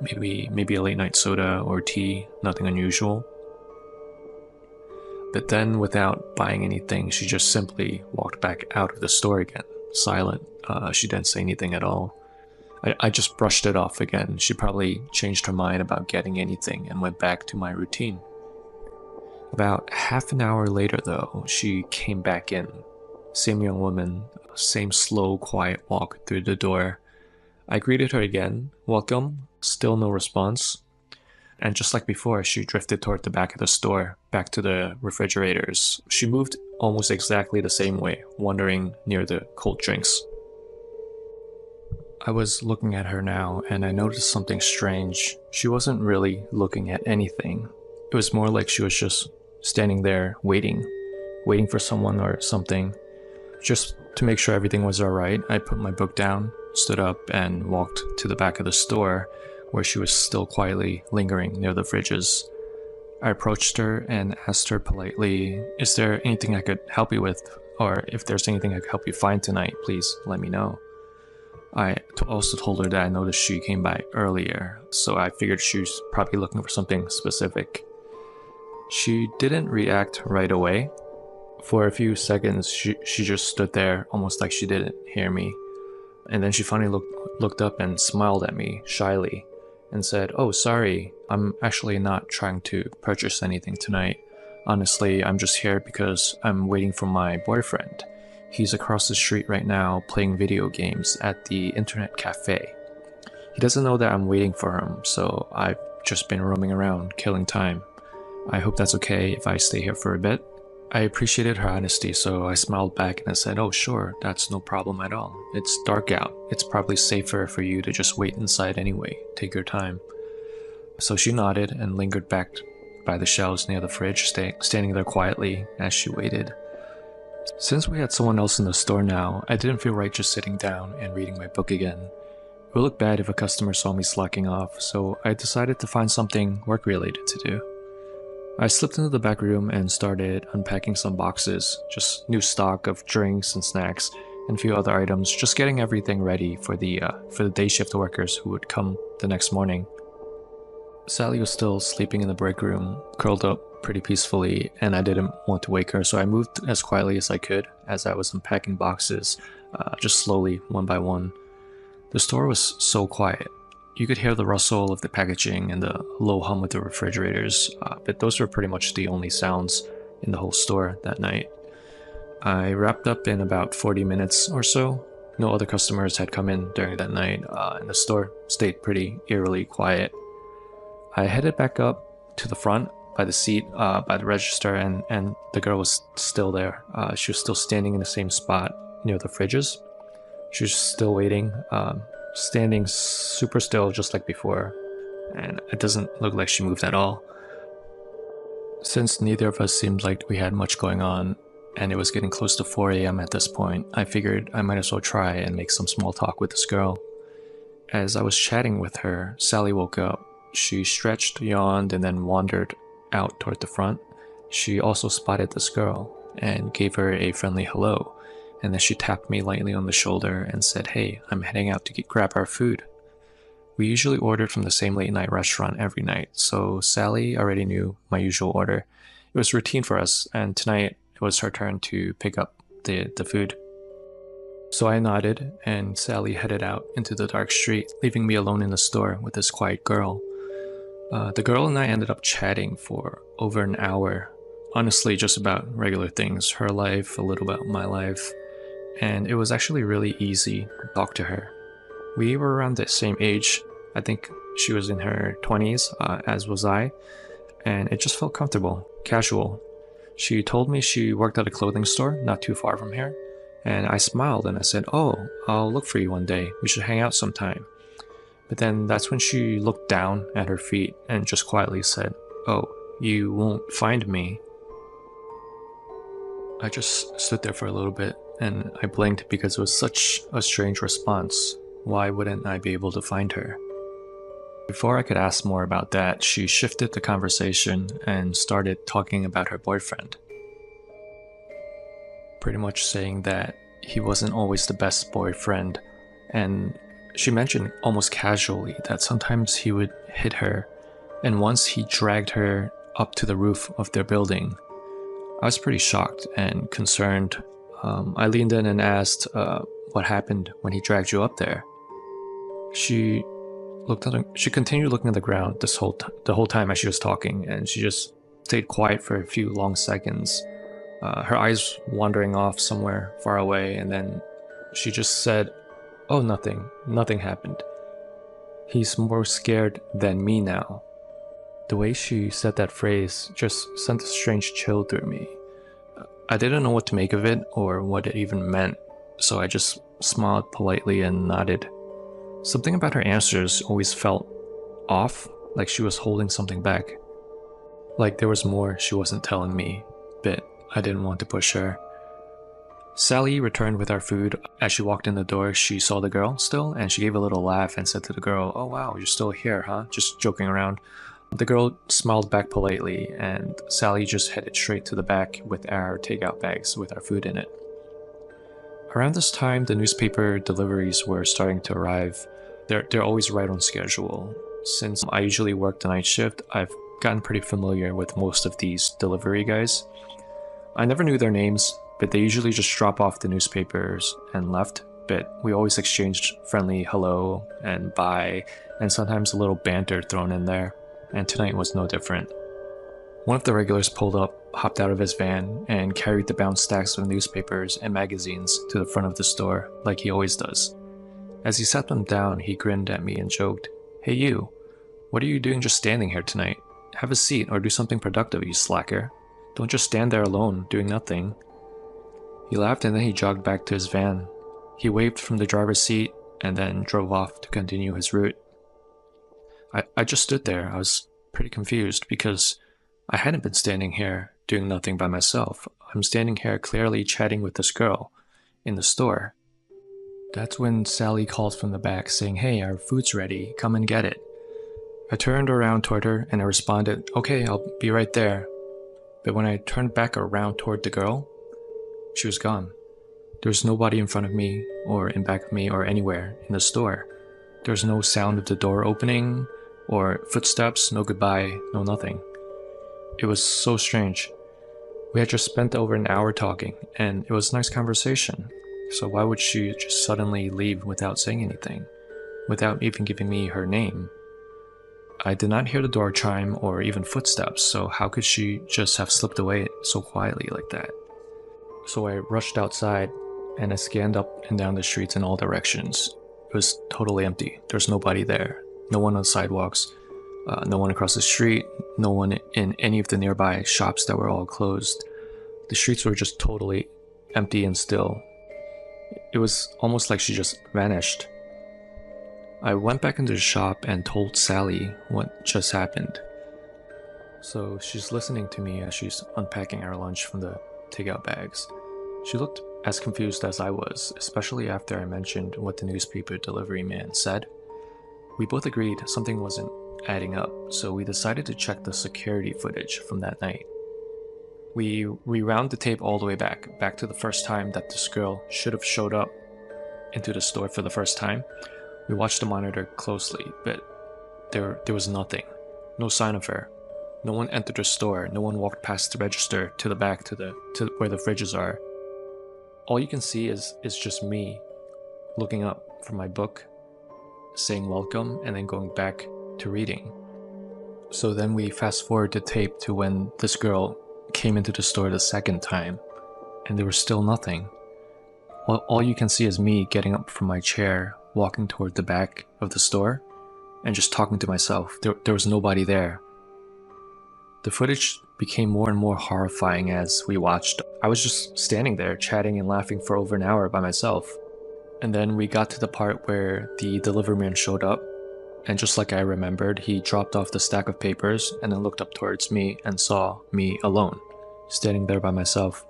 Maybe a late night soda or tea, nothing unusual. But then, without buying anything, she just simply walked back out of the store again, silent. She didn't say anything at all. I just brushed it off again. She probably changed her mind about getting anything and went back to my routine. About half an hour later, though, she came back in. Same young woman, same slow, quiet walk through the door. I greeted her again. "Welcome." Still no response. And just like before, she drifted toward the back of the store, back to the refrigerators. She moved almost exactly the same way, wandering near the cold drinks. I was looking at her now, and I noticed something strange. She wasn't really looking at anything. It was more like she was just standing there waiting for someone or something. Just to make sure everything was alright, I put my book down, stood up, and walked to the back of the store, where she was still quietly lingering near the fridges. I approached her and asked her politely, "Is there anything I could help you with? Or if there's anything I could help you find tonight, please let me know." I also told her that I noticed she came by earlier, so I figured she was probably looking for something specific. She didn't react right away. For a few seconds, she just stood there, almost like she didn't hear me. And then she finally looked up and smiled at me, shyly, and said, "Oh, sorry, I'm actually not trying to purchase anything tonight. Honestly, I'm just here because I'm waiting for my boyfriend. He's across the street right now playing video games at the internet cafe. He doesn't know that I'm waiting for him, so I've just been roaming around, killing time. I hope that's okay if I stay here for a bit." I appreciated her honesty, so I smiled back and I said, "Oh sure, that's no problem at all. It's dark out. It's probably safer for you to just wait inside anyway. Take your time." So she nodded and lingered back by the shelves near the fridge, standing there quietly as she waited. Since we had someone else in the store now, I didn't feel right just sitting down and reading my book again. It would look bad if a customer saw me slacking off, so I decided to find something work-related to do. I slipped into the back room and started unpacking some boxes, just new stock of drinks and snacks, and a few other items, just getting everything ready for the day shift workers who would come the next morning. Sally was still sleeping in the break room, curled up pretty peacefully, and I didn't want to wake her, so I moved as quietly as I could as I was unpacking boxes, just slowly, one by one. The store was so quiet. You could hear the rustle of the packaging and the low hum of the refrigerators, but those were pretty much the only sounds in the whole store that night. I wrapped up in about 40 minutes or so. No other customers had come in during that night, and the store stayed pretty eerily quiet. I headed back up to the front by the seat, by the register, and the girl was still there. She was still standing in the same spot near the fridges. She was still waiting, standing super still just like before, and it doesn't look like she moved at all. Since neither of us seemed like we had much going on, and it was getting close to 4 a.m. at this point, I figured I might as well try and make some small talk with this girl. As I was chatting with her, Sally woke up. She stretched, yawned, and then wandered out toward the front. She also spotted this girl and gave her a friendly hello, and then she tapped me lightly on the shoulder and said, "Hey, I'm heading out to grab our food." We usually ordered from the same late-night restaurant every night, so Sally already knew my usual order. It was routine for us, and tonight it was her turn to pick up the food. So I nodded, and Sally headed out into the dark street, leaving me alone in the store with this quiet girl. The girl and I ended up chatting for over an hour. Honestly, just about regular things, her life, a little about my life. and it was actually really easy to talk to her. We were around the same age. I think she was in her 20s, as was I, and it just felt comfortable, casual. She told me she worked at a clothing store not too far from here, and I smiled and I said, "Oh, I'll look for you one day. We should hang out sometime." But then that's when she looked down at her feet and just quietly said, "Oh, you won't find me." I just stood there for a little bit and I blinked because it was such a strange response. Why wouldn't I be able to find her? Before I could ask more about that, she shifted the conversation and started talking about her boyfriend. Pretty much saying that he wasn't always the best boyfriend, and she mentioned almost casually that sometimes he would hit her, and once he dragged her up to the roof of their building. I was pretty shocked and concerned. I leaned in and asked what happened when he dragged you up there. She continued looking at the ground the whole time as she was talking, and she just stayed quiet for a few long seconds, her eyes wandering off somewhere far away, and then she just said, "Oh, nothing happened. He's more scared than me now." The way she said that phrase just sent a strange chill through me. I didn't know what to make of it or what it even meant, so I just smiled politely and nodded. Something about her answers always felt off, like she was holding something back. Like there was more she wasn't telling me, but I didn't want to push her. Sally returned with our food. As she walked in the door, she saw the girl still, and she gave a little laugh and said to the girl, "Oh wow, you're still here, huh?" Just joking around. The girl smiled back politely, and Sally just headed straight to the back with our takeout bags with our food in it. Around this time, the newspaper deliveries were starting to arrive. They're always right on schedule. Since I usually work the night shift, I've gotten pretty familiar with most of these delivery guys. I never knew their names, but they usually just drop off the newspapers and left, but we always exchanged friendly hello and bye, and sometimes a little banter thrown in there, and tonight was no different. One of the regulars pulled up, hopped out of his van, and carried the bound stacks of newspapers and magazines to the front of the store, like he always does. As he set them down, he grinned at me and joked, "Hey you, what are you doing just standing here tonight? Have a seat or do something productive, you slacker. Don't just stand there alone, doing nothing." He laughed and then he jogged back to his van. He waved from the driver's seat and then drove off to continue his route. I just stood there. I was pretty confused because I hadn't been standing here doing nothing by myself. I'm standing here clearly chatting with this girl in the store. That's when Sally called from the back saying, "Hey, our food's ready, come and get it." I turned around toward her and I responded, "Okay, I'll be right there." But when I turned back around toward the girl, she was gone. There was nobody in front of me or in back of me or anywhere in the store. There was no sound of the door opening or footsteps, no goodbye, no nothing. It was so strange. We had just spent over an hour talking, and it was a nice conversation. So why would she just suddenly leave without saying anything? Without even giving me her name? I did not hear the door chime or even footsteps, so how could she just have slipped away so quietly like that? So I rushed outside, and I scanned up and down the streets in all directions. It was totally empty. There's nobody there. No one on the sidewalks, no one across the street, no one in any of the nearby shops that were all closed. The streets were just totally empty and still. It was almost like she just vanished. I went back into the shop and told Sally what just happened. So she's listening to me as she's unpacking our lunch from the takeout bags. She looked as confused as I was, especially after I mentioned what the newspaper delivery man said. We both agreed something wasn't adding up, so we decided to check the security footage from that night. We rewound the tape all the way back to the first time that this girl should have showed up into the store for the first time. We watched the monitor closely, but there was nothing. No sign of her. No one entered the store. No one walked past the register to the back to where the fridges are. All you can see is just me looking up from my book, saying welcome, and then going back to reading. So then we fast forward the tape to when this girl came into the store the second time, and there was still nothing. All you can see is me getting up from my chair, walking toward the back of the store, and just talking to myself. There was nobody there. The footage became more and more horrifying as we watched. I was just standing there, chatting and laughing for over an hour by myself. And then we got to the part where the delivery man showed up, and just like I remembered, he dropped off the stack of papers and then looked up towards me and saw me alone, standing there by myself.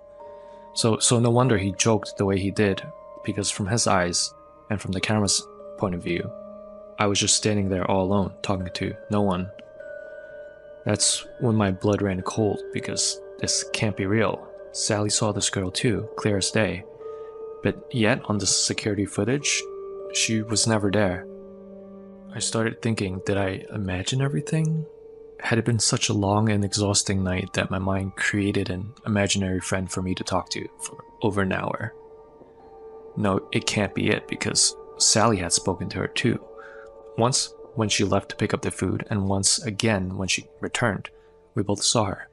So no wonder he joked the way he did, because from his eyes, and from the camera's point of view, I was just standing there all alone, talking to no one. That's when my blood ran cold, because this can't be real. Sally saw this girl too, clear as day. But yet, on the security footage, she was never there. I started thinking, did I imagine everything? Had it been such a long and exhausting night that my mind created an imaginary friend for me to talk to for over an hour? No, it can't be it, because Sally had spoken to her too. Once when she left to pick up the food, and once again when she returned. We both saw her.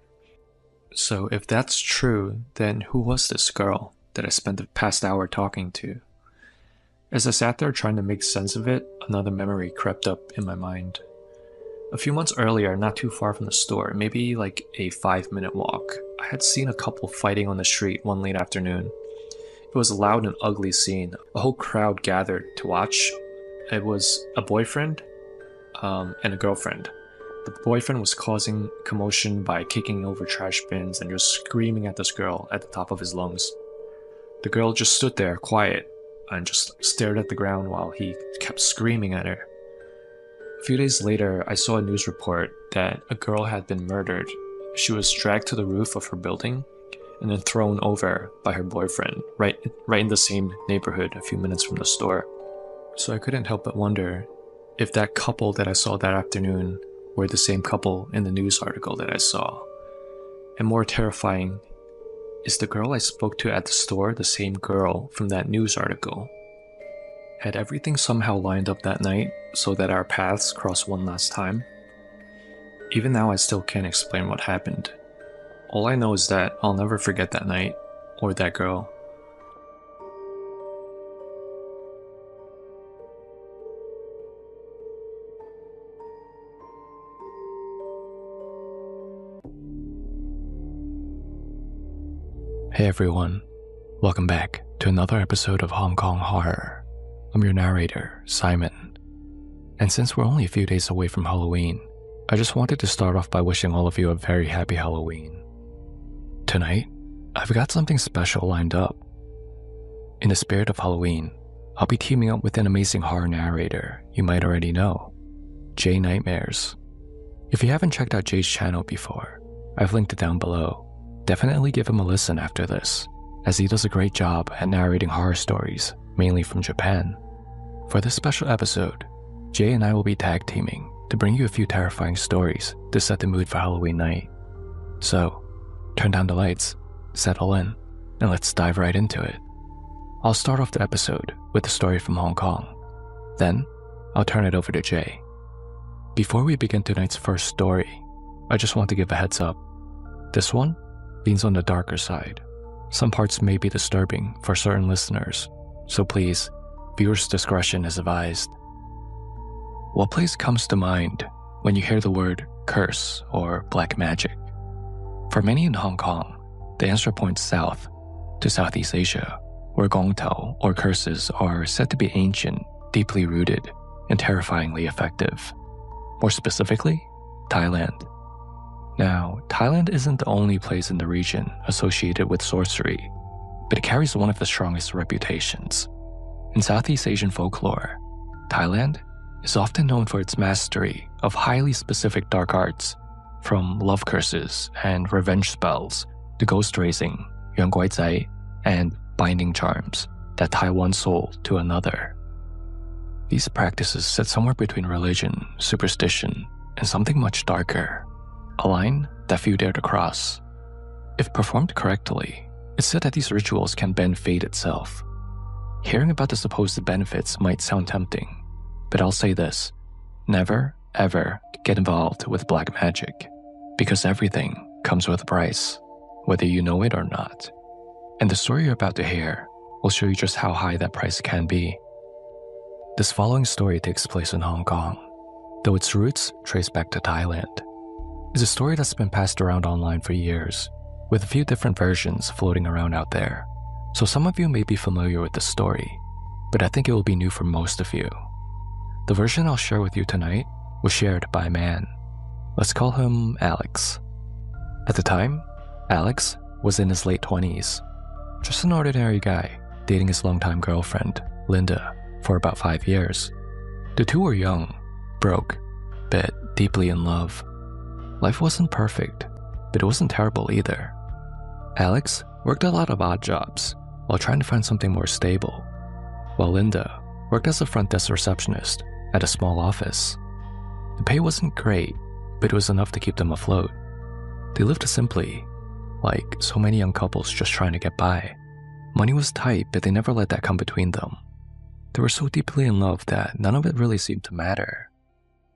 So if that's true, then who was this girl that I spent the past hour talking to? As I sat there trying to make sense of it, another memory crept up in my mind. A few months earlier, not too far from the store, maybe like a 5-minute walk, I had seen a couple fighting on the street one late afternoon. It was a loud and ugly scene. A whole crowd gathered to watch. It was a boyfriend and a girlfriend. The boyfriend was causing commotion by kicking over trash bins and just screaming at this girl at the top of his lungs. The girl just stood there, quiet, and just stared at the ground while he kept screaming at her. A few days later, I saw a news report that a girl had been murdered. She was dragged to the roof of her building and then thrown over by her boyfriend, right in the same neighborhood a few minutes from the store. So I couldn't help but wonder if that couple that I saw that afternoon were the same couple in the news article that I saw. And more terrifying, is the girl I spoke to at the store the same girl from that news article? Had everything somehow lined up that night so that our paths crossed one last time? Even now I still can't explain what happened. All I know is that I'll never forget that night, or that girl. Hey everyone, welcome back to another episode of Hong Kong Horror. I'm your narrator, Simon. And since we're only a few days away from Halloween, I just wanted to start off by wishing all of you a very happy Halloween. Tonight, I've got something special lined up. In the spirit of Halloween, I'll be teaming up with an amazing horror narrator you might already know, Jay Nightmares. If you haven't checked out Jay's channel before, I've linked it down below. Definitely give him a listen after this, as he does a great job at narrating horror stories, mainly from Japan. For this special episode, Jay and I will be tag teaming to bring you a few terrifying stories to set the mood for Halloween night. So, turn down the lights, settle in, and let's dive right into it. I'll start off the episode with a story from Hong Kong. Then, I'll turn it over to Jay. Before we begin tonight's first story, I just want to give a heads up. This one leans on the darker side. Some parts may be disturbing for certain listeners, so please, viewers' discretion is advised. What place comes to mind when you hear the word curse or black magic? For many in Hong Kong, the answer points south to Southeast Asia, where gong tao or curses are said to be ancient, deeply rooted, and terrifyingly effective. More specifically, Thailand. Now, Thailand isn't the only place in the region associated with sorcery, but it carries one of the strongest reputations. In Southeast Asian folklore, Thailand is often known for its mastery of highly specific dark arts, from love curses and revenge spells to ghost raising, yuan guai zai, and binding charms that tie one soul to another. These practices sit somewhere between religion, superstition, and something much darker. A line that few dare to cross. If performed correctly, it's said that these rituals can bend fate itself. Hearing about the supposed benefits might sound tempting, but I'll say this: never, ever get involved with black magic, because everything comes with a price, whether you know it or not. And the story you're about to hear will show you just how high that price can be. This following story takes place in Hong Kong, though its roots trace back to Thailand. It's a story that's been passed around online for years, with a few different versions floating around out there. So some of you may be familiar with the story, but I think it will be new for most of you. The version I'll share with you tonight was shared by a man. Let's call him Alex. At the time, Alex was in his late 20s, just an ordinary guy dating his longtime girlfriend, Linda, for about 5 years. The two were young, broke, but deeply in love. Life wasn't perfect, but it wasn't terrible either. Alex worked a lot of odd jobs while trying to find something more stable, while Linda worked as a front desk receptionist at a small office. The pay wasn't great, but it was enough to keep them afloat. They lived simply, like so many young couples just trying to get by. Money was tight, but they never let that come between them. They were so deeply in love that none of it really seemed to matter.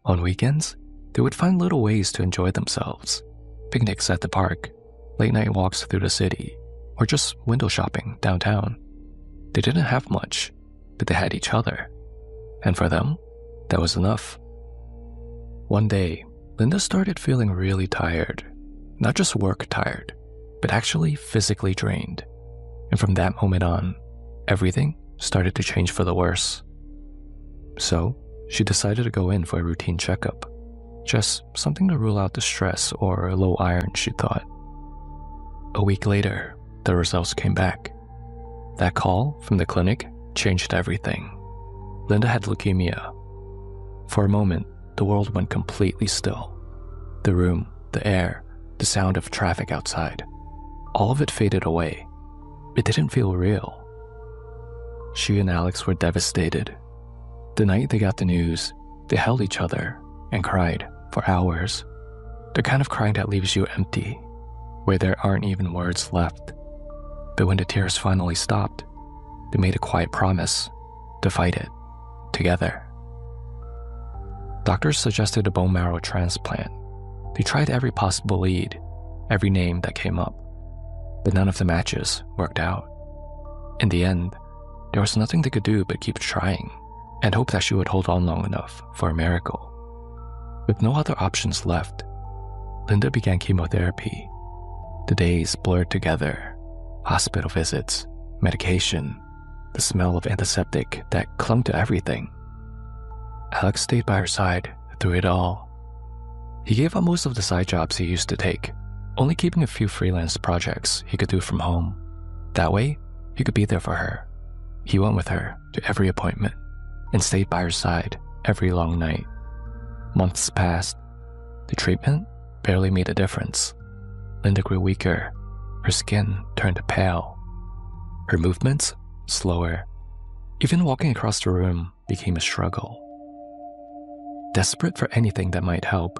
On weekends, they would find little ways to enjoy themselves. Picnics at the park, late-night walks through the city, or just window shopping downtown. They didn't have much, but they had each other. And for them, that was enough. One day, Linda started feeling really tired. Not just work tired, but actually physically drained. And from that moment on, everything started to change for the worse. So, she decided to go in for a routine checkup. Just something to rule out the stress or low iron, she thought. A week later, the results came back. That call from the clinic changed everything. Linda had leukemia. For a moment, the world went completely still. The room, the air, the sound of traffic outside, all of it faded away. It didn't feel real. She and Alex were devastated. The night they got the news, they held each other and cried for hours. The kind of crying that leaves you empty, where there aren't even words left. But when the tears finally stopped, they made a quiet promise to fight it together. Doctors suggested a bone marrow transplant. They tried every possible lead, every name that came up, but none of the matches worked out. In the end, there was nothing they could do but keep trying and hope that she would hold on long enough for a miracle. With no other options left, Linda began chemotherapy. The days blurred together, hospital visits, medication, the smell of antiseptic that clung to everything. Alex stayed by her side through it all. He gave up most of the side jobs he used to take, only keeping a few freelance projects he could do from home. That way, he could be there for her. He went with her to every appointment and stayed by her side every long night. Months passed. The treatment barely made a difference. Linda grew weaker. Her skin turned pale. Her movements slower. Even walking across the room became a struggle. Desperate for anything that might help,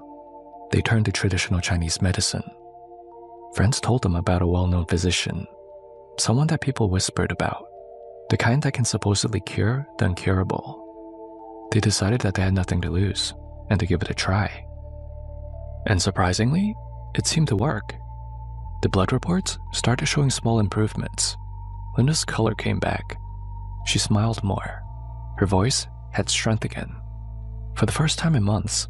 they turned to traditional Chinese medicine. Friends told them about a well-known physician, someone that people whispered about, the kind that can supposedly cure the incurable. They decided that they had nothing to lose and to give it a try. And surprisingly, it seemed to work. The blood reports started showing small improvements. Linda's color came back. She smiled more. Her voice had strength again. For the first time in months,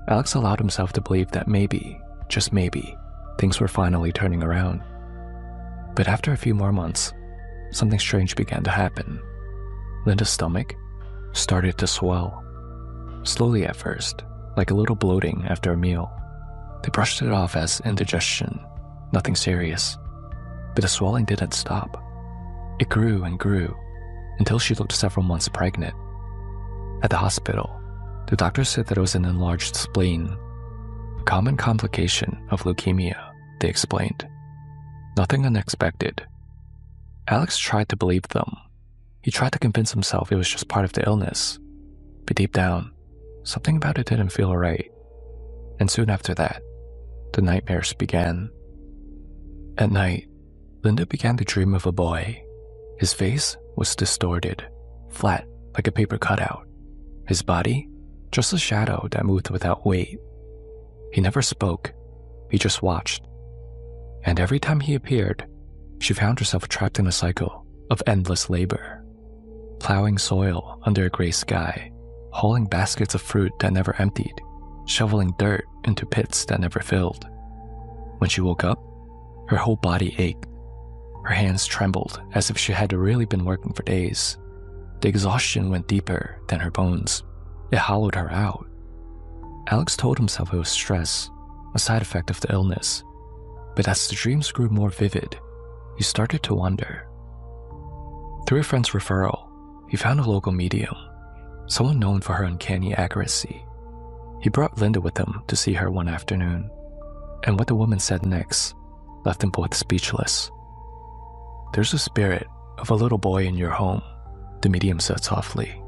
Alex allowed himself to believe that maybe, just maybe, things were finally turning around. But after a few more months, something strange began to happen. Linda's stomach started to swell. Slowly at first, like a little bloating after a meal. They brushed it off as indigestion, nothing serious. But the swelling didn't stop. It grew and grew, until she looked several months pregnant. At the hospital, the doctor said that it was an enlarged spleen, a common complication of leukemia, they explained. Nothing unexpected. Alex tried to believe them. He tried to convince himself it was just part of the illness. But deep down, something about it didn't feel right. And soon after that, the nightmares began. At night, Linda began to dream of a boy. His face was distorted, flat like a paper cutout. His body, just a shadow that moved without weight. He never spoke, he just watched. And every time he appeared, she found herself trapped in a cycle of endless labor. Plowing soil under a gray sky, hauling baskets of fruit that never emptied, shoveling dirt into pits that never filled. When she woke up, her whole body ached. Her hands trembled as if she had really been working for days. The exhaustion went deeper than her bones. It hollowed her out. Alex told himself it was stress, a side effect of the illness. But as the dreams grew more vivid, he started to wonder. Through a friend's referral, he found a local medium, someone known for her uncanny accuracy. He brought Linda with him to see her one afternoon, and what the woman said next left them both speechless. "There's a spirit of a little boy in your home," the medium said softly.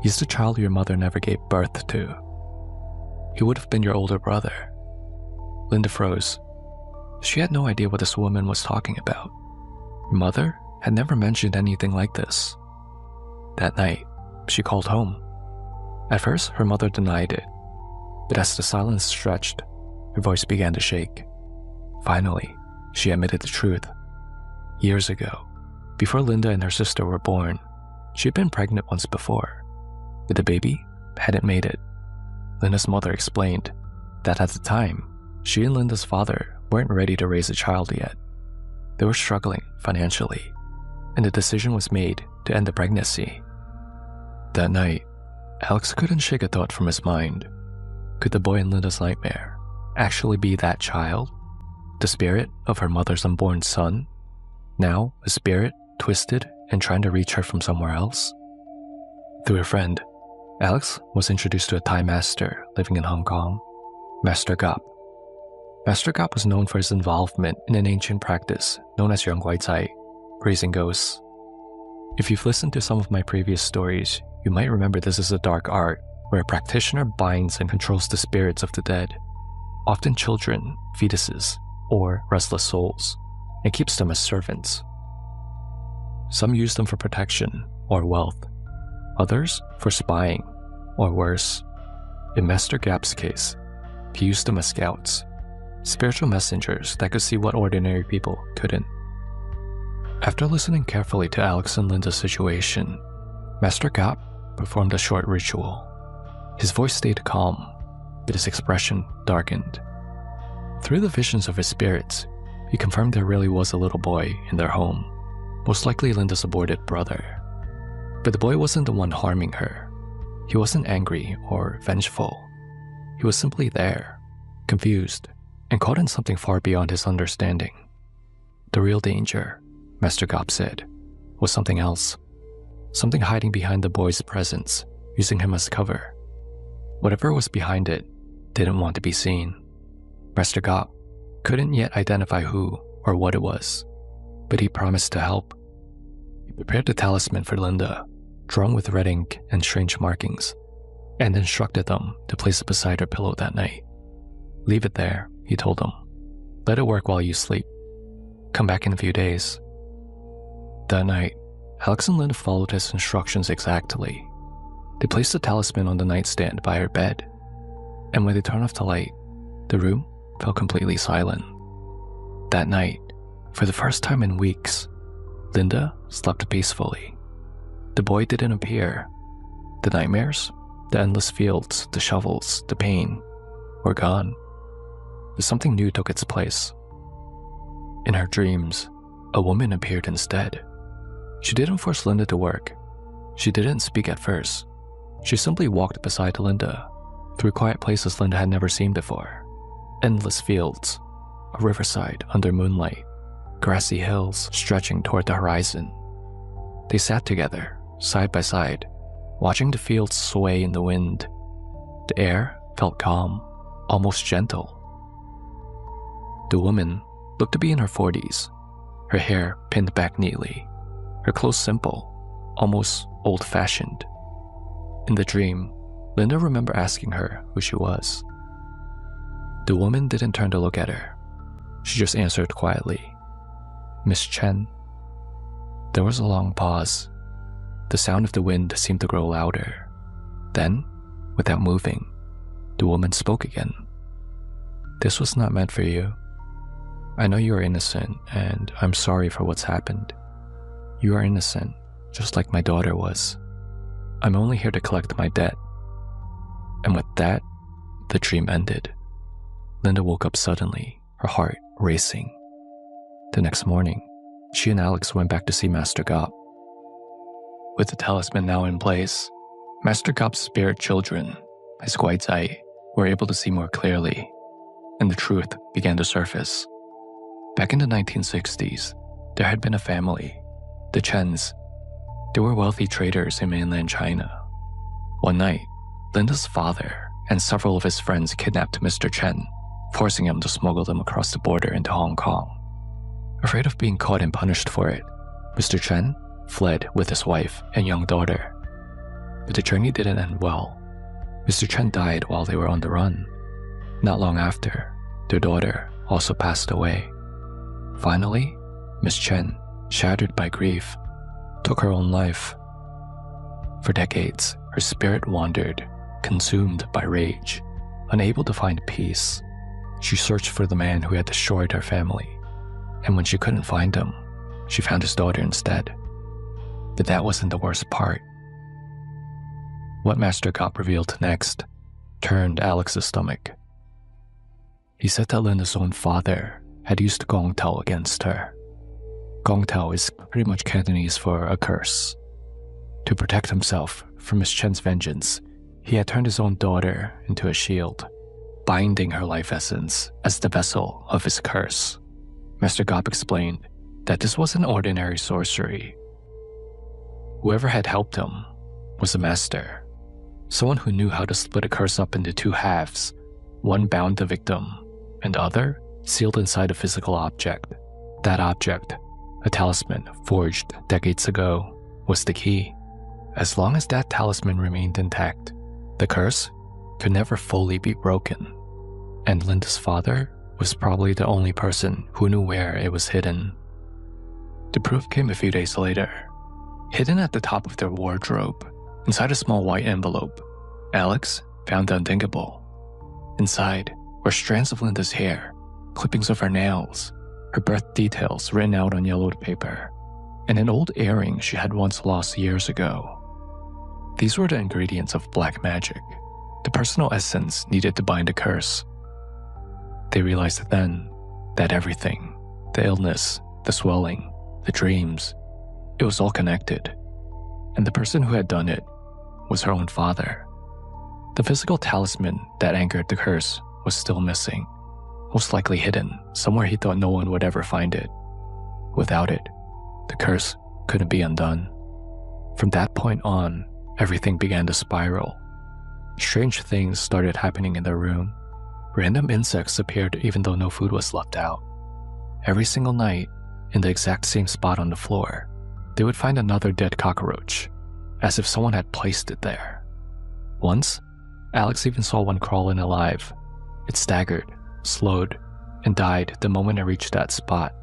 "He's the child your mother never gave birth to. He would have been your older brother." Linda froze. She had no idea what this woman was talking about. Her mother had never mentioned anything like this. That night, she called home. At first, her mother denied it, but as the silence stretched, her voice began to shake. Finally, she admitted the truth. Years ago, before Linda and her sister were born, she had been pregnant once before, but the baby hadn't made it. Linda's mother explained that at the time, she and Linda's father weren't ready to raise a child yet. They were struggling financially, and the decision was made to end the pregnancy. That night, Alex couldn't shake a thought from his mind. Could the boy in Linda's nightmare actually be that child? The spirit of her mother's unborn son? Now a spirit twisted and trying to reach her from somewhere else? Through a friend, Alex was introduced to a Thai master living in Hong Kong, Master Gap. Master Gap was known for his involvement in an ancient practice known as Yang Guai Cai, raising ghosts. If you've listened to some of my previous stories, you might remember this is a dark art where a practitioner binds and controls the spirits of the dead, often children, fetuses, or restless souls, and keeps them as servants. Some use them for protection or wealth, others for spying, or worse. In Master Gap's case, he used them as scouts, spiritual messengers that could see what ordinary people couldn't. After listening carefully to Alex and Linda's situation, Master Gap performed a short ritual. His voice stayed calm, but his expression darkened. Through the visions of his spirits, he confirmed there really was a little boy in their home, most likely Linda's aborted brother. But the boy wasn't the one harming her. He wasn't angry or vengeful. He was simply there, confused, and caught in something far beyond his understanding. The real danger, Master Gap said, was something else. Something hiding behind the boy's presence, using him as cover. Whatever was behind it didn't want to be seen. Master Gap couldn't yet identify who or what it was, but he promised to help. He prepared the talisman for Linda, drawn with red ink and strange markings, and instructed them to place it beside her pillow that night. "Leave it there," he told them. "Let it work while you sleep. Come back in a few days." That night, Alex and Linda followed his instructions exactly. They placed the talisman on the nightstand by her bed, and when they turned off the light, the room felt completely silent. That night, for the first time in weeks, Linda slept peacefully. The boy didn't appear. The nightmares, the endless fields, the shovels, the pain, were gone. But something new took its place. In her dreams, a woman appeared instead. She didn't force Linda to work. She didn't speak at first. She simply walked beside Linda, through quiet places Linda had never seen before. Endless fields, a riverside under moonlight, grassy hills stretching toward the horizon. They sat together, side by side, watching the fields sway in the wind. The air felt calm, almost gentle. The woman looked to be in her 40s, her hair pinned back neatly, her clothes simple, almost old-fashioned. In the dream, Linda remembered asking her who she was. The woman didn't turn to look at her. She just answered quietly, "Miss Chen." There was a long pause. The sound of the wind seemed to grow louder. Then, without moving, the woman spoke again. "This was not meant for you. I know you are innocent, and I'm sorry for what's happened. You are innocent, just like my daughter was. I'm only here to collect my debt." And with that, the dream ended. Linda woke up suddenly, her heart racing. The next morning, she and Alex went back to see Master Gop. With the talisman now in place, Master Gop's spirit children, his Guaizai, were able to see more clearly, and the truth began to surface. Back in the 1960s, there had been a family, the Chens. They were wealthy traders in mainland China. One night, Linda's father and several of his friends kidnapped Mr. Chen, forcing him to smuggle them across the border into Hong Kong. Afraid of being caught and punished for it, Mr. Chen fled with his wife and young daughter. But the journey didn't end well. Mr. Chen died while they were on the run. Not long after, their daughter also passed away. Finally, Miss Chen, shattered by grief, took her own life. For decades, her spirit wandered, consumed by rage. Unable to find peace, she searched for the man who had destroyed her family. And when she couldn't find him, she found his daughter instead. But that wasn't the worst part. What Master Gop revealed next turned Alex's stomach. He said that Linda's own father had used Gong Tao against her. Gong Tao is pretty much Cantonese for a curse. To protect himself from Miss Chen's vengeance, he had turned his own daughter into a shield, binding her life essence as the vessel of his curse. Master Gop explained that this wasn't ordinary sorcery. Whoever had helped him was a master, someone who knew how to split a curse up into two halves, one bound the victim, and the other sealed inside a physical object. That object, a talisman forged decades ago, was the key. As long as that talisman remained intact, the curse could never fully be broken. And Linda's father was probably the only person who knew where it was hidden. The proof came a few days later. Hidden at the top of their wardrobe, inside a small white envelope, Alex found the unthinkable. Inside were strands of Linda's hair, clippings of her nails, her birth details written out on yellowed paper, and an old earring she had once lost years ago. These were the ingredients of black magic, the personal essence needed to bind a curse. They realized then that everything, the illness, the swelling, the dreams, it was all connected. And the person who had done it was her own father. The physical talisman that anchored the curse was still missing, most likely hidden somewhere he thought no one would ever find it. Without it, the curse couldn't be undone. From that point on, everything began to spiral. Strange things started happening in their room. Random insects appeared even though no food was left out. Every single night, in the exact same spot on the floor, they would find another dead cockroach, as if someone had placed it there. Once, Alex even saw one crawl in alive. It staggered, slowed, and died the moment it reached that spot.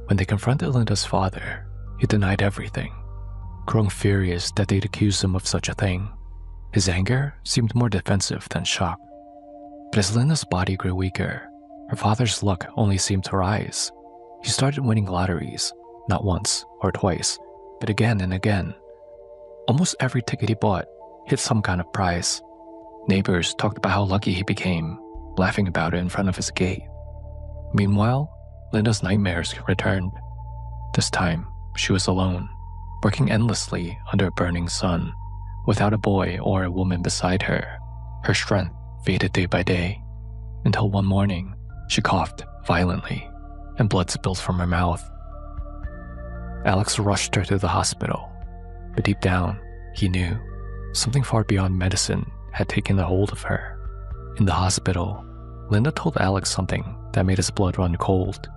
When they confronted Linda's father, he denied everything, growing furious that they'd accused him of such a thing. His anger seemed more defensive than shock. But as Linda's body grew weaker, her father's luck only seemed to rise. He started winning lotteries, not once or twice, but again and again. Almost every ticket he bought hit some kind of prize. Neighbors talked about how lucky he became, laughing about it in front of his gate. Meanwhile, Linda's nightmares returned. This time, she was alone, working endlessly under a burning sun, without a boy or a woman beside her. Her strength faded day by day, until one morning, she coughed violently, and blood spilled from her mouth. Alex rushed her to the hospital, but deep down, he knew something far beyond medicine had taken a hold of her. In the hospital, Linda told Alex something that made his blood run cold.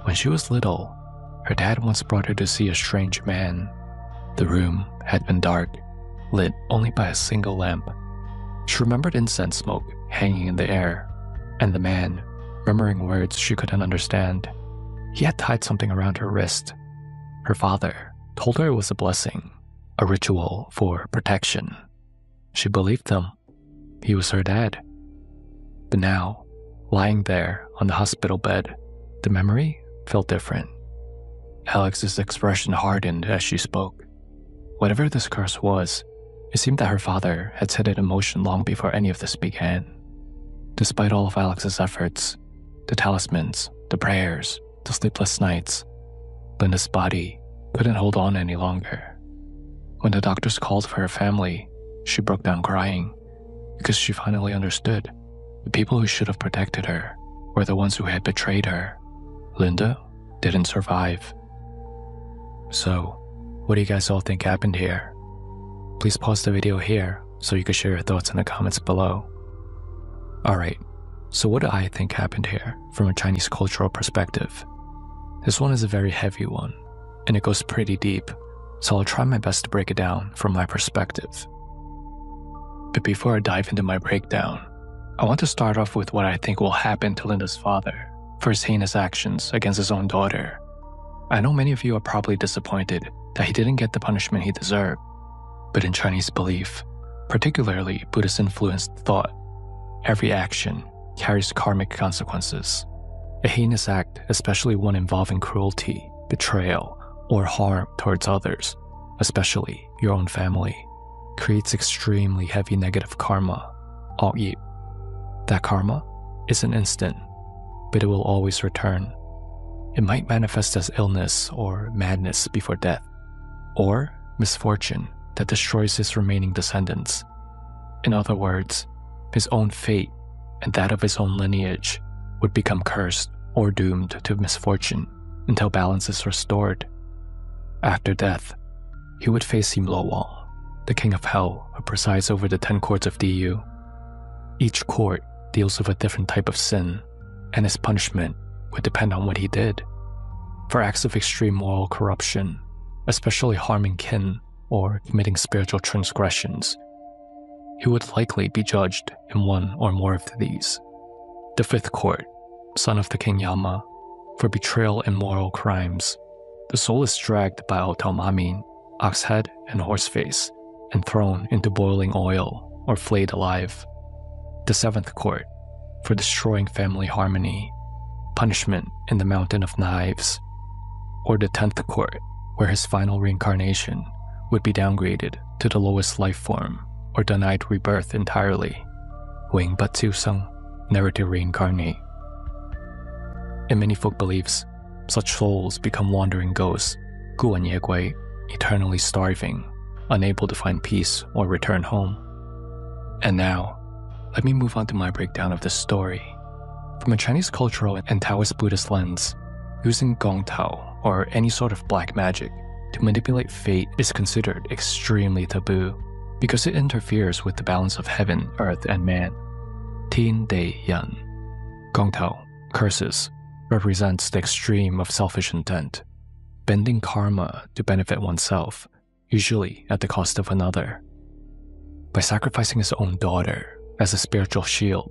When she was little, her dad once brought her to see a strange man. The room had been dark, lit only by a single lamp. She remembered incense smoke hanging in the air, and the man murmuring words she couldn't understand. He had tied something around her wrist. Her father told her it was a blessing, a ritual for protection. She believed him. He was her dad. But now, lying there on the hospital bed, the memory felt different. Alex's expression hardened as she spoke. Whatever this curse was, it seemed that her father had set it in motion long before any of this began. Despite all of Alex's efforts, the talismans, the prayers, the sleepless nights, Linda's body couldn't hold on any longer. When the doctors called for her family, she broke down crying because she finally understood the people who should have protected her were the ones who had betrayed her. Linda didn't survive. So, what do you guys all think happened here? Please pause the video here so you can share your thoughts in the comments below. Alright, so what do I think happened here from a Chinese cultural perspective? This one is a very heavy one, and it goes pretty deep, so I'll try my best to break it down from my perspective. But before I dive into my breakdown, I want to start off with what I think will happen to Linda's father for his heinous actions against his own daughter. I know many of you are probably disappointed that he didn't get the punishment he deserved, but in Chinese belief, particularly Buddhist-influenced thought, every action carries karmic consequences. A heinous act, especially one involving cruelty, betrayal, or harm towards others, especially your own family, creates extremely heavy negative karma. That karma isn't instant, but it will always return. It might manifest as illness or madness before death, or misfortune that destroys his remaining descendants. In other words, his own fate and that of his own lineage would become cursed or doomed to misfortune until balance is restored. After death, he would face Sim Lo Wang, the king of hell who presides over the 10 courts of Diyu. Each court deals with a different type of sin, and his punishment would depend on what he did. For acts of extreme moral corruption, especially harming kin or committing spiritual transgressions, he would likely be judged in one or more of these. The 5th court, son of the king Yama, for betrayal and moral crimes. The soul is dragged by Otomamin, ox head and horse face, and thrown into boiling oil or flayed alive. The 7th court, for destroying family harmony, punishment in the mountain of knives. Or the 10th court, where his final reincarnation would be downgraded to the lowest life form or denied rebirth entirely, Wing But Su Sung, never to reincarnate. In many folk beliefs, such souls become wandering ghosts, Guan Ye Gui, eternally starving, unable to find peace or return home. And now, let me move on to my breakdown of this story. From a Chinese cultural and Taoist Buddhist lens, using Gong Tao or any sort of black magic to manipulate fate is considered extremely taboo because it interferes with the balance of heaven, earth, and man. Tin Dei Yan. Gong Tao, curses, represents the extreme of selfish intent, bending karma to benefit oneself, usually at the cost of another. By sacrificing his own daughter as a spiritual shield,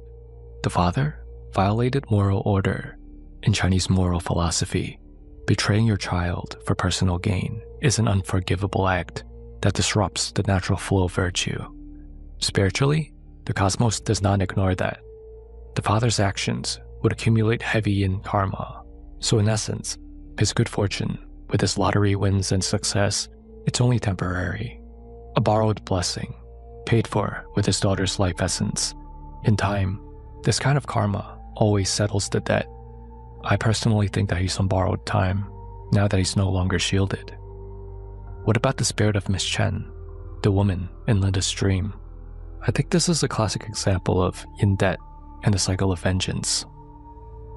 the father violated moral order. In Chinese moral philosophy, betraying your child for personal gain is an unforgivable act that disrupts the natural flow of virtue. Spiritually, the cosmos does not ignore that. The father's actions would accumulate heavy yin karma, so in essence, his good fortune, with his lottery wins and success, it's only temporary. A borrowed blessing, paid for with his daughter's life essence. In time, this kind of karma always settles the debt. I personally think that he's on borrowed time, now that he's no longer shielded. What about the spirit of Miss Chen, the woman in Linda's dream? I think this is a classic example of yin debt and the cycle of vengeance.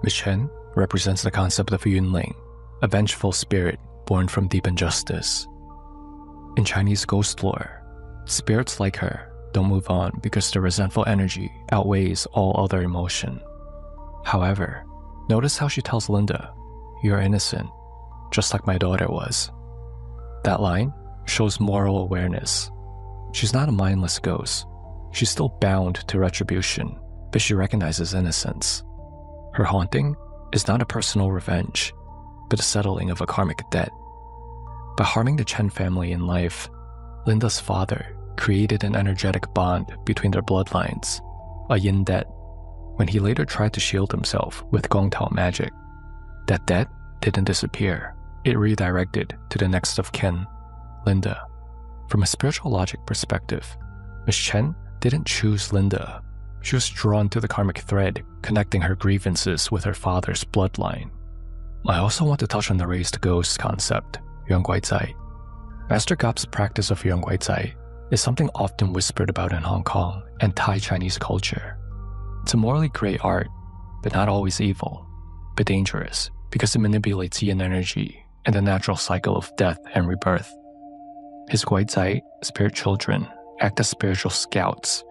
Miss Chen represents the concept of Yunling, a vengeful spirit born from deep injustice. In Chinese ghost lore, spirits like her don't move on because the resentful energy outweighs all other emotion. However, notice how she tells Linda, "You're innocent, just like my daughter was." That line shows moral awareness. She's not a mindless ghost. She's still bound to retribution, but she recognizes innocence. Her haunting is not a personal revenge, but a settling of a karmic debt. By harming the Chen family in life, Linda's father created an energetic bond between their bloodlines, a yin debt, when he later tried to shield himself with Gong Tao magic. That debt didn't disappear, it redirected to the next of kin, Linda. From a spiritual logic perspective, Miss Chen didn't choose Linda. She was drawn to the karmic thread connecting her grievances with her father's bloodline. I also want to touch on the raised ghost concept, Yuan Guai Zai. Master Gop's practice of Yuan Guai Zai is something often whispered about in Hong Kong and Thai Chinese culture. It's a morally great art, but not always evil, but dangerous because it manipulates yin energy and the natural cycle of death and rebirth. His Guai Zai, spirit children, act as spiritual scouts,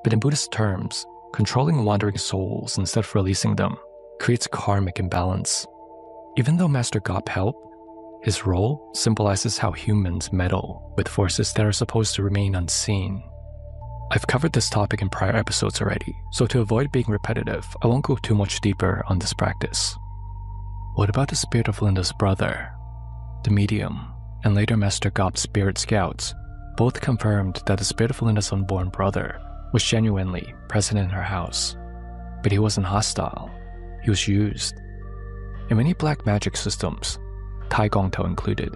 but in Buddhist terms, controlling wandering souls instead of releasing them creates karmic imbalance. Even though Master Gop helped, his role symbolizes how humans meddle with forces that are supposed to remain unseen. I've covered this topic in prior episodes already, so to avoid being repetitive, I won't go too much deeper on this practice. What about the spirit of Linda's brother? The medium, and later Master Gop's spirit scouts, both confirmed that the spirit of Linda's unborn brother was genuinely present in her house. But he wasn't hostile, he was used. In many black magic systems, Tai Gong Tao included,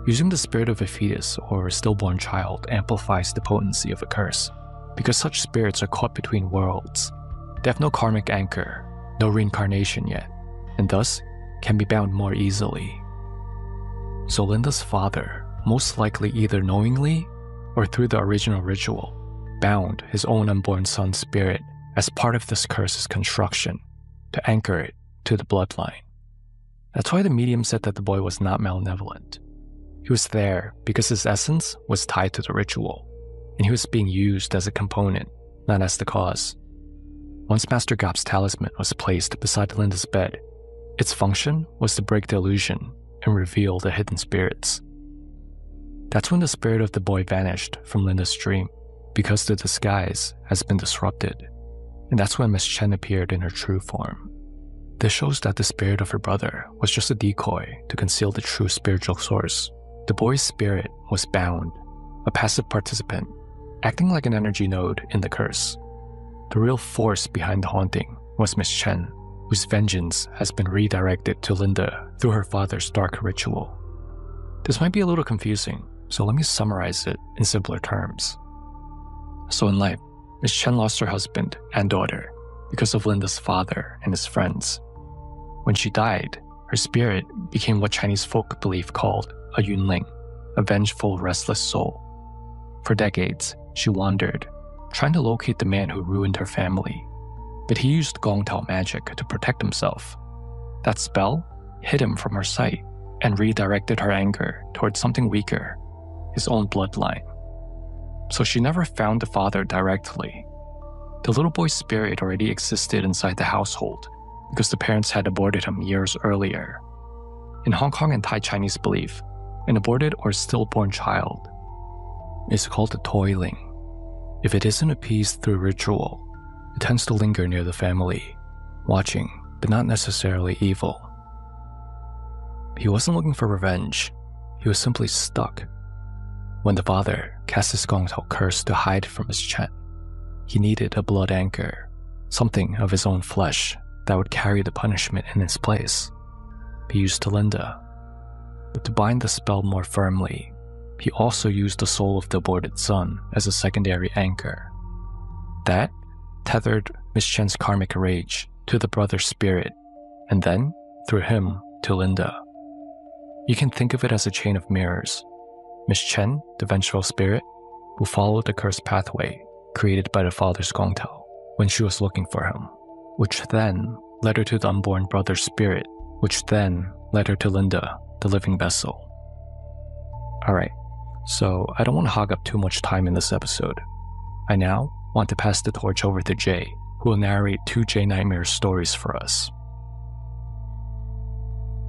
using the spirit of a fetus or a stillborn child amplifies the potency of a curse, because such spirits are caught between worlds. They have no karmic anchor, no reincarnation yet, and thus can be bound more easily. So Linda's father, most likely either knowingly or through the original ritual, bound his own unborn son's spirit as part of this curse's construction to anchor it to the bloodline. That's why the medium said that the boy was not malevolent. He was there because his essence was tied to the ritual, and he was being used as a component, not as the cause. Once Master Gop's talisman was placed beside Linda's bed, its function was to break the illusion and reveal the hidden spirits. That's when the spirit of the boy vanished from Linda's dream, because the disguise has been disrupted, and that's when Miss Chen appeared in her true form. This shows that the spirit of her brother was just a decoy to conceal the true spiritual source. The boy's spirit was bound, a passive participant, acting like an energy node in the curse. The real force behind the haunting was Miss Chen, whose vengeance has been redirected to Linda through her father's dark ritual. This might be a little confusing, so let me summarize it in simpler terms. So in life, Miss Chen lost her husband and daughter because of Linda's father and his friends. When she died, her spirit became what Chinese folk belief called a yunling, a vengeful, restless soul. For decades, she wandered, trying to locate the man who ruined her family. But he used Gong Tao magic to protect himself. That spell hid him from her sight and redirected her anger towards something weaker, his own bloodline. So she never found the father directly. The little boy's spirit already existed inside the household because the parents had aborted him years earlier. In Hong Kong and Thai Chinese belief, an aborted or stillborn child is called a toiling. If it isn't appeased through ritual, it tends to linger near the family, watching, but not necessarily evil. He wasn't looking for revenge, he was simply stuck. When the father cast his Gong Tao curse to hide from Miss Chen, he needed a blood anchor, something of his own flesh that would carry the punishment in its place. He used Linda, but to bind the spell more firmly, he also used the soul of the aborted son as a secondary anchor. That tethered Miss Chen's karmic rage to the brother's spirit, and then, through him, to Linda. You can think of it as a chain of mirrors. Miss Chen, the vengeful spirit, who followed the cursed pathway created by the father's Gong Tao when she was looking for him, which then led her to the unborn brother's spirit, which then led her to Linda, the living vessel. Alright, so I don't want to hog up too much time in this episode. I now want to pass the torch over to Jay, who will narrate 2 Jay Nightmare stories for us.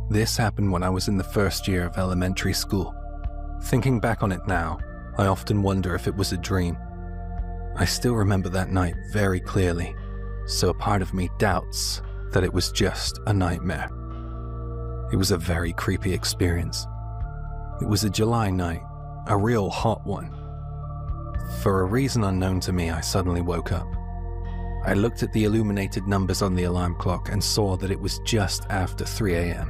This happened when I was in the first year of elementary school. Thinking back on it now, I often wonder if it was a dream. I still remember that night very clearly, so a part of me doubts that it was just a nightmare. It was a very creepy experience. It was a July night, a real hot one. For a reason unknown to me, I suddenly woke up. I looked at the illuminated numbers on the alarm clock and saw that it was just after 3 a.m.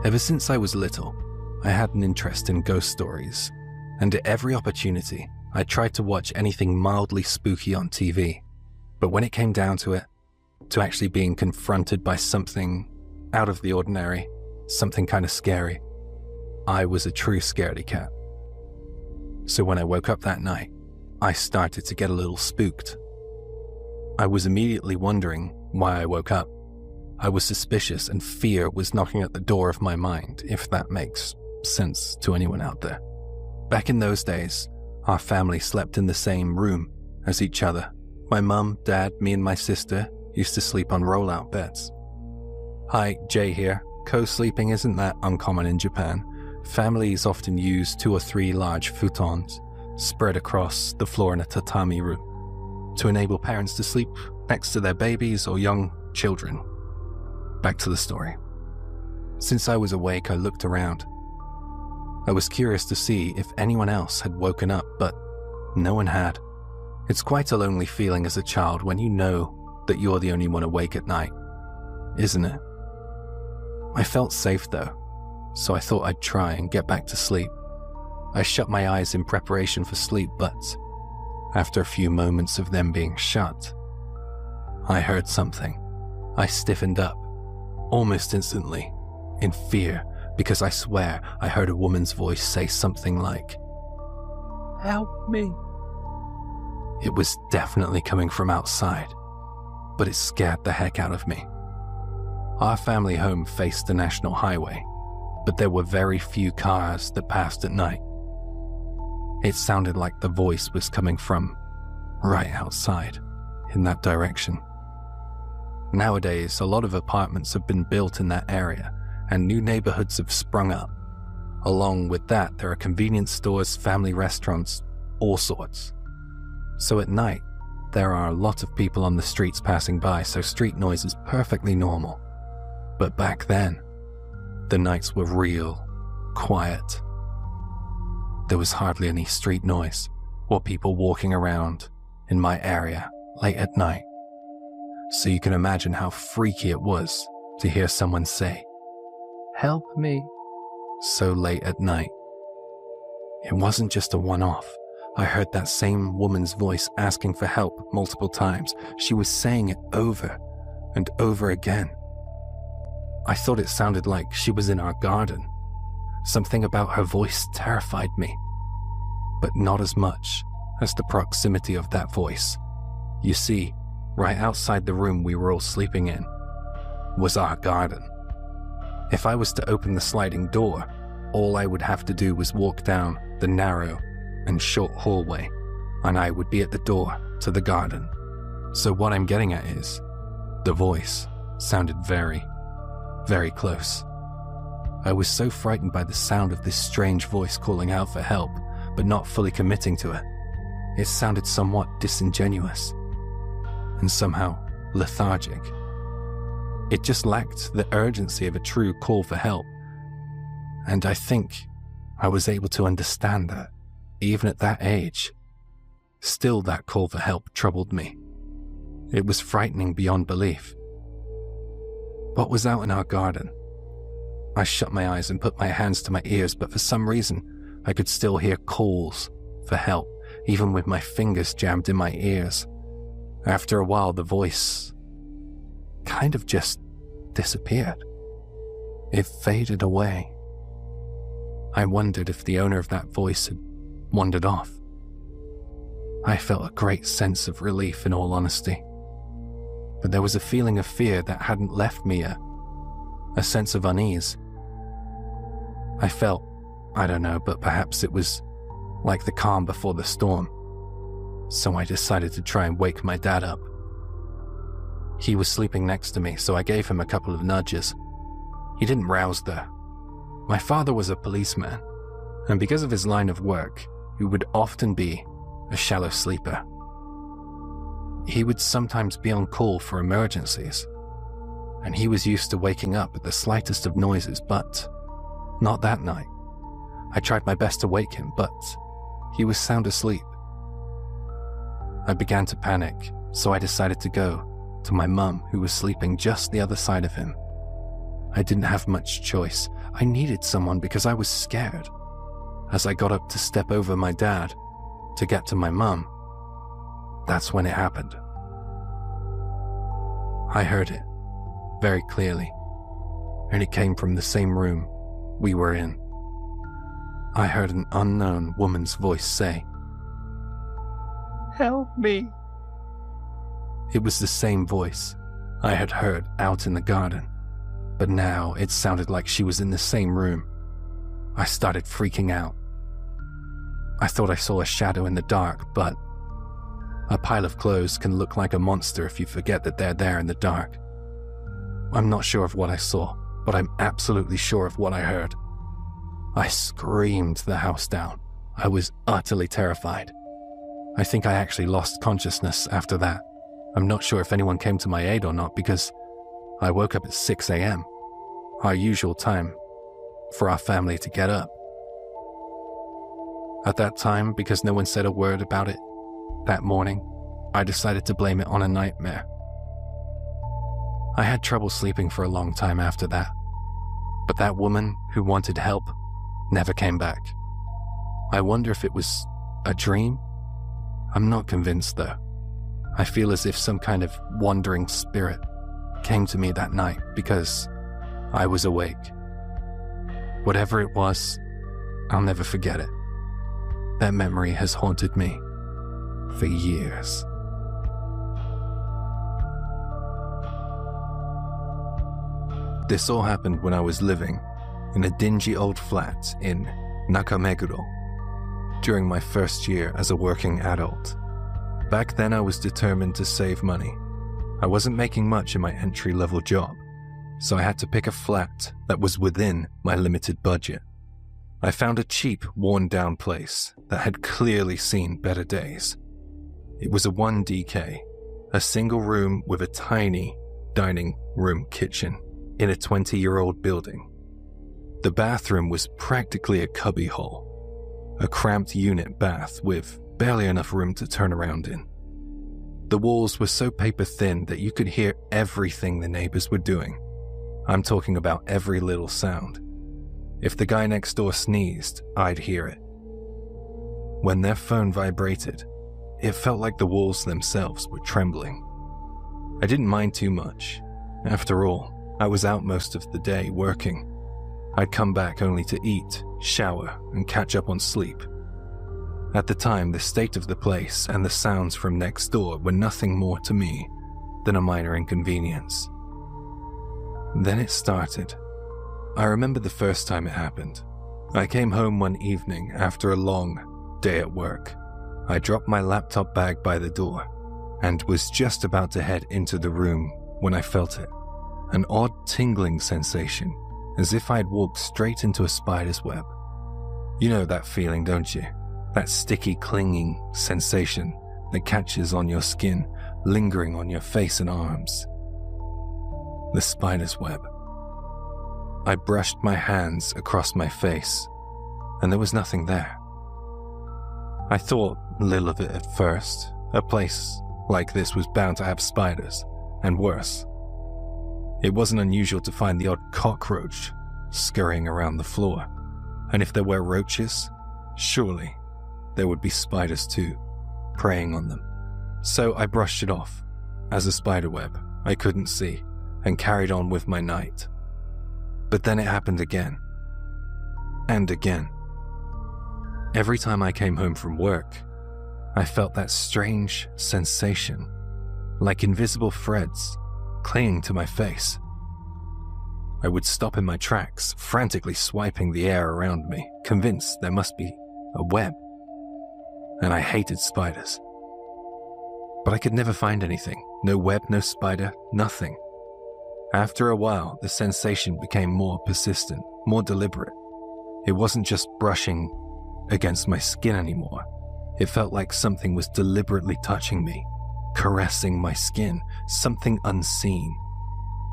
Ever since I was little, I had an interest in ghost stories, and at every opportunity, I tried to watch anything mildly spooky on TV. But when it came down to it, to actually being confronted by something out of the ordinary, something kind of scary, I was a true scaredy cat. So when I woke up that night, I started to get a little spooked. I was immediately wondering why I woke up. I was suspicious and fear was knocking at the door of my mind, if that makes sense to anyone out there. Back in those days, our family slept in the same room as each other. My mum, dad, me and my sister used to sleep on roll-out beds. Hi, Jay here. Co-sleeping isn't that uncommon in Japan. Families often use 2 or 3 large futons spread across the floor in a tatami room to enable parents to sleep next to their babies or young children. Back to the story. Since I was awake, I looked around. I was curious to see if anyone else had woken up, but no one had. It's quite a lonely feeling as a child when you know that you're the only one awake at night, isn't it? I felt safe though, so I thought I'd try and get back to sleep. I shut my eyes in preparation for sleep, but after a few moments of them being shut, I heard something. I stiffened up, almost instantly, in fear, because I swear I heard a woman's voice say something like, "Help me." It was definitely coming from outside, but it scared the heck out of me. Our family home faced the national highway, but there were very few cars that passed at night. It sounded like the voice was coming from right outside, in that direction. Nowadays, a lot of apartments have been built in that area, and new neighborhoods have sprung up. Along with that, there are convenience stores, family restaurants, all sorts. So at night, there are a lot of people on the streets passing by, so street noise is perfectly normal. But back then, the nights were real quiet. There was hardly any street noise or people walking around in my area late at night. So you can imagine how freaky it was to hear someone say, "Help me," so late at night. It wasn't just a one-off. I heard that same woman's voice asking for help multiple times. She was saying it over and over again. I thought it sounded like she was in our garden. Something about her voice terrified me, but not as much as the proximity of that voice. You see, right outside the room we were all sleeping in was our garden. If I was to open the sliding door, all I would have to do was walk down the narrow and short hallway, and I would be at the door to the garden. So what I'm getting at is, the voice sounded very, very close. I was so frightened by the sound of this strange voice calling out for help, but not fully committing to it. It sounded somewhat disingenuous and somehow lethargic. It just lacked the urgency of a true call for help. And I think I was able to understand that, even at that age. Still, that call for help troubled me. It was frightening beyond belief. What was out in our garden? I shut my eyes and put my hands to my ears, but for some reason, I could still hear calls for help, even with my fingers jammed in my ears. After a while, the voice kind of just disappeared. It faded away. I wondered if the owner of that voice had wandered off. I felt a great sense of relief, in all honesty. But there was a feeling of fear that hadn't left me yet, a sense of unease. I felt, I don't know, but perhaps it was like the calm before the storm. So I decided to try and wake my dad up. He was sleeping next to me, so I gave him a couple of nudges. He didn't rouse though. My father was a policeman, and because of his line of work, he would often be a shallow sleeper. He would sometimes be on call for emergencies, and he was used to waking up at the slightest of noises, but not that night. I tried my best to wake him, but he was sound asleep. I began to panic, so I decided to go to my mum, who was sleeping just the other side of him. I didn't have much choice. I needed someone because I was scared. As I got up to step over my dad to get to my mum, that's when it happened. I heard it very clearly, and it came from the same room we were in. I heard an unknown woman's voice say, "Help me." It was the same voice I had heard out in the garden, but now it sounded like she was in the same room. I started freaking out. I thought I saw a shadow in the dark, but a pile of clothes can look like a monster if you forget that they're there in the dark. I'm not sure of what I saw, but I'm absolutely sure of what I heard. I screamed the house down. I was utterly terrified. I think I actually lost consciousness after that. I'm not sure if anyone came to my aid or not because I woke up at 6 a.m., our usual time for our family to get up. At that time, because no one said a word about it that morning, I decided to blame it on a nightmare. I had trouble sleeping for a long time after that, but that woman who wanted help never came back. I wonder if it was a dream? I'm not convinced though. I feel as if some kind of wandering spirit came to me that night because I was awake. Whatever it was, I'll never forget it. That memory has haunted me for years. This all happened when I was living in a dingy old flat in Nakameguro during my first year as a working adult. Back then I was determined to save money. I wasn't making much in my entry-level job, so I had to pick a flat that was within my limited budget. I found a cheap, worn-down place that had clearly seen better days. It was a 1DK, a single room with a tiny dining room kitchen in a 20-year-old building. The bathroom was practically a cubbyhole, a cramped unit bath with barely enough room to turn around in. The walls were so paper-thin that you could hear everything the neighbors were doing. I'm talking about every little sound. If the guy next door sneezed, I'd hear it. When their phone vibrated, it felt like the walls themselves were trembling. I didn't mind too much. After all, I was out most of the day working. I'd come back only to eat, shower, and catch up on sleep. At the time, the state of the place and the sounds from next door were nothing more to me than a minor inconvenience. Then it started. I remember the first time it happened. I came home one evening after a long day at work. I dropped my laptop bag by the door and was just about to head into the room when I felt it. An odd tingling sensation, as if I'd walked straight into a spider's web. You know that feeling, don't you? That sticky, clinging sensation that catches on your skin, lingering on your face and arms. The spider's web. I brushed my hands across my face, and there was nothing there. I thought little of it at first. A place like this was bound to have spiders, and worse. It wasn't unusual to find the odd cockroach scurrying around the floor, and if there were roaches, surely there would be spiders too, preying on them. So I brushed it off as a spiderweb I couldn't see and carried on with my night. But then it happened again. And again. Every time I came home from work, I felt that strange sensation, like invisible threads clinging to my face. I would stop in my tracks, frantically swiping the air around me, convinced there must be a web. And I hated spiders. But I could never find anything. No web, no spider, nothing. After a while, the sensation became more persistent, more deliberate. It wasn't just brushing against my skin anymore. It felt like something was deliberately touching me, caressing my skin, something unseen.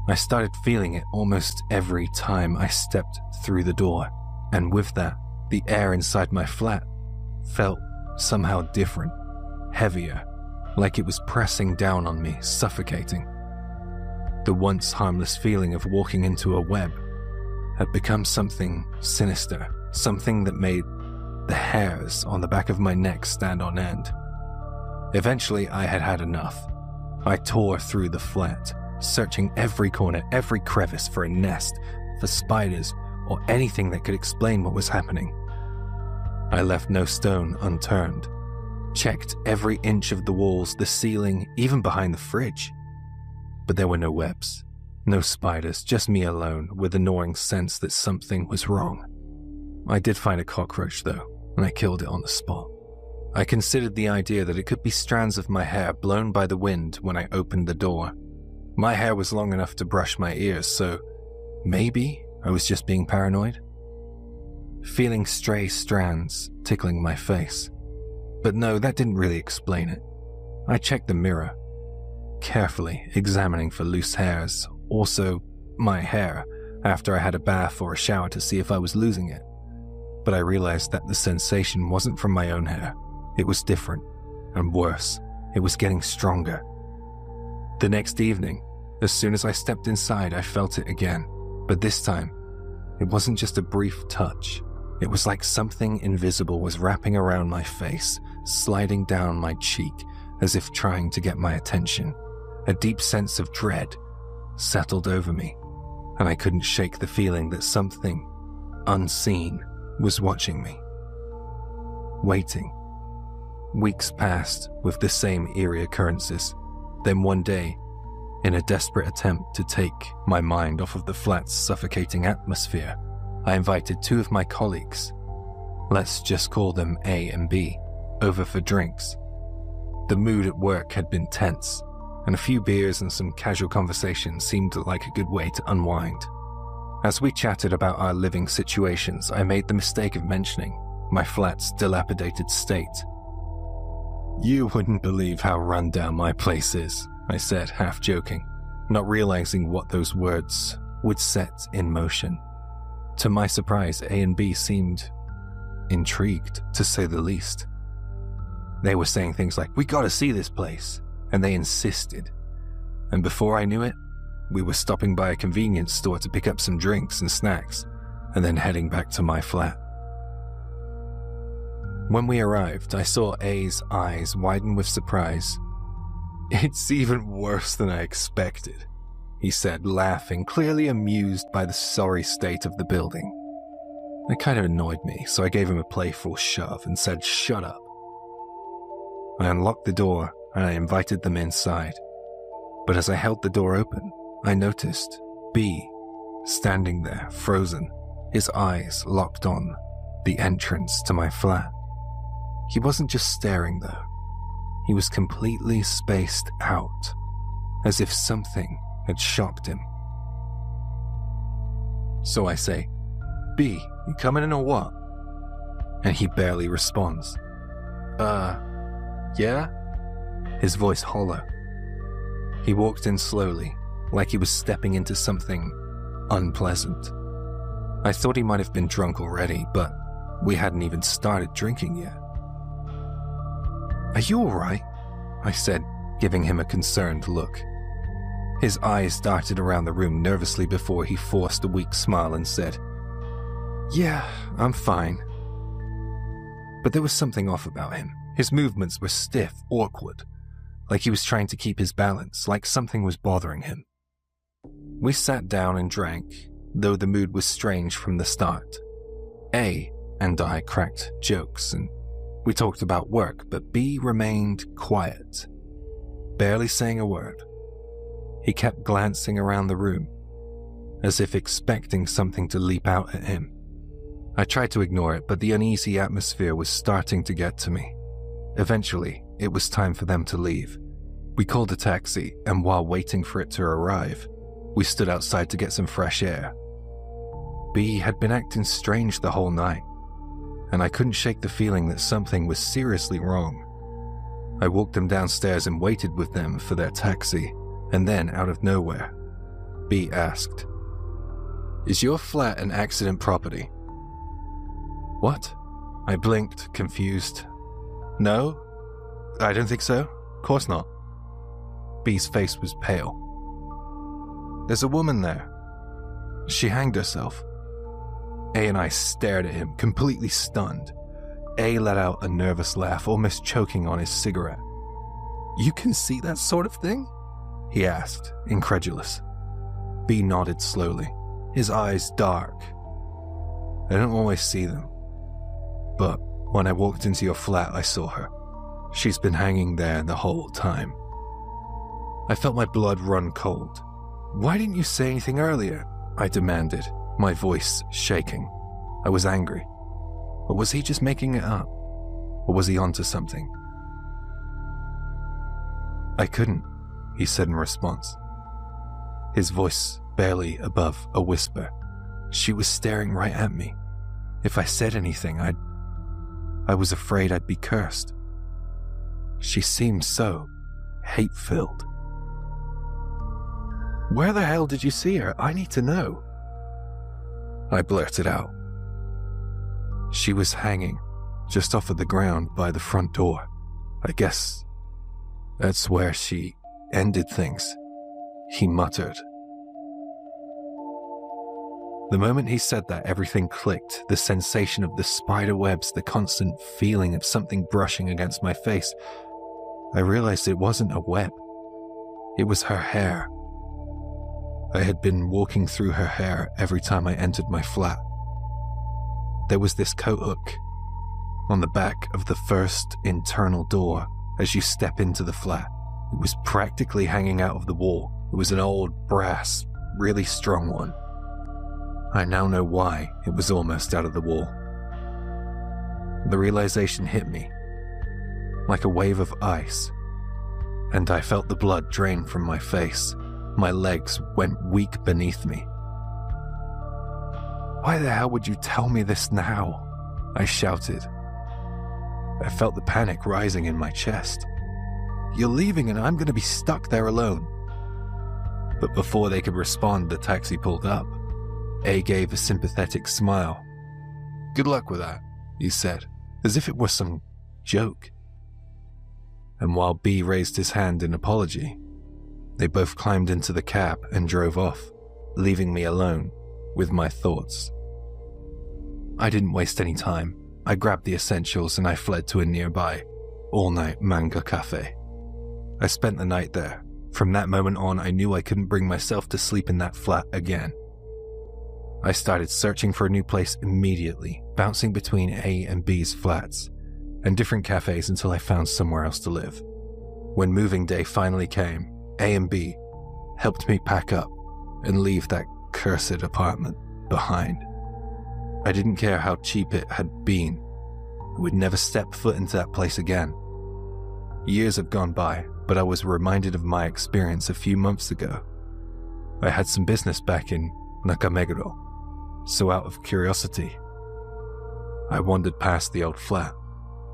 I started feeling it almost every time I stepped through the door, and with that, the air inside my flat felt somehow different, heavier, like it was pressing down on me, suffocating. The once harmless feeling of walking into a web had become something sinister, something that made the hairs on the back of my neck stand on end. Eventually, I had had enough. I tore through the flat, searching every corner, every crevice for a nest, for spiders, or anything that could explain what was happening. I left no stone unturned, checked every inch of the walls, the ceiling, even behind the fridge. But there were no webs, no spiders, just me alone with a gnawing sense that something was wrong. I did find a cockroach though, and I killed it on the spot. I considered the idea that it could be strands of my hair blown by the wind when I opened the door. My hair was long enough to brush my ears, so maybe I was just being paranoid. Feeling stray strands tickling my face. But no, that didn't really explain it. I checked the mirror, carefully examining for loose hairs, also my hair, after I had a bath or a shower to see if I was losing it. But I realized that the sensation wasn't from my own hair. It was different, and worse, it was getting stronger. The next evening, as soon as I stepped inside, I felt it again. But this time, it wasn't just a brief touch. It was like something invisible was wrapping around my face, sliding down my cheek, as if trying to get my attention. A deep sense of dread settled over me, and I couldn't shake the feeling that something unseen was watching me. Waiting. Weeks passed with the same eerie occurrences. Then one day, in a desperate attempt to take my mind off of the flat's suffocating atmosphere, I invited two of my colleagues, let's just call them A and B, over for drinks. The mood at work had been tense, and a few beers and some casual conversation seemed like a good way to unwind. As we chatted about our living situations, I made the mistake of mentioning my flat's dilapidated state. "You wouldn't believe how run down my place is," I said, half joking, not realizing what those words would set in motion. To my surprise, A and B seemed intrigued, to say the least. They were saying things like, "We gotta see this place," and they insisted. And before I knew it, we were stopping by a convenience store to pick up some drinks and snacks, and then heading back to my flat. When we arrived, I saw A's eyes widen with surprise. "It's even worse than I expected," he said, laughing, clearly amused by the sorry state of the building. It kind of annoyed me, so I gave him a playful shove and said, "Shut up." I unlocked the door and I invited them inside. But as I held the door open, I noticed B standing there, frozen, his eyes locked on the entrance to my flat. He wasn't just staring though. He was completely spaced out, as if something had shocked him. So I say, "B, you coming in or what?" And he barely responds. Yeah?" His voice hollow. He walked in slowly, like he was stepping into something unpleasant. I thought he might have been drunk already, but we hadn't even started drinking yet. "Are you alright?" I said, giving him a concerned look. His eyes darted around the room nervously before he forced a weak smile and said, "Yeah, I'm fine." But there was something off about him. His movements were stiff, awkward, like he was trying to keep his balance, like something was bothering him. We sat down and drank, though the mood was strange from the start. A and I cracked jokes and we talked about work, but B remained quiet, barely saying a word. He kept glancing around the room, as if expecting something to leap out at him. I tried to ignore it, but the uneasy atmosphere was starting to get to me. Eventually, it was time for them to leave. We called a taxi, and while waiting for it to arrive, we stood outside to get some fresh air. B had been acting strange the whole night, and I couldn't shake the feeling that something was seriously wrong. I walked them downstairs and waited with them for their taxi, and then, out of nowhere, B asked, "Is your flat an accident property?" "What?" I blinked, confused. "No, I don't think so. Of course not." B's face was pale. There's a woman there. She hanged herself." A and I stared at him, completely stunned. A let out a nervous laugh, almost choking on his cigarette. "You can see that sort of thing?" he asked, incredulous. B nodded slowly, his eyes dark. "I don't always see them. But when I walked into your flat, I saw her. She's been hanging there the whole time." I felt my blood run cold. "Why didn't you say anything earlier?" I demanded, my voice shaking. I was angry. Or was he just making it up? Or was he onto something? "I couldn't," he said in response, his voice barely above a whisper. "She was staring right at me. If I said anything, I was afraid I'd be cursed. She seemed so hate-filled." "Where the hell did you see her? I need to know," I blurted out. "She was hanging just off of the ground by the front door. I guess that's where she ended things," he muttered. The moment he said that, everything clicked. The sensation of the spider webs, the constant feeling of something brushing against my face. I realized it wasn't a web. It was her hair. I had been walking through her hair every time I entered my flat. There was this coat hook on the back of the first internal door as you step into the flat. It was practically hanging out of the wall. It was an old brass, really strong one. I now know why it was almost out of the wall. The realization hit me like a wave of ice, and I felt the blood drain from my face. My legs went weak beneath me. "Why the hell would you tell me this now?" I shouted. I felt the panic rising in my chest. "You're leaving and I'm going to be stuck there alone." But before they could respond, the taxi pulled up. A gave a sympathetic smile. "Good luck with that," he said, as if it was some joke. And while B raised his hand in apology, they both climbed into the cab and drove off, leaving me alone with my thoughts. I didn't waste any time. I grabbed the essentials and I fled to a nearby all-night manga cafe. I spent the night there. From that moment on, I knew I couldn't bring myself to sleep in that flat again. I started searching for a new place immediately, bouncing between A and B's flats and different cafes until I found somewhere else to live. When moving day finally came, A and B helped me pack up and leave that cursed apartment behind. I didn't care how cheap it had been. I would never step foot into that place again. Years have gone by, but I was reminded of my experience a few months ago. I had some business back in Nakameguro, so out of curiosity, I wandered past the old flat,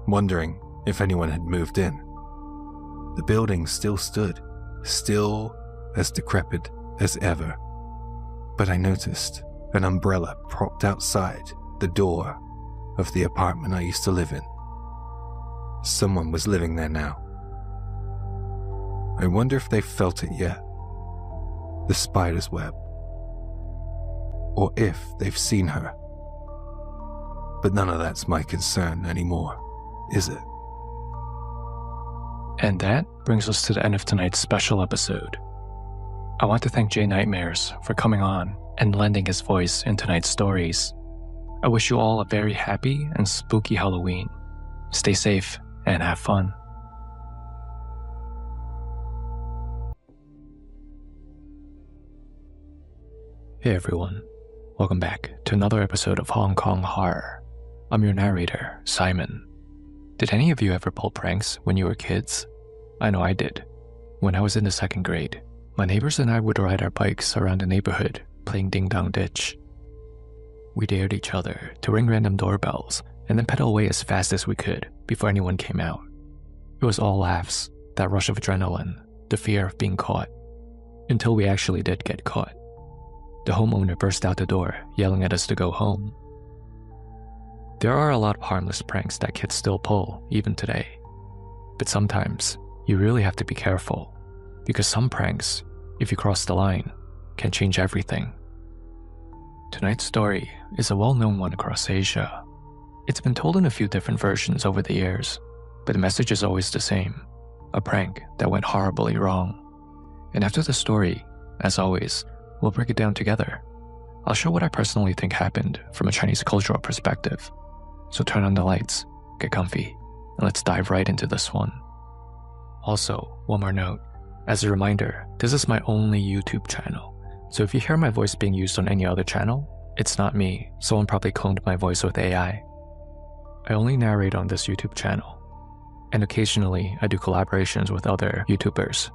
wondering if anyone had moved in. The building still stood, still as decrepit as ever, but I noticed an umbrella propped outside the door of the apartment I used to live in. Someone was living there now. I wonder if they've felt it yet, the spider's web, or if they've seen her. But none of that's my concern anymore, is it? And that brings us to the end of tonight's special episode. I want to thank Jay Nightmares for coming on and lending his voice in tonight's stories. I wish you all a very happy and spooky Halloween. Stay safe and have fun. Hey everyone, welcome back to another episode of Hong Kong Horror. I'm your narrator, Simon. Did any of you ever pull pranks when you were kids? I know I did. When I was in the 2nd grade, my neighbors and I would ride our bikes around the neighborhood playing Ding Dong Ditch. We dared each other to ring random doorbells and then pedal away as fast as we could before anyone came out. It was all laughs, that rush of adrenaline, the fear of being caught, until we actually did get caught. The homeowner burst out the door, yelling at us to go home. There are a lot of harmless pranks that kids still pull, even today. But sometimes, you really have to be careful, because some pranks, if you cross the line, can change everything. Tonight's story is a well-known one across Asia. It's been told in a few different versions over the years, but the message is always the same: a prank that went horribly wrong. And after the story, as always, we'll break it down together. I'll show what I personally think happened from a Chinese cultural perspective. So turn on the lights, get comfy, and let's dive right into this one. Also, one more note. As a reminder, this is my only YouTube channel, so if you hear my voice being used on any other channel, it's not me. Someone probably cloned my voice with AI. I only narrate on this YouTube channel, and occasionally I do collaborations with other YouTubers.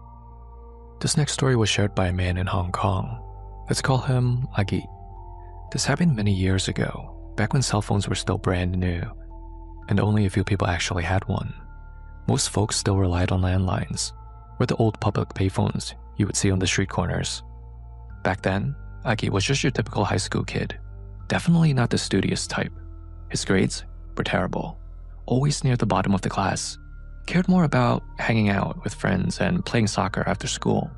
This next story was shared by a man in Hong Kong. Let's call him Agit. This happened many years ago, back when cell phones were still brand new, and only a few people actually had one. Most folks still relied on landlines, or the old public payphones you would see on the street corners. Back then, Agit was just your typical high school kid, definitely not the studious type. His grades were terrible, always near the bottom of the class, cared more about hanging out with friends and playing soccer after school.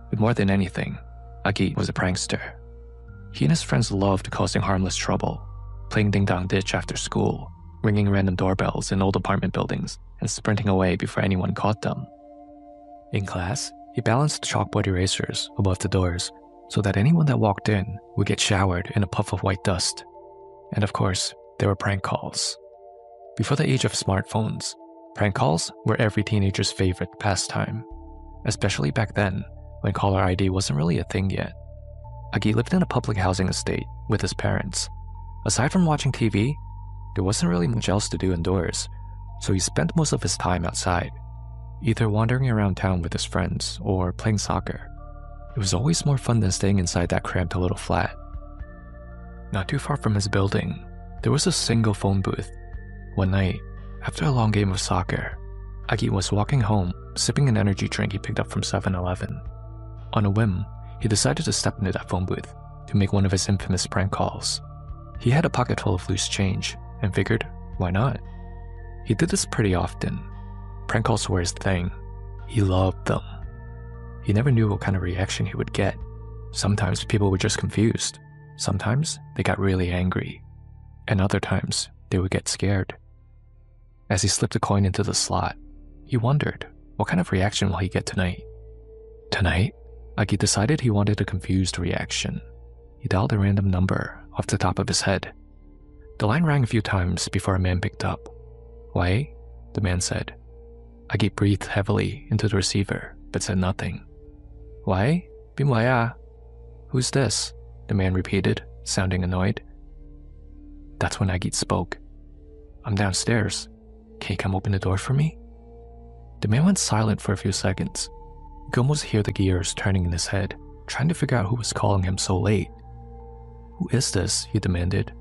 But more than anything, Agit was a prankster. He and his friends loved causing harmless trouble, playing ding-dong ditch after school, ringing random doorbells in old apartment buildings, and sprinting away before anyone caught them. In class, he balanced chalkboard erasers above the doors so that anyone that walked in would get showered in a puff of white dust. And of course, there were prank calls. Before the age of smartphones, prank calls were every teenager's favorite pastime, especially back then when caller ID wasn't really a thing yet. Agit lived in a public housing estate with his parents. Aside from watching TV, there wasn't really much else to do indoors, so he spent most of his time outside, either wandering around town with his friends or playing soccer. It was always more fun than staying inside that cramped little flat. Not too far from his building, there was a single phone booth. One night, after a long game of soccer, Agit was walking home, sipping an energy drink he picked up from 7-Eleven. On a whim, he decided to step into that phone booth to make one of his infamous prank calls. He had a pocket full of loose change and figured, why not? He did this pretty often. Prank calls were his thing. He loved them. He never knew what kind of reaction he would get. Sometimes people were just confused. Sometimes they got really angry. And other times they would get scared. As he slipped a coin into the slot, he wondered, what kind of reaction will he get tonight? Tonight, Agit decided he wanted a confused reaction. He dialed a random number off the top of his head. The line rang a few times before a man picked up. "Why?" the man said. Agit breathed heavily into the receiver, but said nothing. "Why? Bimwaya? Who's this?" the man repeated, sounding annoyed. That's when Agit spoke. "I'm downstairs. Can you come open the door for me?" The man went silent for a few seconds. You could almost hear the gears turning in his head, trying to figure out who was calling him so late. "Who is this?" he demanded.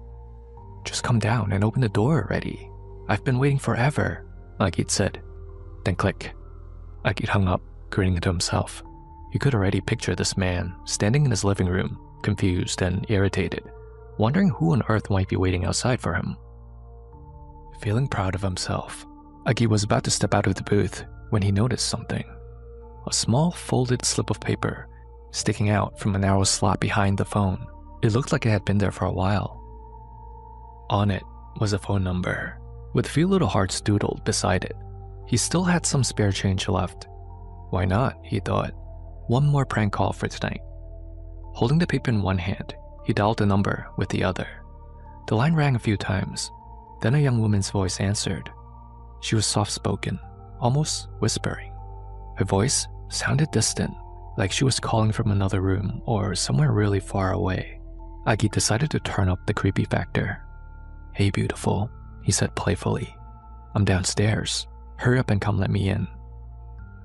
"Just come down and open the door already. I've been waiting forever," Agit said. Then click. Agit hung up, grinning to himself. He could already picture this man standing in his living room, confused and irritated, wondering who on earth might be waiting outside for him. Feeling proud of himself, Agit was about to step out of the booth when he noticed something. A small folded slip of paper sticking out from a narrow slot behind the phone. It looked like it had been there for a while. On it was a phone number, with a few little hearts doodled beside it. He still had some spare change left. Why not, he thought. One more prank call for tonight. Holding the paper in one hand, he dialed the number with the other. The line rang a few times. Then a young woman's voice answered. She was soft-spoken, almost whispering. Her voice sounded distant, like she was calling from another room or somewhere really far away. Agit decided to turn up the creepy factor. "Hey, beautiful," he said playfully. "I'm downstairs. Hurry up and come let me in."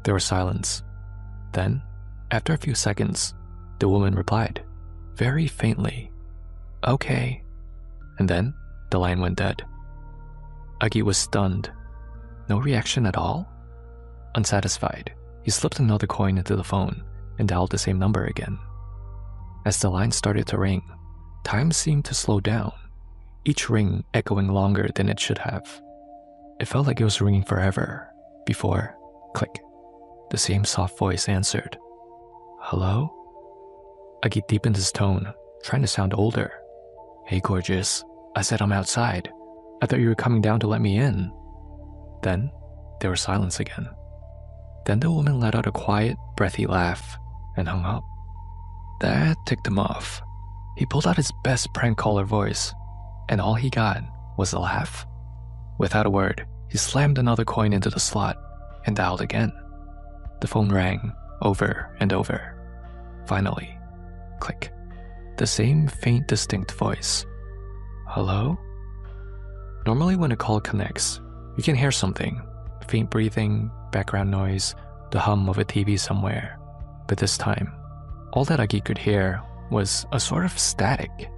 There was silence. Then, after a few seconds, the woman replied, very faintly, "Okay." And then, the line went dead. Agit was stunned. No reaction at all? Unsatisfied, he slipped another coin into the phone and dialed the same number again. As the line started to ring, time seemed to slow down, each ring echoing longer than it should have. It felt like it was ringing forever, before, click, the same soft voice answered. "Hello?" Agit deepened his tone, trying to sound older. Hey, gorgeous. I said I'm outside. I thought you were coming down to let me in. Then, there was silence again. Then the woman let out a quiet, breathy laugh and hung up. That ticked him off. He pulled out his best prank caller voice, and all he got was a laugh. Without a word, he slammed another coin into the slot and dialed again. The phone rang over and over. Finally, click. The same faint, distinct voice. Hello? Normally when a call connects, you can hear something. Faint breathing, background noise, the hum of a TV somewhere. But this time, all that Agit could hear was a sort of static.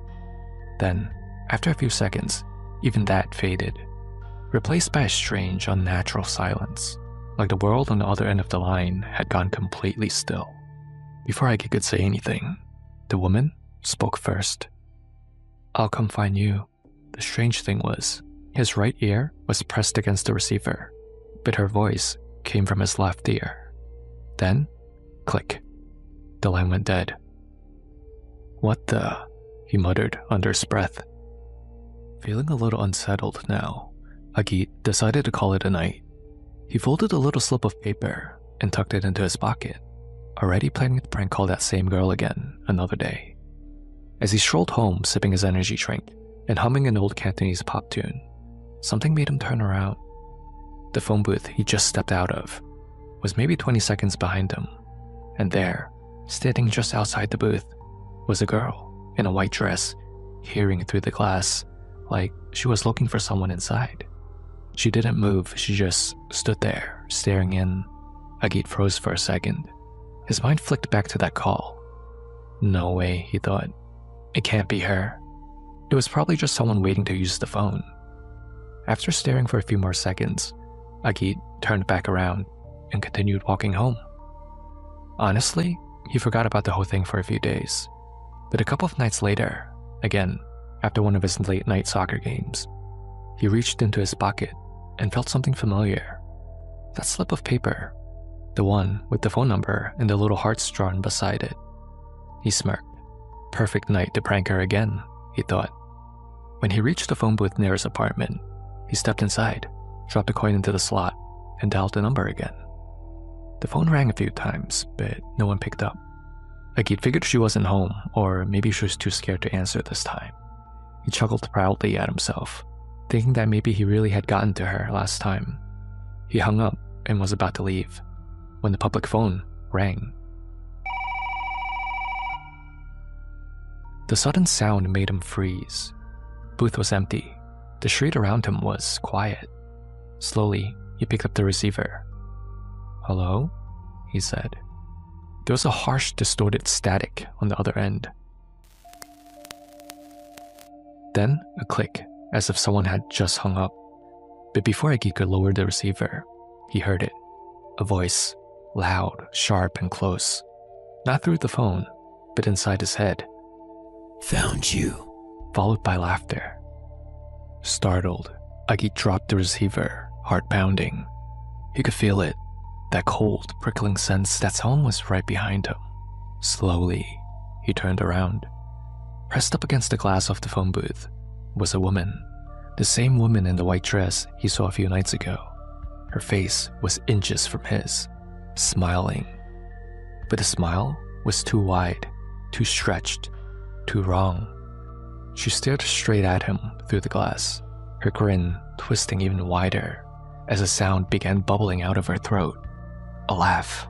Then, after a few seconds, even that faded, replaced by a strange, unnatural silence, like the world on the other end of the line had gone completely still. Before Agit could say anything, the woman spoke first. I'll come find you. The strange thing was, his right ear was pressed against the receiver, but her voice came from his left ear. Then, click. The line went dead. What the? He muttered under his breath. Feeling a little unsettled now, Agit decided to call it a night. He folded a little slip of paper and tucked it into his pocket, already planning to prank call that same girl again another day. As he strolled home sipping his energy drink and humming an old Cantonese pop tune, something made him turn around. The phone booth he just stepped out of was maybe 20 seconds behind him, and there, standing just outside the booth, was a girl in a white dress, peering through the glass like she was looking for someone inside. She didn't move, she just stood there, staring in. Agit froze for a second. His mind flicked back to that call. No way, he thought. It can't be her. It was probably just someone waiting to use the phone. After staring for a few more seconds, Agit turned back around and continued walking home. Honestly, he forgot about the whole thing for a few days. But a couple of nights later, again, after one of his late-night soccer games, he reached into his pocket and felt something familiar. That slip of paper, the one with the phone number and the little hearts drawn beside it. He smirked. Perfect night to prank her again, he thought. When he reached the phone booth near his apartment, he stepped inside, dropped a coin into the slot, and dialed the number again. The phone rang a few times, but no one picked up. Agit figured she wasn't home, or maybe she was too scared to answer this time. He chuckled proudly at himself, thinking that maybe he really had gotten to her last time. He hung up and was about to leave, when the public phone rang. The sudden sound made him freeze. Booth was empty. The street around him was quiet. Slowly, he picked up the receiver. Hello? He said. There was a harsh, distorted static on the other end. Then, a click, as if someone had just hung up. But before Agit could lower the receiver, he heard it. A voice, loud, sharp, and close. Not through the phone, but inside his head. Found you. Followed by laughter. Startled, Agit dropped the receiver, heart pounding. He could feel it, that cold, prickling sense that someone was right behind him. Slowly, he turned around. Pressed up against the glass of the phone booth was a woman, the same woman in the white dress he saw a few nights ago. Her face was inches from his, smiling. But the smile was too wide, too stretched, too wrong. She stared straight at him through the glass, her grin twisting even wider as a sound began bubbling out of her throat. A laugh.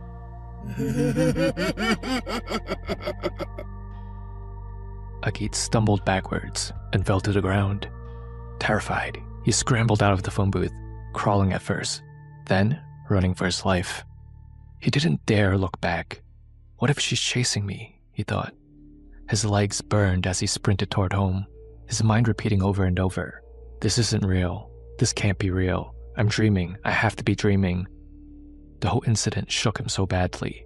Agit stumbled backwards and fell to the ground. Terrified, he scrambled out of the phone booth, crawling at first, then running for his life. He didn't dare look back. What if she's chasing me, he thought. His legs burned as he sprinted toward home, his mind repeating over and over, this isn't real. This can't be real. I'm dreaming. I have to be dreaming. The whole incident shook him so badly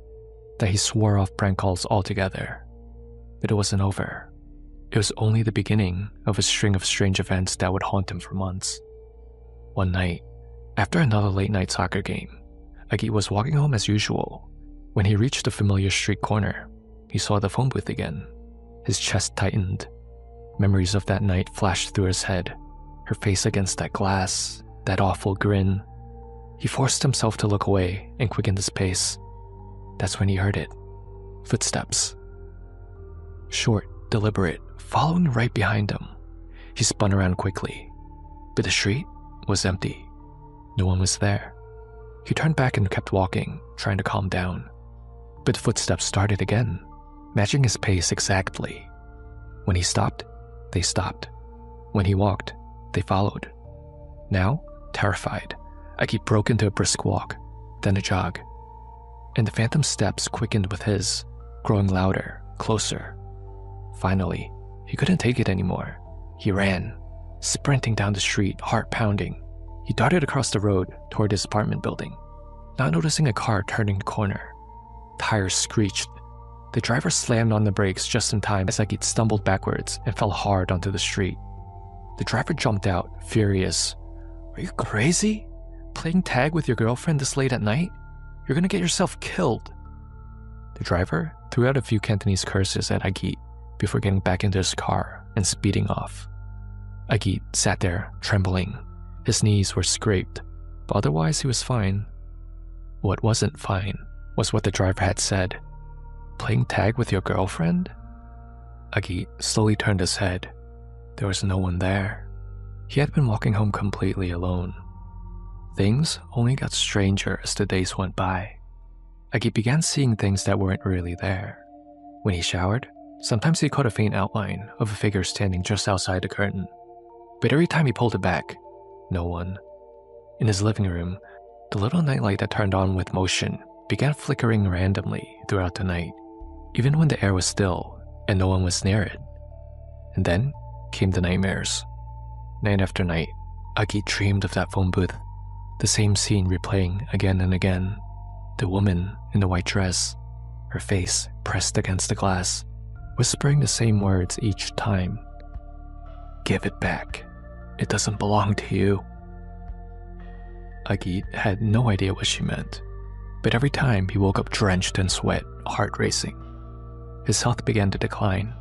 that he swore off prank calls altogether. But it wasn't over. It was only the beginning of a string of strange events that would haunt him for months. One night, after another late-night soccer game, Agit was walking home as usual when he reached the familiar street corner. he saw the phone booth again. His chest tightened. Memories of that night flashed through his head. Her face against that glass, that awful grin. He forced himself to look away and quickened his pace. That's when he heard it. Footsteps. Short, deliberate, following right behind him. He spun around quickly, but the street was empty. No one was there. He turned back and kept walking, trying to calm down. But the footsteps started again, matching his pace exactly. When he stopped, they stopped. When he walked, they followed. Now, terrified, Agit broke into a brisk walk, then a jog. And the phantom steps quickened with his, growing louder, closer. Finally, he couldn't take it anymore. He ran, sprinting down the street, heart pounding. He darted across the road toward his apartment building, not noticing a car turning the corner. Tires screeched. The driver slammed on the brakes just in time as Agit stumbled backwards and fell hard onto the street. The driver jumped out, furious. "Are you crazy? Playing tag with your girlfriend this late at night? You're gonna get yourself killed." The driver threw out a few Cantonese curses at Agit before getting back into his car and speeding off. Agit sat there, trembling. His knees were scraped, but otherwise he was fine. What wasn't fine was what the driver had said. Playing tag with your girlfriend? Agit slowly turned his head. There was no one there. He had been walking home completely alone. Things only got stranger as the days went by. Agit began seeing things that weren't really there. When he showered, sometimes he caught a faint outline of a figure standing just outside the curtain. But every time he pulled it back, no one. In his living room, the little nightlight that turned on with motion began flickering randomly throughout the night, even when the air was still and no one was near it. And then came the nightmares. Night after night, Agit dreamed of that phone booth, the same scene replaying again and again. The woman in the white dress, her face pressed against the glass, whispering the same words each time. "Give it back. It doesn't belong to you." Agit had no idea what she meant, but every time he woke up drenched in sweat, heart racing. His health began to decline.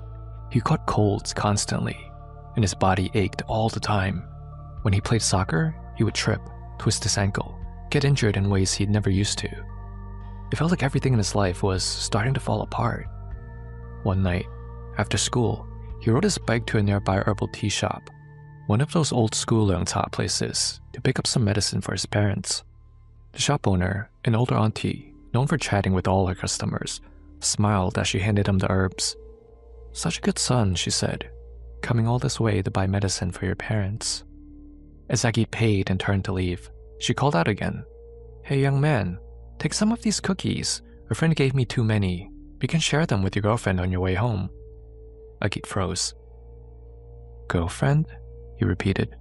He caught colds constantly, and his body ached all the time. When he played soccer, he would trip, twist his ankle, get injured in ways he'd never used to. It felt like everything in his life was starting to fall apart. One night, after school, he rode his bike to a nearby herbal tea shop, one of those old school Leungta places, to pick up some medicine for his parents. The shop owner, an older auntie, known for chatting with all her customers, smiled as she handed him the herbs. "Such a good son," she said, "coming all this way to buy medicine for your parents." As Agit paid and turned to leave, she called out again. "Hey young man, take some of these cookies. A friend gave me too many. You can share them with your girlfriend on your way home." Agit froze. "Girlfriend?" he repeated.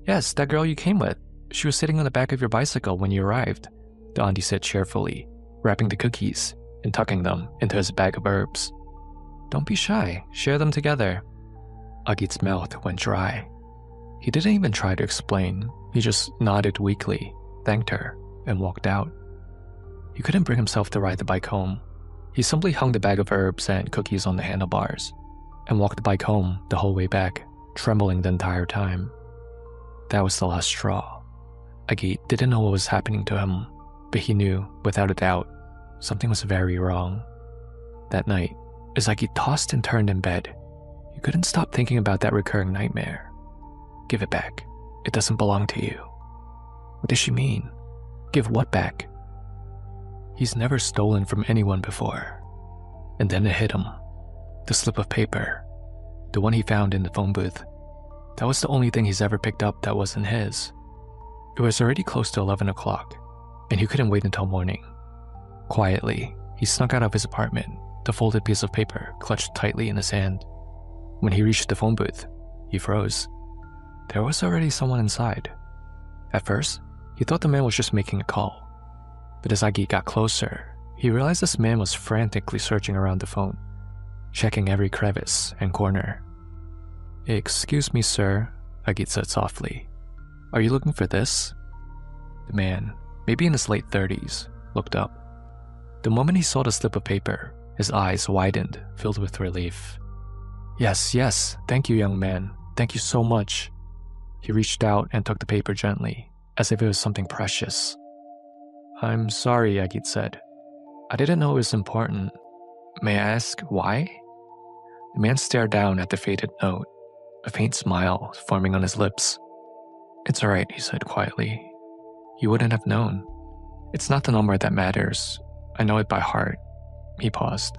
"Yes, that girl you came with. She was sitting on the back of your bicycle when you arrived," the auntie said cheerfully, wrapping the cookies and tucking them into his bag of herbs. "Don't be shy, share them together." Agit's mouth went dry. He didn't even try to explain. He just nodded weakly, thanked her, and walked out. He couldn't bring himself to ride the bike home. He simply hung the bag of herbs and cookies on the handlebars and walked the bike home the whole way back, trembling the entire time. That was the last straw. Agit didn't know what was happening to him, but he knew, without a doubt, something was very wrong. That night, as Agit tossed and turned in bed, he couldn't stop thinking about that recurring nightmare. "Give it back. It doesn't belong to you." What does she mean? Give what back? He's never stolen from anyone before. And then it hit him. The slip of paper. The one he found in the phone booth. That was the only thing he's ever picked up that wasn't his. It was already close to 11 o'clock, and he couldn't wait until morning. Quietly, he snuck out of his apartment, the folded piece of paper clutched tightly in his hand. When he reached the phone booth, he froze. There was already someone inside. At first, he thought the man was just making a call. But as Agit got closer, he realized this man was frantically searching around the phone, checking every crevice and corner. "Excuse me, sir," Agit said softly. "Are you looking for this?" The man, maybe in his late 30s, looked up. The moment he saw the slip of paper, His eyes widened, filled with relief. Yes, thank you, young man. Thank you so much. He reached out and took the paper gently, as if it was something precious. I'm sorry, Agit said. I didn't know it was important. May I ask why? The man stared down at the faded note, a faint smile forming on his lips. It's alright, he said quietly. You wouldn't have known. It's not the number that matters. I know it by heart. He paused.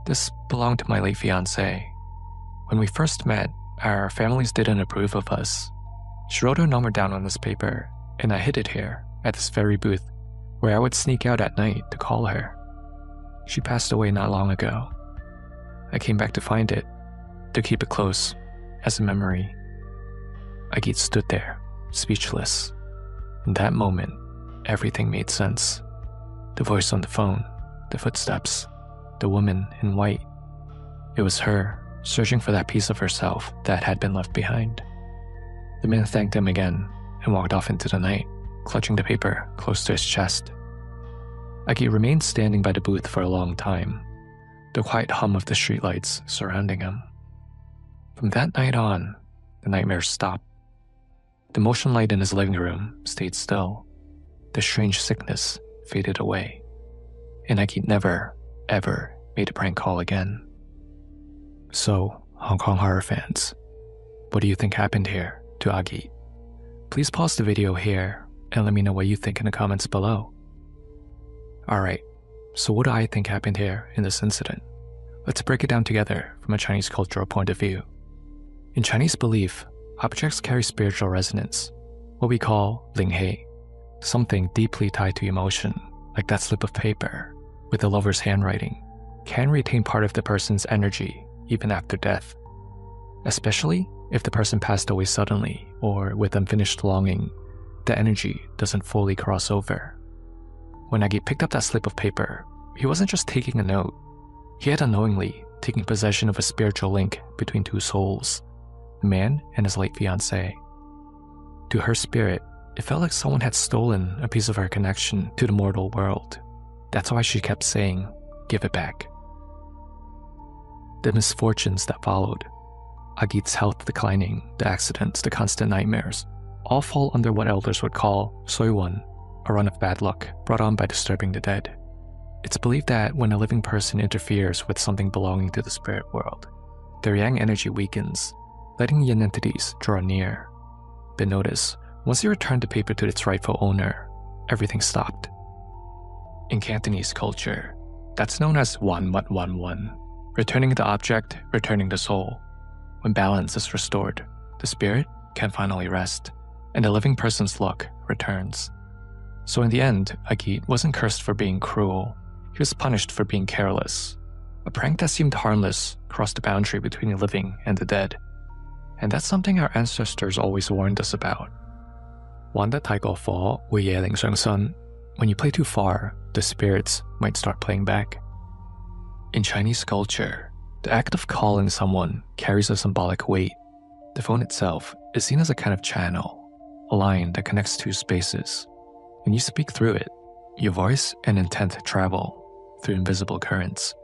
This belonged to my late fiancée. When we first met, our families didn't approve of us. She wrote her number down on this paper, and I hid it here, at this very booth, where I would sneak out at night to call her. She passed away not long ago. I came back to find it, to keep it close, as a memory. Agit stood there, speechless. In that moment, everything made sense. The voice on the phone, the footsteps, the woman in white. It was her, searching for that piece of herself that had been left behind. The man thanked him again and walked off into the night, clutching the paper close to his chest. Agit remained standing by the booth for a long time, the quiet hum of the streetlights surrounding him. From that night on, the nightmares stopped. The motion light in his living room stayed still. The strange sickness faded away. And Agit never, ever made a prank call again. So, Hong Kong horror fans, what do you think happened here to Agit? Please pause the video here and let me know what you think in the comments below. Alright, so what do I think happened here in this incident? Let's break it down together from a Chinese cultural point of view. In Chinese belief, objects carry spiritual resonance, what we call Linghei, something deeply tied to emotion, like that slip of paper with the lover's handwriting, can retain part of the person's energy even after death, especially if the person passed away suddenly or with unfinished longing. The energy doesn't fully cross over. When Agit picked up that slip of paper, he wasn't just taking a note. He had unknowingly taken possession of a spiritual link between two souls, the man and his late fiancée. To her spirit, it felt like someone had stolen a piece of her connection to the mortal world. That's why she kept saying, "Give it back." The misfortunes that followed, Agit's health declining, the accidents, the constant nightmares, all fall under what elders would call soiwon, a run of bad luck brought on by disturbing the dead. It's believed that when a living person interferes with something belonging to the spirit world, their yang energy weakens, letting yin entities draw near. But notice, once you return the paper to its rightful owner, everything stopped. In Cantonese culture, that's known as wan mat wan wan, returning the object, returning the soul. When balance is restored, the spirit can finally rest, and the living person's luck returns. So in the end, Agit wasn't cursed for being cruel. He was punished for being careless. A prank that seemed harmless crossed the boundary between the living and the dead. And that's something our ancestors always warned us about. 玩得太過火會惹靈上身. When you play too far, the spirits might start playing back. In Chinese culture, the act of calling someone carries a symbolic weight. The phone itself is seen as a kind of channel, a line that connects two spaces. When you speak through it, your voice and intent travel through invisible currents,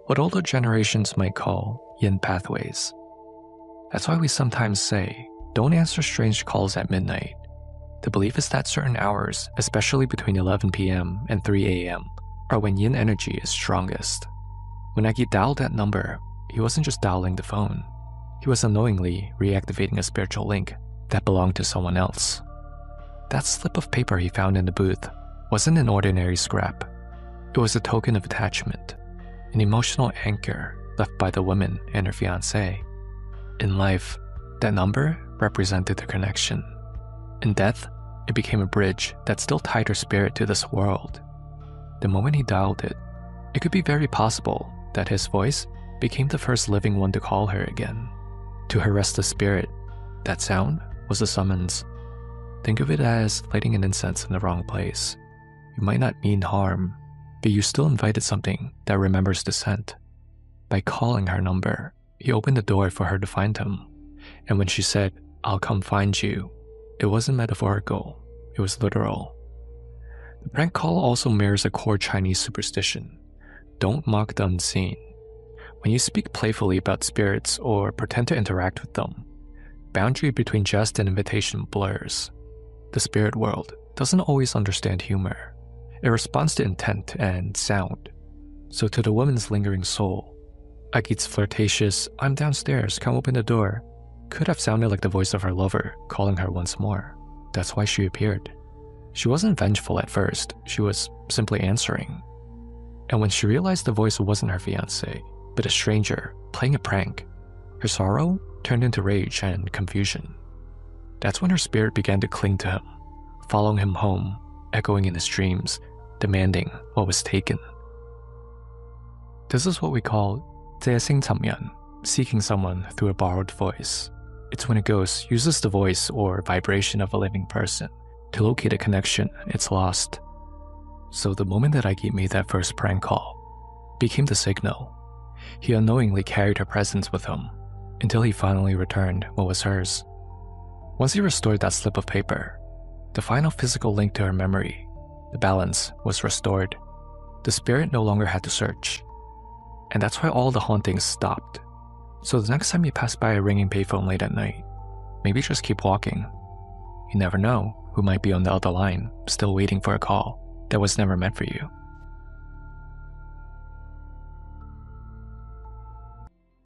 what older generations might call yin pathways. That's why we sometimes say, don't answer strange calls at midnight. The belief is that certain hours, especially between 11 p.m. and 3 a.m., are when yin energy is strongest. When Agit dialed that number, he wasn't just dialing the phone. He was unknowingly reactivating a spiritual link that belonged to someone else. That slip of paper he found in the booth wasn't an ordinary scrap. It was a token of attachment, an emotional anchor left by the woman and her fiancé. In life, that number represented their connection. In death, it became a bridge that still tied her spirit to this world. The moment he dialed it, it could be very possible that his voice became the first living one to call her again. To her restless spirit, that sound was a summons. Think of it as lighting an incense in the wrong place. You might not mean harm, but you still invited something that remembers the scent. By calling her number, he opened the door for her to find him. And when she said, "I'll come find you," it wasn't metaphorical, it was literal. The prank call also mirrors a core Chinese superstition. Don't mock the unseen. When you speak playfully about spirits or pretend to interact with them, boundary between jest and invitation blurs. The spirit world doesn't always understand humor. It responds to intent and sound. So to the woman's lingering soul, Agit's flirtatious, "I'm downstairs, come open the door," could have sounded like the voice of her lover calling her once more. That's why she appeared. She wasn't vengeful at first, she was simply answering. And when she realized the voice wasn't her fiancé, but a stranger playing a prank, her sorrow turned into rage and confusion. That's when her spirit began to cling to him, following him home, echoing in his dreams, demanding what was taken. This is what we call 接星沉人, seeking someone through a borrowed voice. It's when a ghost uses the voice or vibration of a living person to locate a connection it's lost. So the moment that Agit made that first prank call became the signal. He unknowingly carried her presence with him until he finally returned what was hers. Once he restored that slip of paper, the final physical link to her memory, the balance was restored. The spirit no longer had to search. And that's why all the hauntings stopped. So the next time you pass by a ringing payphone late at night, maybe just keep walking. You never know who might be on the other line, still waiting for a call that was never meant for you.